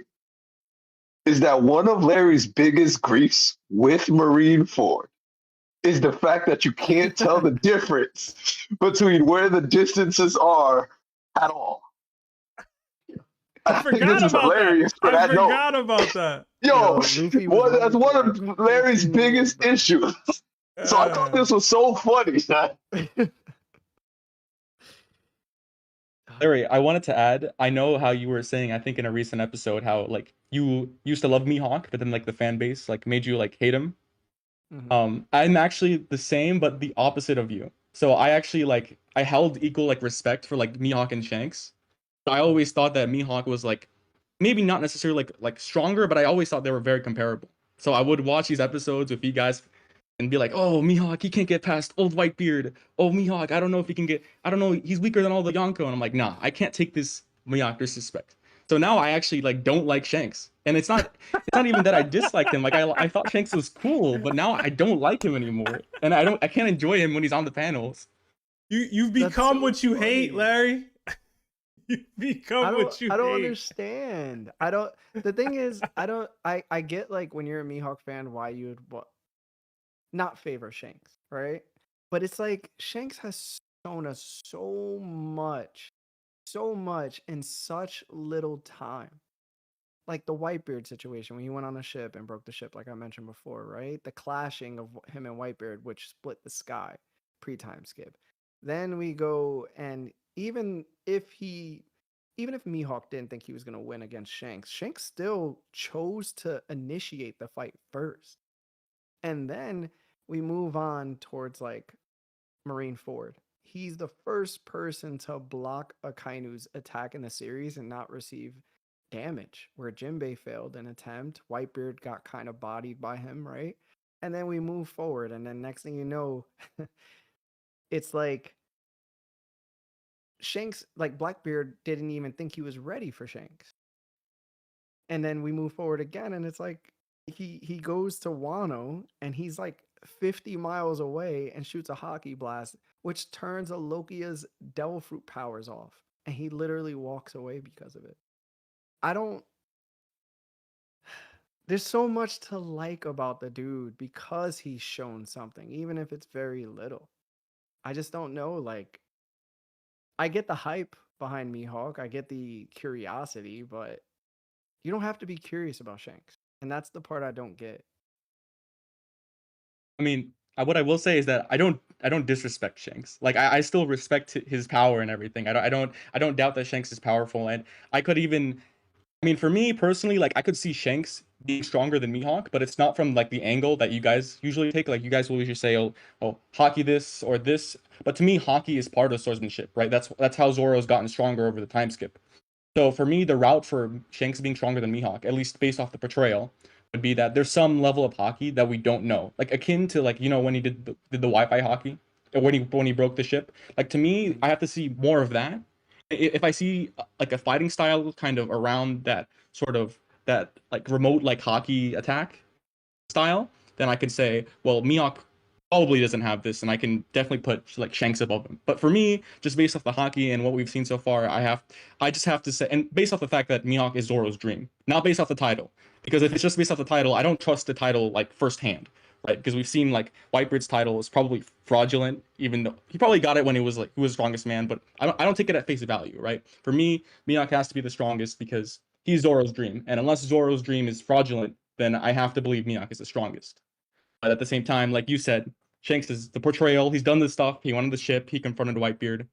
is that one of Larry's biggest griefs with Marineford is the fact that you can't tell the difference between where the distances are at all. I forgot about that. I forgot about that. Yo, that's one of Larry's biggest issues. So I thought this was so funny. Larry, I wanted to add, I know how you were saying, I think in a recent episode, how like you used to love Mihawk, but then like the fan base like made you like hate him. I'm actually the same, but the opposite of you. So I actually like I held equal like respect for like Mihawk and Shanks. I always thought that Mihawk was like maybe not necessarily like stronger, but I always thought they were very comparable. So I would watch these episodes with you guys and be like, oh, Mihawk, he can't get past old Whitebeard. Oh, Mihawk, I don't know if he can get, I don't know, he's weaker than all the Yonko. And I'm like, nah, I can't take this Mihawk disrespect. So now I actually like don't like Shanks. And it's not even that I disliked him. Like I thought Shanks was cool, but now I don't like him anymore. And I can't enjoy him when he's on the panels. You've become so what you funny. Hate, Larry. You become what you hate. I don't understand. The thing is, I get like when you're a Mihawk fan why you would not favor Shanks, right? But it's like Shanks has shown us so much in such little time. Like the Whitebeard situation when he went on a ship and broke the ship, like I mentioned before, right? The clashing of him and Whitebeard, which split the sky pre-time skip. Then we go and even if Mihawk didn't think he was going to win against Shanks, Shanks still chose to initiate the fight first. And then we move on towards like Marineford. He's the first person to block Akainu's attack in the series and not receive damage, where Jinbei failed an attempt. Whitebeard got kind of bodied by him, right? And then we move forward, and then next thing you know, it's like Shanks, like Blackbeard didn't even think he was ready for Shanks. And then we move forward again, and it's like he goes to Wano, and he's like 50 miles away and shoots a hockey blast, which turns Alokia's Devil Fruit powers off. And he literally walks away because of it. There's so much to like about the dude because he's shown something, even if it's very little. I just don't know, like, I get the hype behind Mihawk, I get the curiosity, but you don't have to be curious about Shanks. And that's the part I don't get. I mean, what I will say is that I don't disrespect Shanks. Like I still respect his power and everything. I don't doubt that Shanks is powerful, and I could even, I mean, for me personally, like I could see Shanks being stronger than Mihawk, but it's not from like the angle that you guys usually take. Like you guys will usually say, oh, hockey this or this. But to me, hockey is part of swordsmanship, right? That's how Zoro's gotten stronger over the time skip. So for me, the route for Shanks being stronger than Mihawk, at least based off the portrayal, would be that there's some level of hockey that we don't know, like akin to like, you know, when he did the Wi-Fi hockey, or when he broke the ship. Like to me, I have to see more of that. If I see like a fighting style kind of around that sort of that like remote like hockey attack style, then I could say, well, Mihawk probably doesn't have this, and I can definitely put like Shanks above him. But for me, just based off the hockey and what we've seen so far, I just have to say, and based off the fact that Mihawk is Zoro's dream, not based off the title. Because if it's just based off the title, I don't trust the title like firsthand. right? Because we've seen like Whitebeard's title is probably fraudulent, even though he probably got it when he was strongest man. But I don't take it at face value, right? For me, Mihawk has to be the strongest because he's Zoro's dream, and unless Zoro's dream is fraudulent, then I have to believe Mihawk is the strongest. But at the same time, like you said, Shanks is the portrayal. He's done this stuff. He wanted the ship. He confronted Whitebeard.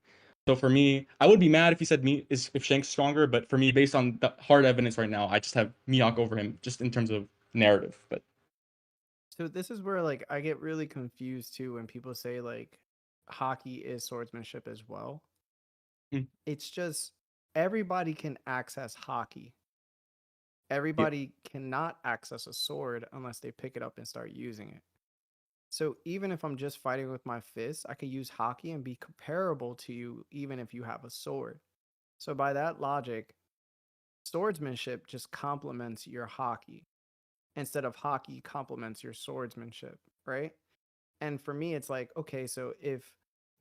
So for me, I would be mad if he said if Shanks stronger. But for me, based on the hard evidence right now, I just have Mihawk over him, just in terms of narrative. But so this is where like I get really confused too when people say like hockey is swordsmanship as well. It's just everybody can access hockey. Everybody cannot access a sword unless they pick it up and start using it. So even if I'm just fighting with my fists, I could use hockey and be comparable to you even if you have a sword. So by that logic, swordsmanship just complements your hockey instead of hockey complements your swordsmanship, right? And for me, it's like, okay, so if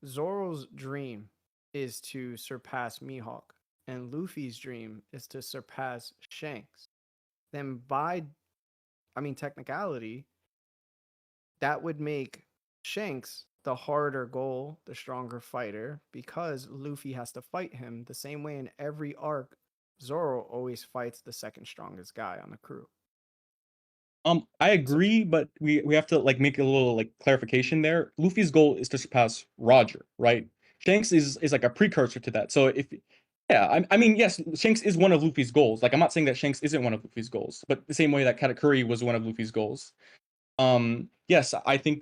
Zoro's dream is to surpass Mihawk and Luffy's dream is to surpass Shanks, then technicality, that would make Shanks the harder goal, the stronger fighter, because Luffy has to fight him the same way in every arc. Zoro always fights the second strongest guy on the crew. I agree, but we have to like make a little like clarification there. Luffy's goal is to surpass Roger, right? Shanks is like a precursor to that. So I mean, yes, Shanks is one of Luffy's goals. Like I'm not saying that Shanks isn't one of Luffy's goals, but the same way that Katakuri was one of Luffy's goals. Yes, I think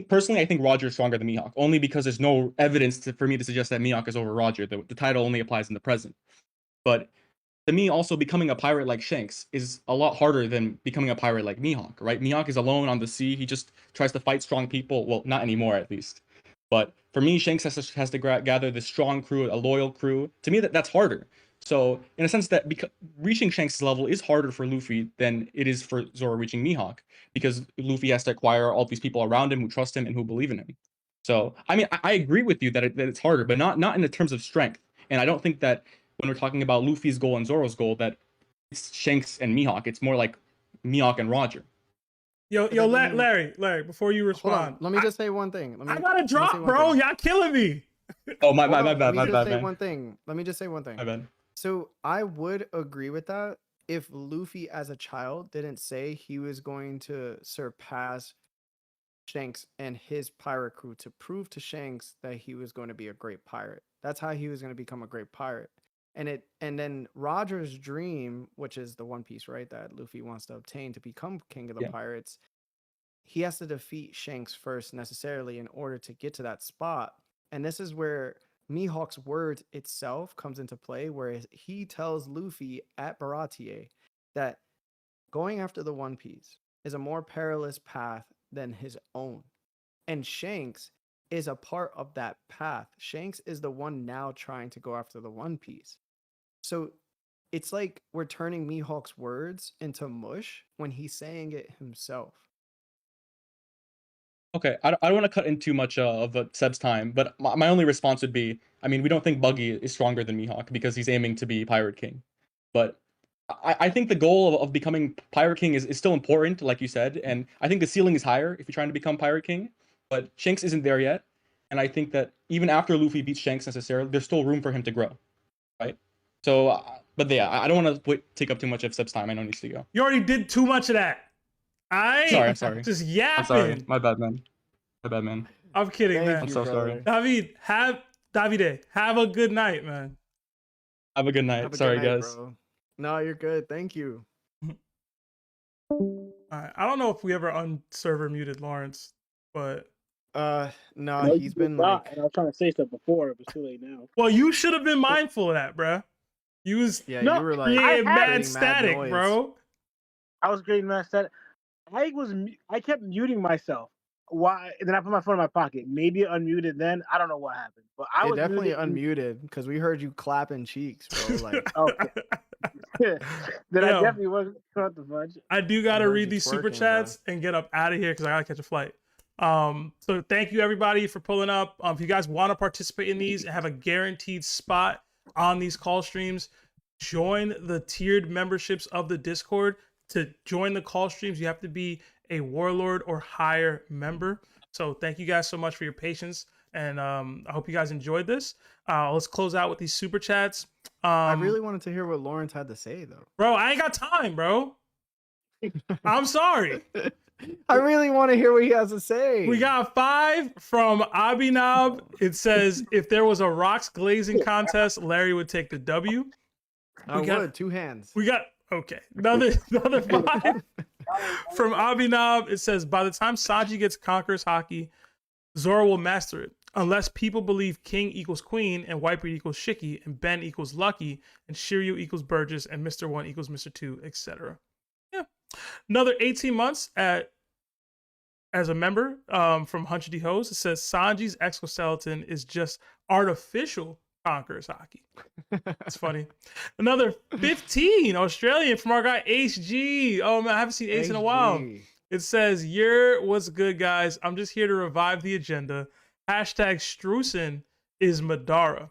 personally, I think Roger is stronger than Mihawk, only because there's no evidence for me to suggest that Mihawk is over Roger. The title only applies in the present. But to me, also becoming a pirate like Shanks is a lot harder than becoming a pirate like Mihawk, right? Mihawk is alone on the sea. He just tries to fight strong people. Well, not anymore, at least. But for me, Shanks has to gather this strong crew, a loyal crew. To me, that's harder. So in a sense that reaching Shanks' level is harder for Luffy than it is for Zoro reaching Mihawk, because Luffy has to acquire all these people around him who trust him and who believe in him. So I mean, I agree with you that it's harder, but not in the terms of strength. And I don't think that when we're talking about Luffy's goal and Zoro's goal, that it's Shanks and Mihawk. It's more like Mihawk and Roger. Yo, Larry, before you respond, let me just say one thing. I gotta drop, bro. Y'all killing me. Oh, my bad. Let me just say man. one thing. Let me just say one thing. My bad. So I would agree with that if Luffy as a child didn't say he was going to surpass Shanks and his pirate crew to prove to Shanks that he was going to be a great pirate. That's how he was going to become a great pirate. And then Roger's dream, which is the One Piece, right, that Luffy wants to obtain to become king of the pirates, he has to defeat Shanks first necessarily in order to get to that spot. And this is where Mihawk's words itself comes into play, where he tells Luffy at Baratie that going after the One Piece is a more perilous path than his own. And Shanks is a part of that path. Shanks is the one now trying to go after the One Piece. So it's like we're turning Mihawk's words into mush when he's saying it himself. Okay, I don't want to cut in too much of Seb's time, but my only response would be, I mean, we don't think Buggy is stronger than Mihawk because he's aiming to be Pirate King. But I think the goal of becoming Pirate King is still important, like you said, and I think the ceiling is higher if you're trying to become Pirate King, but Shanks isn't there yet, and I think that even after Luffy beats Shanks necessarily, there's still room for him to grow, right? So, but yeah, I don't want to take up too much of Seb's time. I know he needs to go. You already did too much of that. I'm sorry. Just yapping. I'm sorry. My bad, man. I'm kidding, man. I'm so sorry. Davide, have a good night, man. Have a good night. Sorry, guys. Bro. No, you're good. Thank you. All right. I don't know if we ever unserver muted Lawrence, but no, he's been like. I was trying to say stuff before, but it's too late now. Well, you should have been mindful of that, bro. You were like mad static, bro. I was creating mad static. I kept muting myself. Why? And then I put my phone in my pocket. Maybe it unmuted then. I don't know what happened, but I was definitely unmuted because we heard you clapping cheeks, bro. Like, then I definitely wasn't cut the fudge. I do gotta read these super chats and get up out of here because I gotta catch a flight. So thank you everybody for pulling up. If you guys want to participate in these and have a guaranteed spot on these call streams, join the tiered memberships of the Discord. To join the call streams, you have to be a warlord or higher member. So thank you guys so much for your patience. And I hope you guys enjoyed this. Let's close out with these super chats. I really wanted to hear what Lawrence had to say, though. Bro, I ain't got time, bro. I'm sorry. I really want to hear what he has to say. We got 5 from Abhinav. It says, if there was a rocks glazing contest, Larry would take the W. I would, 2 hands. We got, okay. Another 5 from Abhinav. It says, by the time Sanji gets Conqueror's Haki, Zoro will master it. Unless people believe King equals Queen, and Whitebeard equals Shiki, and Ben equals Lucky, and Shiryu equals Burgess, and Mr. 1 equals Mr. 2, etc. Yeah. Another 18 months as a member from Hunter D. Hose. It says Sanji's exoskeleton is just artificial Conqueror's Haki. That's funny. Another 15 Australian from our guy HG. Oh man, I haven't seen Ace in a while. It says, what's good, guys? I'm just here to revive the agenda. Hashtag Strusen is Madara.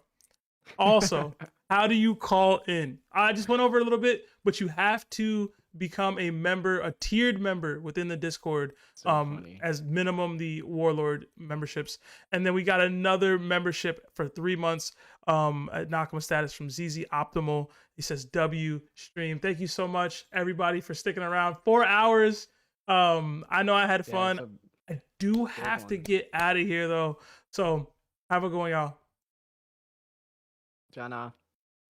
Also, how do you call in? I just went over a little bit, but you have to become a member, a tiered member within the Discord, as minimum the Warlord memberships. And then we got another membership for 3 months at Nakama status from ZZ Optimal. He says W stream. Thank you so much, everybody, for sticking around. 4 hours. I know I had fun. I do have to get out of here though. So have a good one, y'all. Jana.